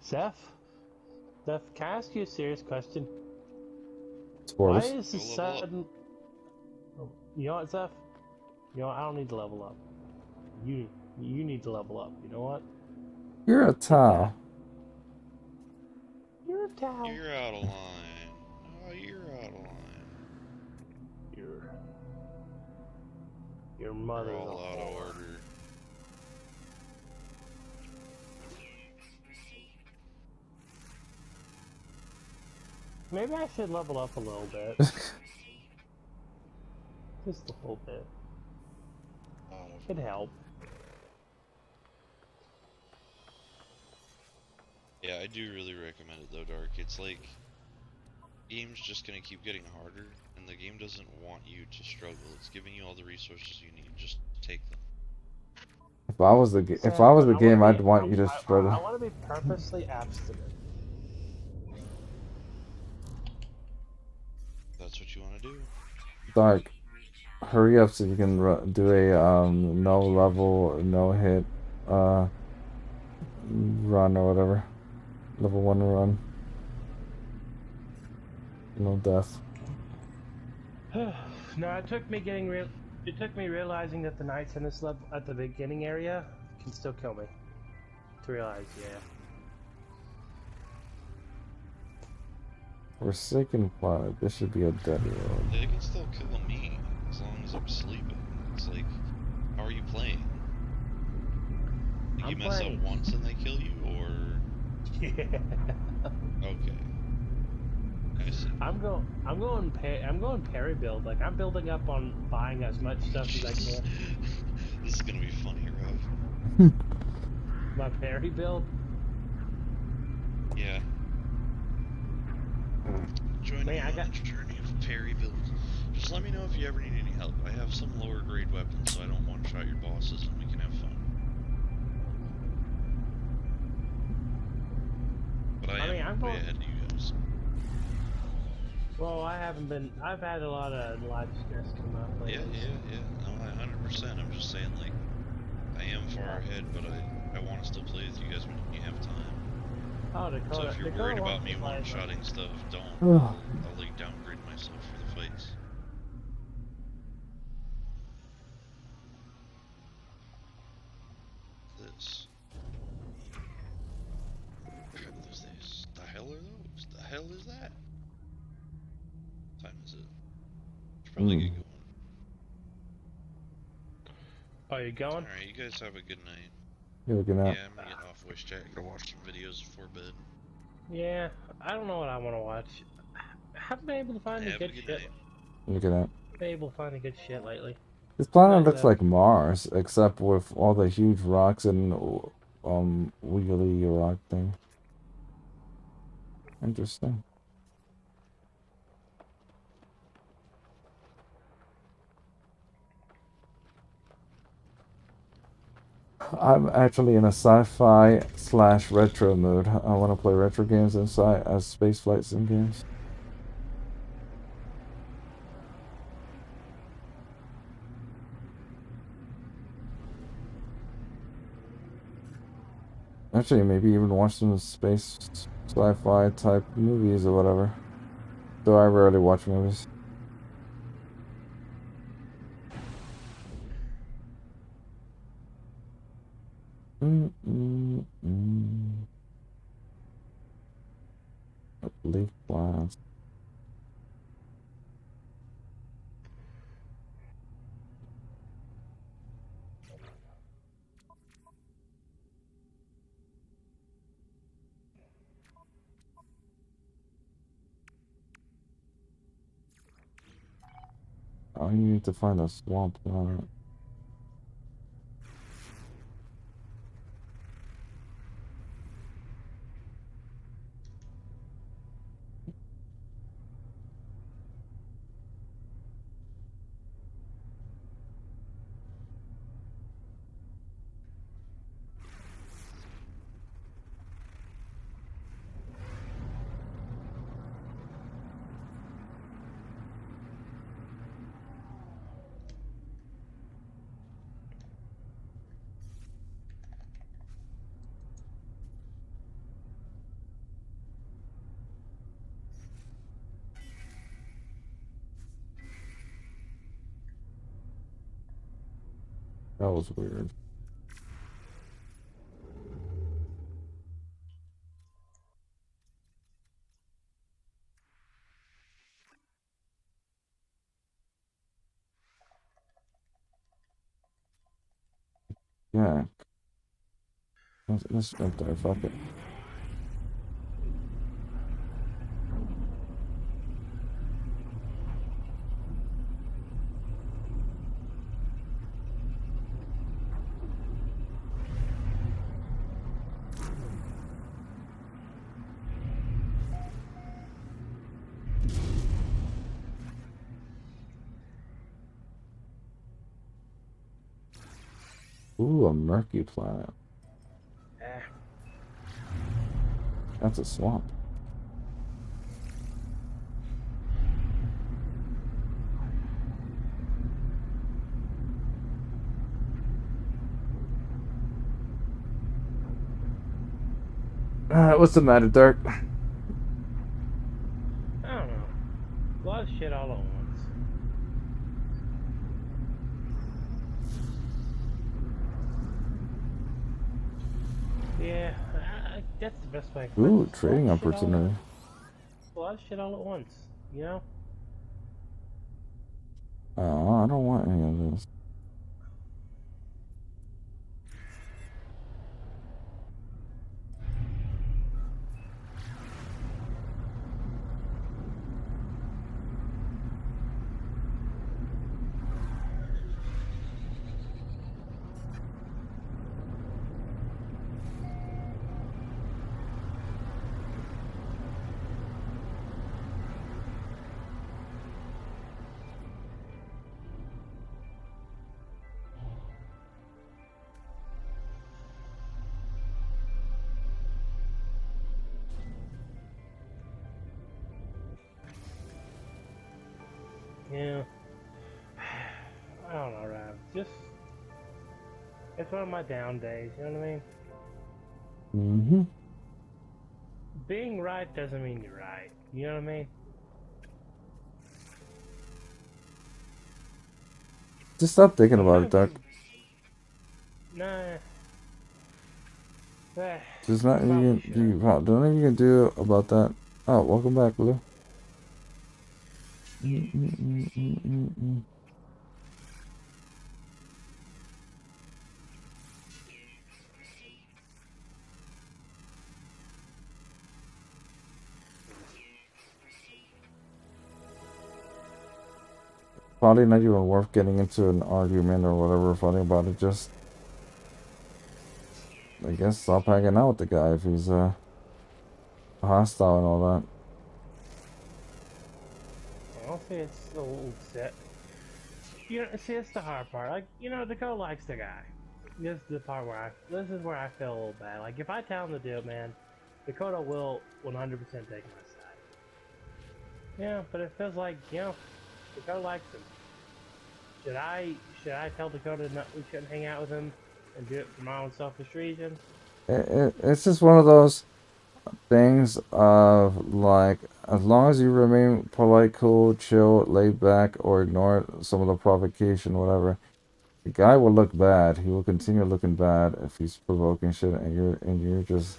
Seth, can I ask you a serious question? Borders. Why is the Go level up. sudden? Oh, you know what, Seth? You know what? I don't need to level up. You need to level up. You know what? You're a towel. You're a towel. You're out of line. Oh, you're out of line. Your mother's You're a all out of whore. order. Maybe I should level up a little bit. Just a little bit. Could help. Yeah, I do really recommend it though, Dark. It's like game's just gonna keep getting harder, and the game doesn't want you to struggle. It's giving you all the resources you need. Just take them. If I was the game, I'd want you to struggle. I want to be purposely abstinent. That's what you want to do. Dark, hurry up so you can do a no level, no hit run or whatever. Level 1 run. No death. No, it took me realizing that the knights in this level at the beginning area can still kill me. To realize, yeah. Forsaken Planet. This should be a dead world. They can still kill me as long as I'm sleeping. It's like, how are you playing? Like you mess up once and they kill you, or Yeah. okay. I see. I'm going parry build. Like I'm building up on buying as much stuff as I can. This is gonna be funny, Rob. My parry build. Yeah. Join me Man, on this journey of parry build. Just let me know if you ever need any help. I have some lower grade weapons, so I don't one-shot your bosses and we can have fun. But I am way ahead of you guys. Well, I haven't been. I've had a lot of life stress come up lately. Yeah. No, 100%. I'm just saying, like, I am far ahead, but I want to still play with you guys when you have time. Oh, Dakota. So if you're Dakota worried about wants me to play, one-shotting stuff, don't. Ugh. I'll like downgrade myself for the fights. This. There's this. The hell are those? The hell is that? What time is it? Should probably get going. Oh, you going? Alright, you guys have a good night. You're looking at. Yeah, I'm getting off voice chat. Gotta watch some videos before bed. Yeah, I don't know what I want to watch. I haven't been able to find Have any a good good shit. night. Looking at. Been able to find any good shit lately. This planet Right, looks though. like Mars, except with all the huge rocks and wiggly rock thing. Interesting. I'm actually in a sci-fi / retro mood. I want to play retro games inside as space flight sim games. Actually, maybe even watch some space sci-fi type movies or whatever. Though I rarely watch movies. Leaf blast. Oh, you need to find a swamp. That was weird. Yeah. Let's jump there. Fuck it. Ooh, a murky planet. That's a swamp. What's the matter, Dirk? I don't know. A lot of shit all at once. Yeah, that's the best way I can put Ooh, it. trading opportunity. A lot of shit all at once, you know? Oh, I don't want any of this. Yeah. I don't know, Rob. Just, it's one of my down days, you know what I mean? Mm-hmm. Being right doesn't mean you're right, you know what I mean? Just stop thinking about it, Dirk. Nah. There's nothing Probably you should. can nothing you can do about that. Oh, welcome back, Blue. Probably not even worth getting into an argument or whatever funny about it. Just, I guess, stop hanging out with the guy if he's hostile and all that. Honestly, it's a little set. You know, see, it's the hard part. Like, you know, Dakota likes the guy. This is the part where this is where I feel a little bad. Like, if I tell him to do it, man, Dakota will 100% take my side. Yeah, but it feels like, you know, Dakota likes him. Should I tell Dakota that we shouldn't hang out with him and do it for my own selfish reasons? It's just one of those things of like, as long as you remain polite, cool, chill, laid back, or ignore some of the provocation, whatever, the guy will look bad. He will continue looking bad if he's provoking shit, and you're just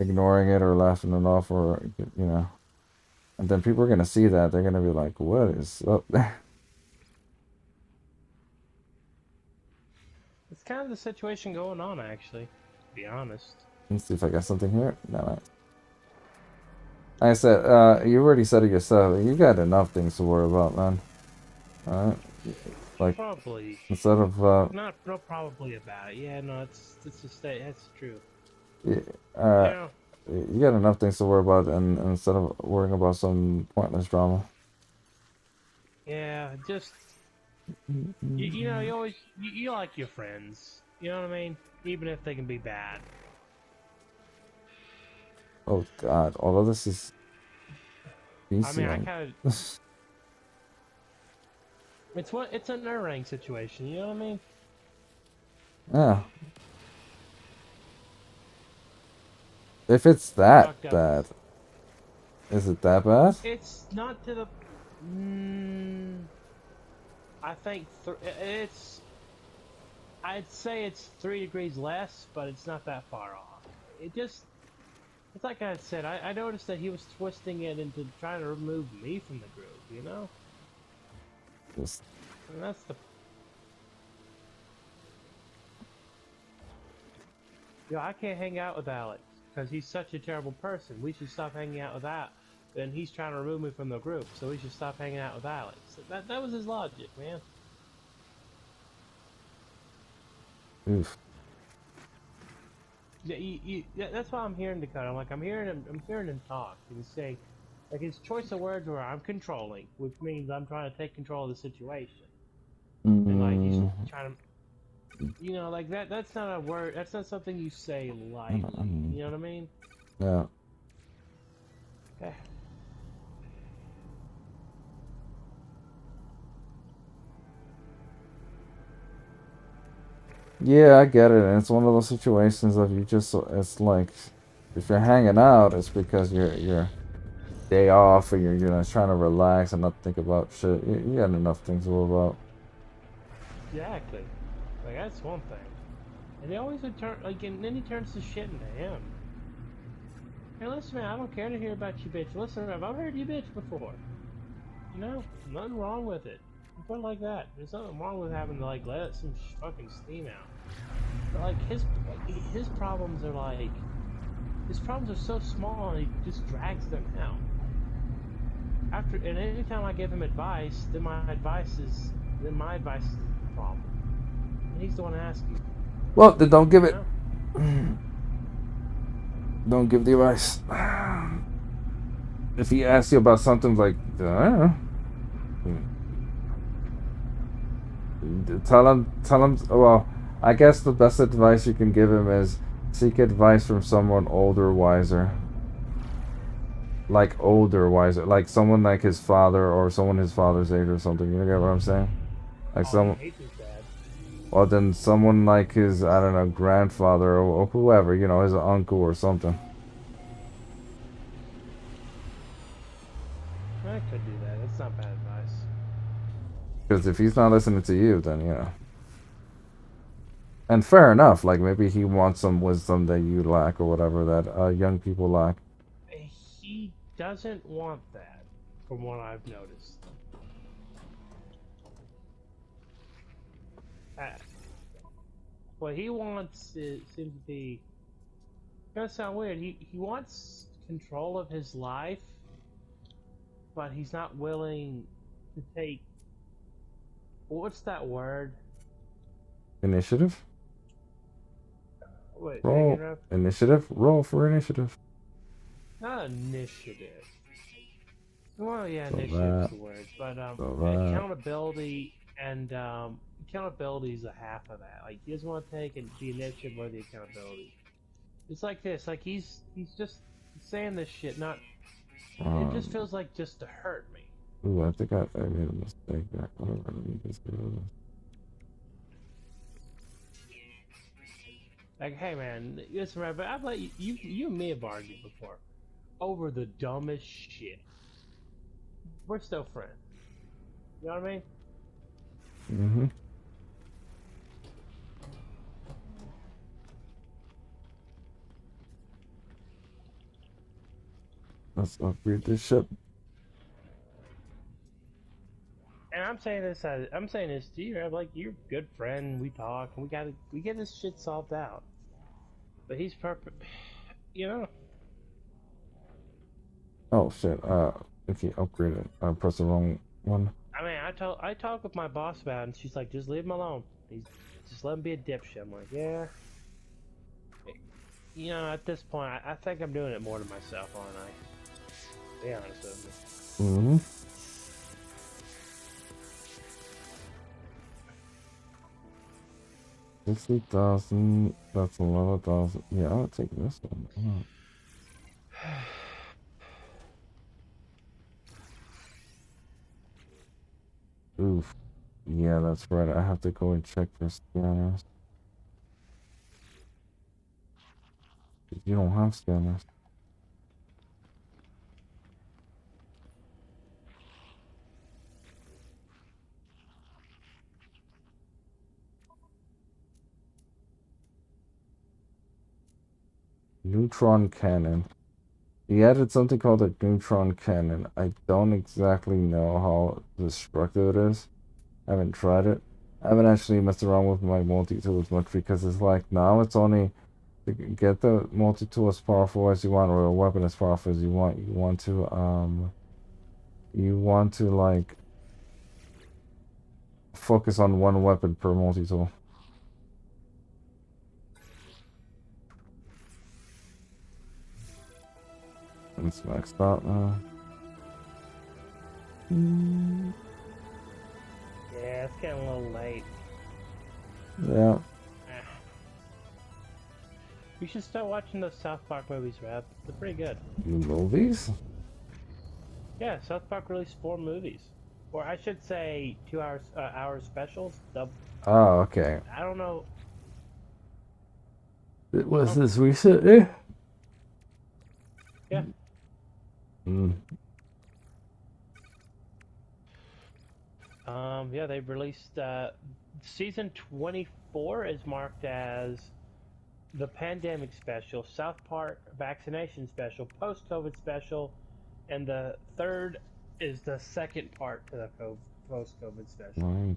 ignoring it or laughing it off, or you know. And then people are gonna see that. They're gonna be like, "What is up?" It's kind of the situation going on, actually, to be honest. Let's see if I got something here. No. I said, you already said it yourself. You got enough things to worry about, man. Alright. Like, Probably. instead of, Not no probably about it. Yeah, no, it's just that's true. you Yeah. got enough things to worry about, and instead of worrying about some pointless drama. Yeah, just you know, you always you like your friends. You know what I mean? Even if they can be bad. Oh God, all of this is I mean, I BC. kind of it's a nerve-wracking situation. You know what I mean? Yeah. If it's that Fucked up. bad, is it that bad? It's not to the. I think it's. I'd say it's 3 degrees less, but it's not that far off. It just. It's like I said. I noticed that he was twisting it into trying to remove me from the group. You know. Just And that's the. Yeah, I can't hang out with Alex because he's such a terrible person. We should stop hanging out with that. And he's trying to remove me from the group, so we should stop hanging out with Alex. That was his logic, man. oof. Yeah, that's why I'm hearing Dakota. I'm hearing him talk and say, like his choice of words were, "I'm controlling," which means I'm trying to take control of the situation, and like he's trying to, you know, like that's not a word. That's not something you say lightly. You know what I mean? Yeah. Okay. Yeah, I get it. And it's one of those situations of it's like, if you're hanging out, it's because you're day off, or you're trying to relax and not think about shit. You got enough things to worry about. Exactly. Like that's one thing. And they always would turn like, and then he turns the shit into him. Hey, listen, man, I don't care to hear about you, bitch. Listen, I've heard you bitch before. You know, nothing wrong with it. You put it like that. There's nothing wrong with having to like let some fucking steam out. But like his problems are like, his problems are so small, and he just drags them out. And anytime I give him advice, then my advice is the problem. And he's the one asking. Well, then don't give it. You know? Don't give the advice. If he asks you about something like, I don't know. Tell him. Well, I guess the best advice you can give him is seek advice from someone older, wiser. Like someone like his father, or someone his father's age or something. You get what I'm saying? Like someone. Or then someone like his, I don't know, grandfather, or whoever, his uncle or something. I could do that. That's not bad advice. Because if he's not listening to you, then and fair enough. Like maybe he wants some wisdom that you lack, or whatever that young people lack. He doesn't want that, from what I've noticed. What he wants seems to be. It's gonna sound weird. He wants control of his life, but he's not willing to take. What's that word? Initiative. Wait, Roll initiative. Roll for initiative. Not initiative. Well, yeah, So initiative's the word, but that. accountability and accountability is a half of that. Like he doesn't want to take the initiative or the accountability. It's like this. Like he's just saying this shit. Not. It just feels like just to hurt me. Ooh, I think I made a mistake there. Whatever. Let me just do this. Like, hey man, listen, right, but I've let you and me have argued before over the dumbest shit. We're still friends. You know what I mean? Mm-hmm. Let's upgrade this ship. And I'm saying this to you. I'm like, you're a good friend. We talk, and we get this shit solved out. But he's perfect. You know. Oh shit. Okay, upgrade it. I pressed the wrong one. I mean, I talk with my boss about it, and she's like, just leave him alone. Just let him be a dipshit. I'm like, yeah. You know, at this point, I think I'm doing it more to myself, aren't I? Be honest with me. Mm-hmm. $60,000. That's $11,000. Yeah, I'll take this one. Oof. Yeah, that's right. I have to go and check for scanners. You don't have scanners. Neutron cannon. He added something called a neutron cannon. I don't exactly know how destructive it is. I haven't tried it. I haven't actually messed around with my multi-tool as much because it's like now it's only to get the multi-tool as powerful as you want or a weapon as powerful as you want. You want to like focus on one weapon per multi-tool. It's maxed out now. Yeah, it's getting a little late. Yeah. We should start watching those South Park movies, Rab. They're pretty good. Movies? Yeah, South Park released 4 movies. Or I should say 2 hour specials. Oh, okay. I don't know. Was this recent? Yeah. Yeah, they released season 24 is marked as the pandemic special, South Park vaccination special, post-COVID special, and the third is the second part to the post-COVID special.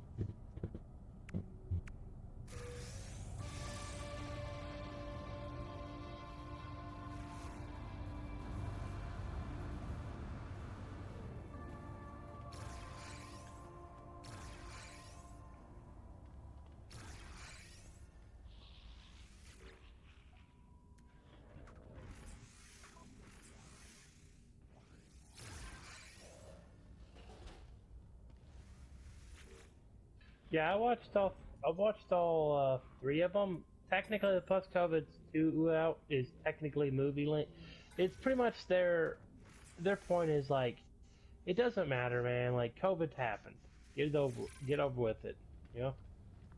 Yeah, I watched all 3 of them. Technically, the post-COVID 2 out is technically movie length. It's pretty much their point is like, it doesn't matter, man. Like, COVID happened. Get over with it. You know.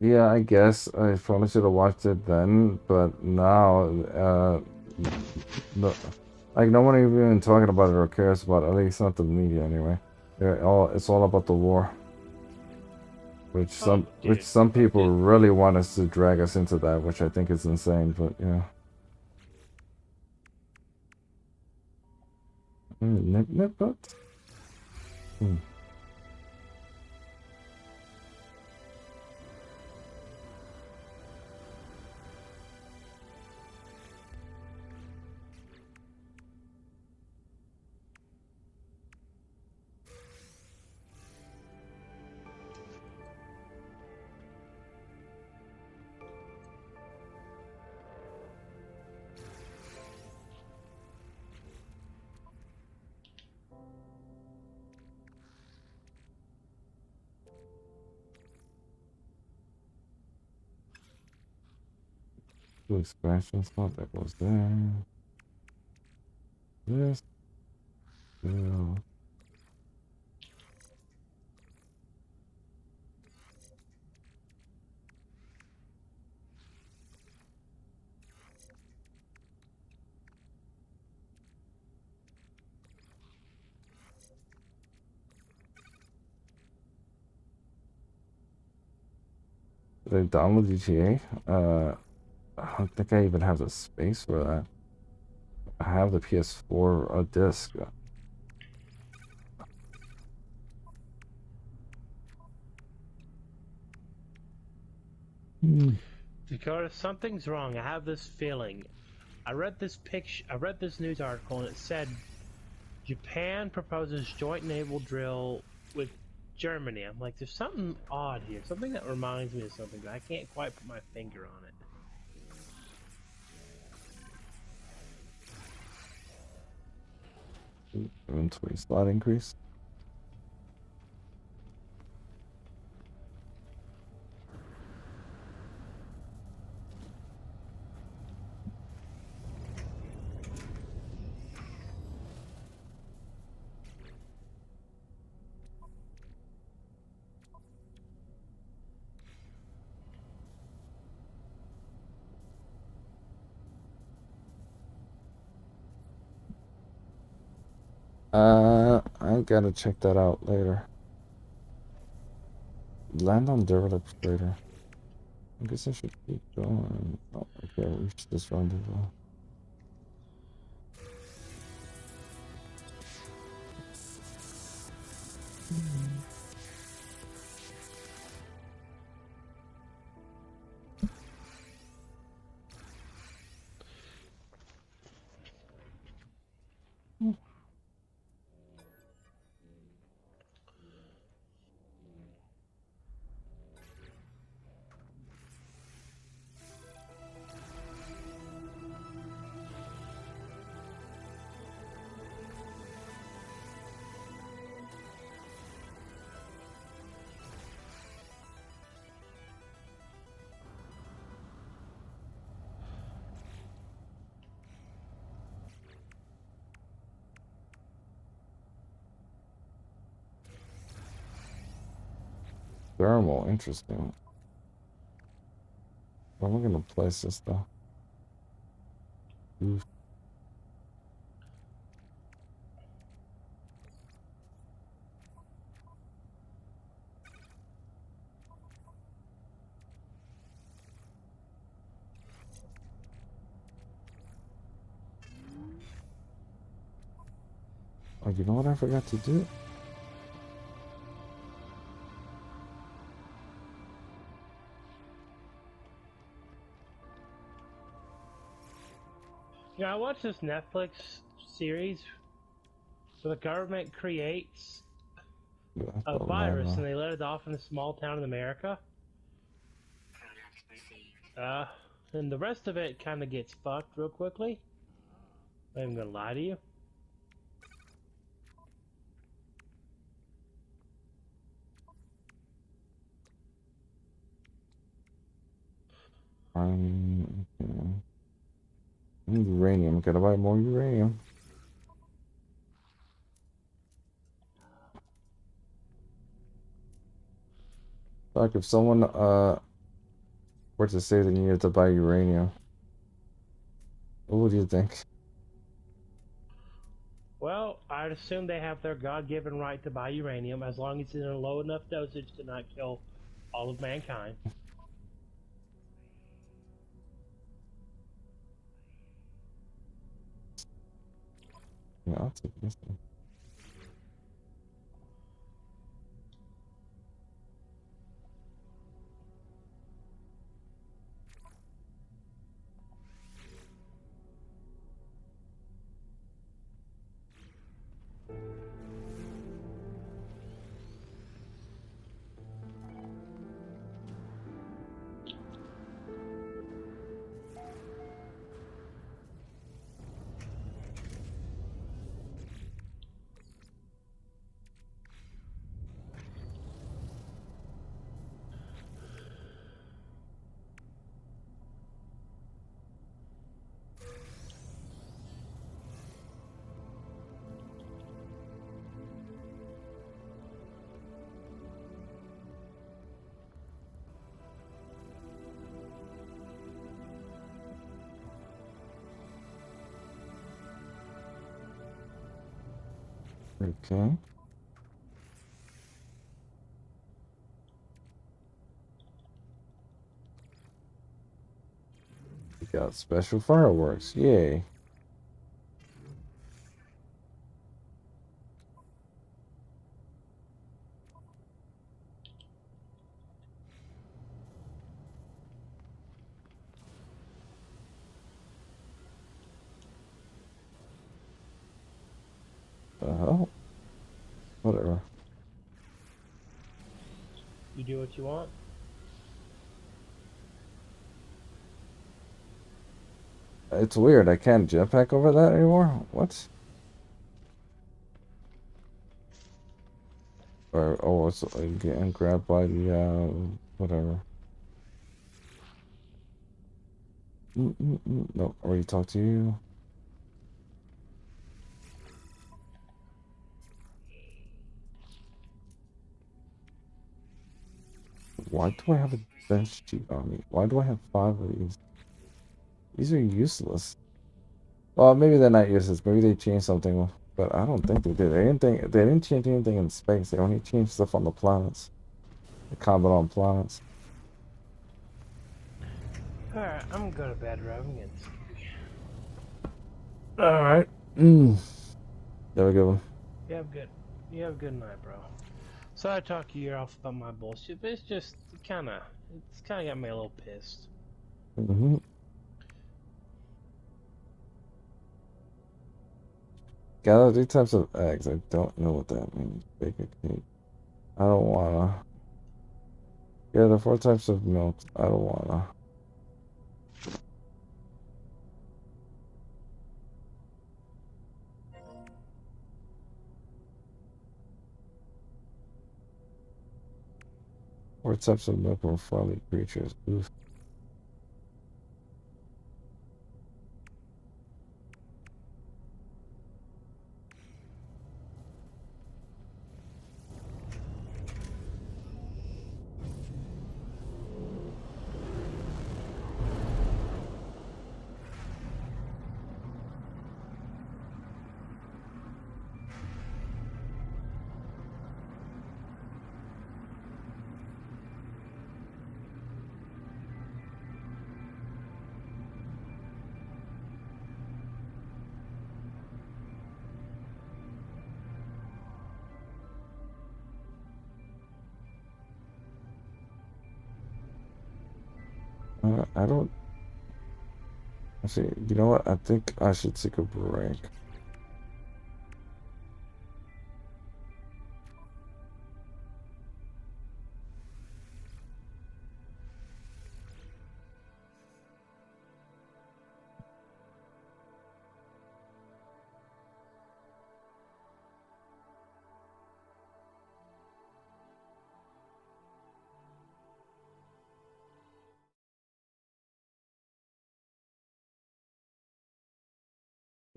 Yeah, I guess I probably should have watched it then, but now, like no one even talking about it or cares about it. At least not the media anyway. It's all about the war, which some people really want us to drag us into that, which I think is insane. But yeah. Nip, but. Two expansion slot that goes there. This. Yeah. They download GTA. I don't think I even have the space for that. I have the PS4 disc. Dakota, something's wrong. I have this feeling. I read this news article, and it said Japan proposes joint naval drill with Germany. I'm like, there's something odd here. Something that reminds me of something, but I can't quite put my finger on it. Inventory slot increase. I gotta check that out later. Land on derelict freighter. I guess I should keep going. Oh, okay, we should just rendezvous. Thermal, interesting. Where am I gonna place this though? Oof. Oh, you know what I forgot to do? You know, I watched this Netflix series where the government creates a virus and they let it off in a small town in America. And the rest of it kind of gets fucked real quickly. I'm not even gonna lie to you. Okay. I need uranium. Gotta buy more uranium. Like if someone were to say they needed to buy uranium, what would you think? Well, I'd assume they have their God-given right to buy uranium as long as it's in a low enough dosage to not kill all of mankind. Yeah, I'll take this one. Okay. We got special fireworks. Yay. The hell? Whatever. You do what you want. It's weird. I can't jetpack over that anymore. What? Or oh, it's getting grabbed by the whatever. No, I already talked to you. Why do I have a bench sheet on me? Why do I have 5 of these? These are useless. Well, maybe they're not useless. Maybe they changed something, but I don't think they did. They didn't change anything in space. They only changed stuff on the planets. The combat on planets. Alright, I'm gonna go to bed, bro. I'm getting sleepy. Alright. Have a good one. You have good. You have a good night, bro. So I talk your ear off about my bullshit, but it's just it's kind of got me a little pissed. Gather 3 types of eggs. I don't know what that means. Bake a cake. I don't wanna. Gather 4 types of milk. I don't wanna. Four types of milk from friendly creatures. Oof. I don't. Actually, you know what? I think I should take a break.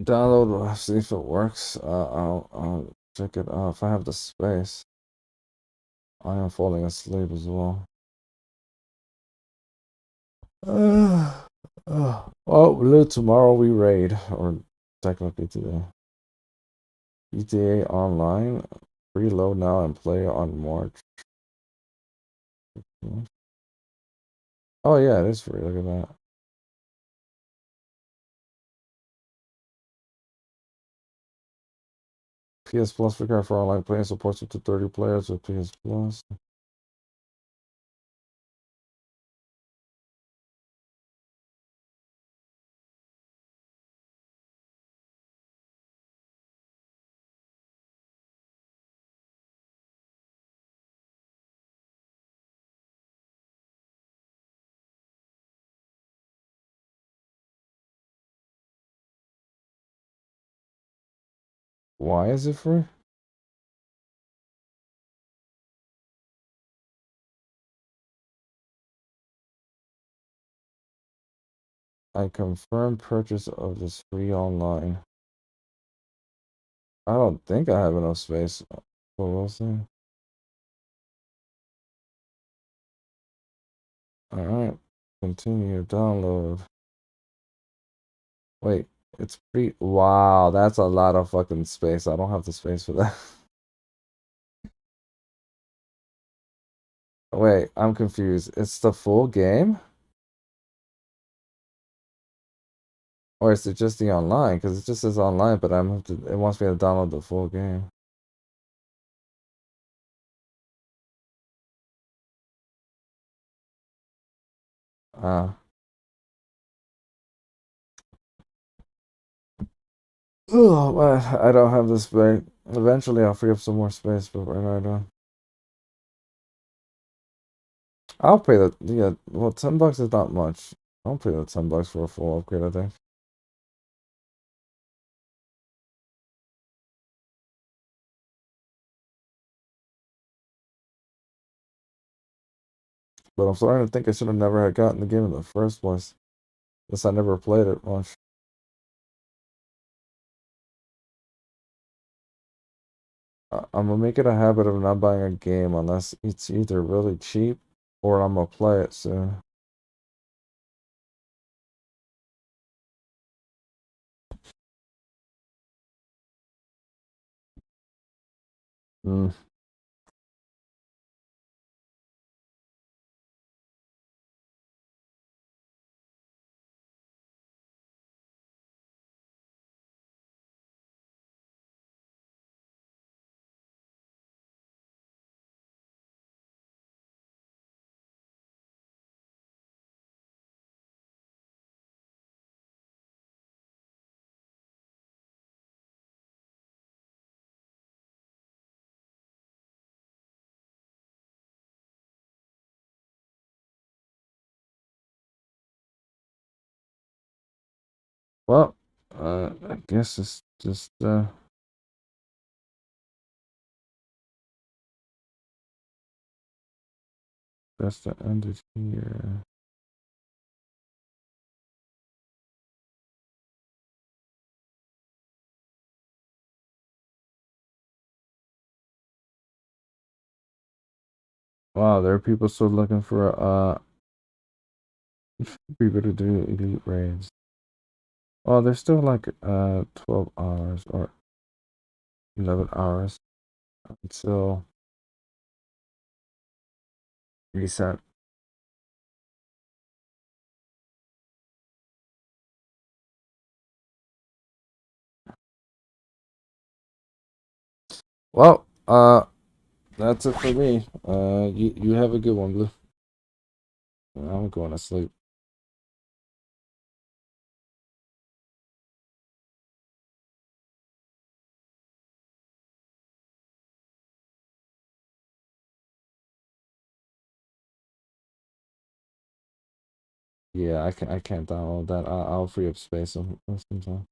Download, see if it works. I'll check it out if I have the space. I am falling asleep as well. Well, tomorrow we raid, or technically today. GTA Online, preload now and play on March. Oh yeah, it is free. Look at that. PS Plus for online play supports up to 30 players with PS Plus. Why is it free? I confirm purchase of this free online. I don't think I have enough space. But we'll see. Alright. Continue download. Wait, it's free. Wow, that's a lot of fucking space. I don't have the space for that. Wait, I'm confused. It's the full game? Or is it just the online? Because it just says online, but it wants me to download the full game. Oh, man, I don't have the space. Eventually, I'll free up some more space, but right now I don't. I'll pay the yeah. Well, $10 is not much. I'll pay the $10 for a full upgrade, I think. But I'm starting to think I should have never had gotten the game in the first place, since I never played it much. I'm gonna make it a habit of not buying a game unless it's either really cheap or I'm gonna play it soon. Mm. Well, I guess it's just best to end it here. Wow, there are people still looking for people to do elite raids. Well, there's still like 12 hours or 11 hours until reset. Well, that's it for me. You have a good one, Blue. I'm going to sleep. Yeah, I can't download that. I'll free up space sometime.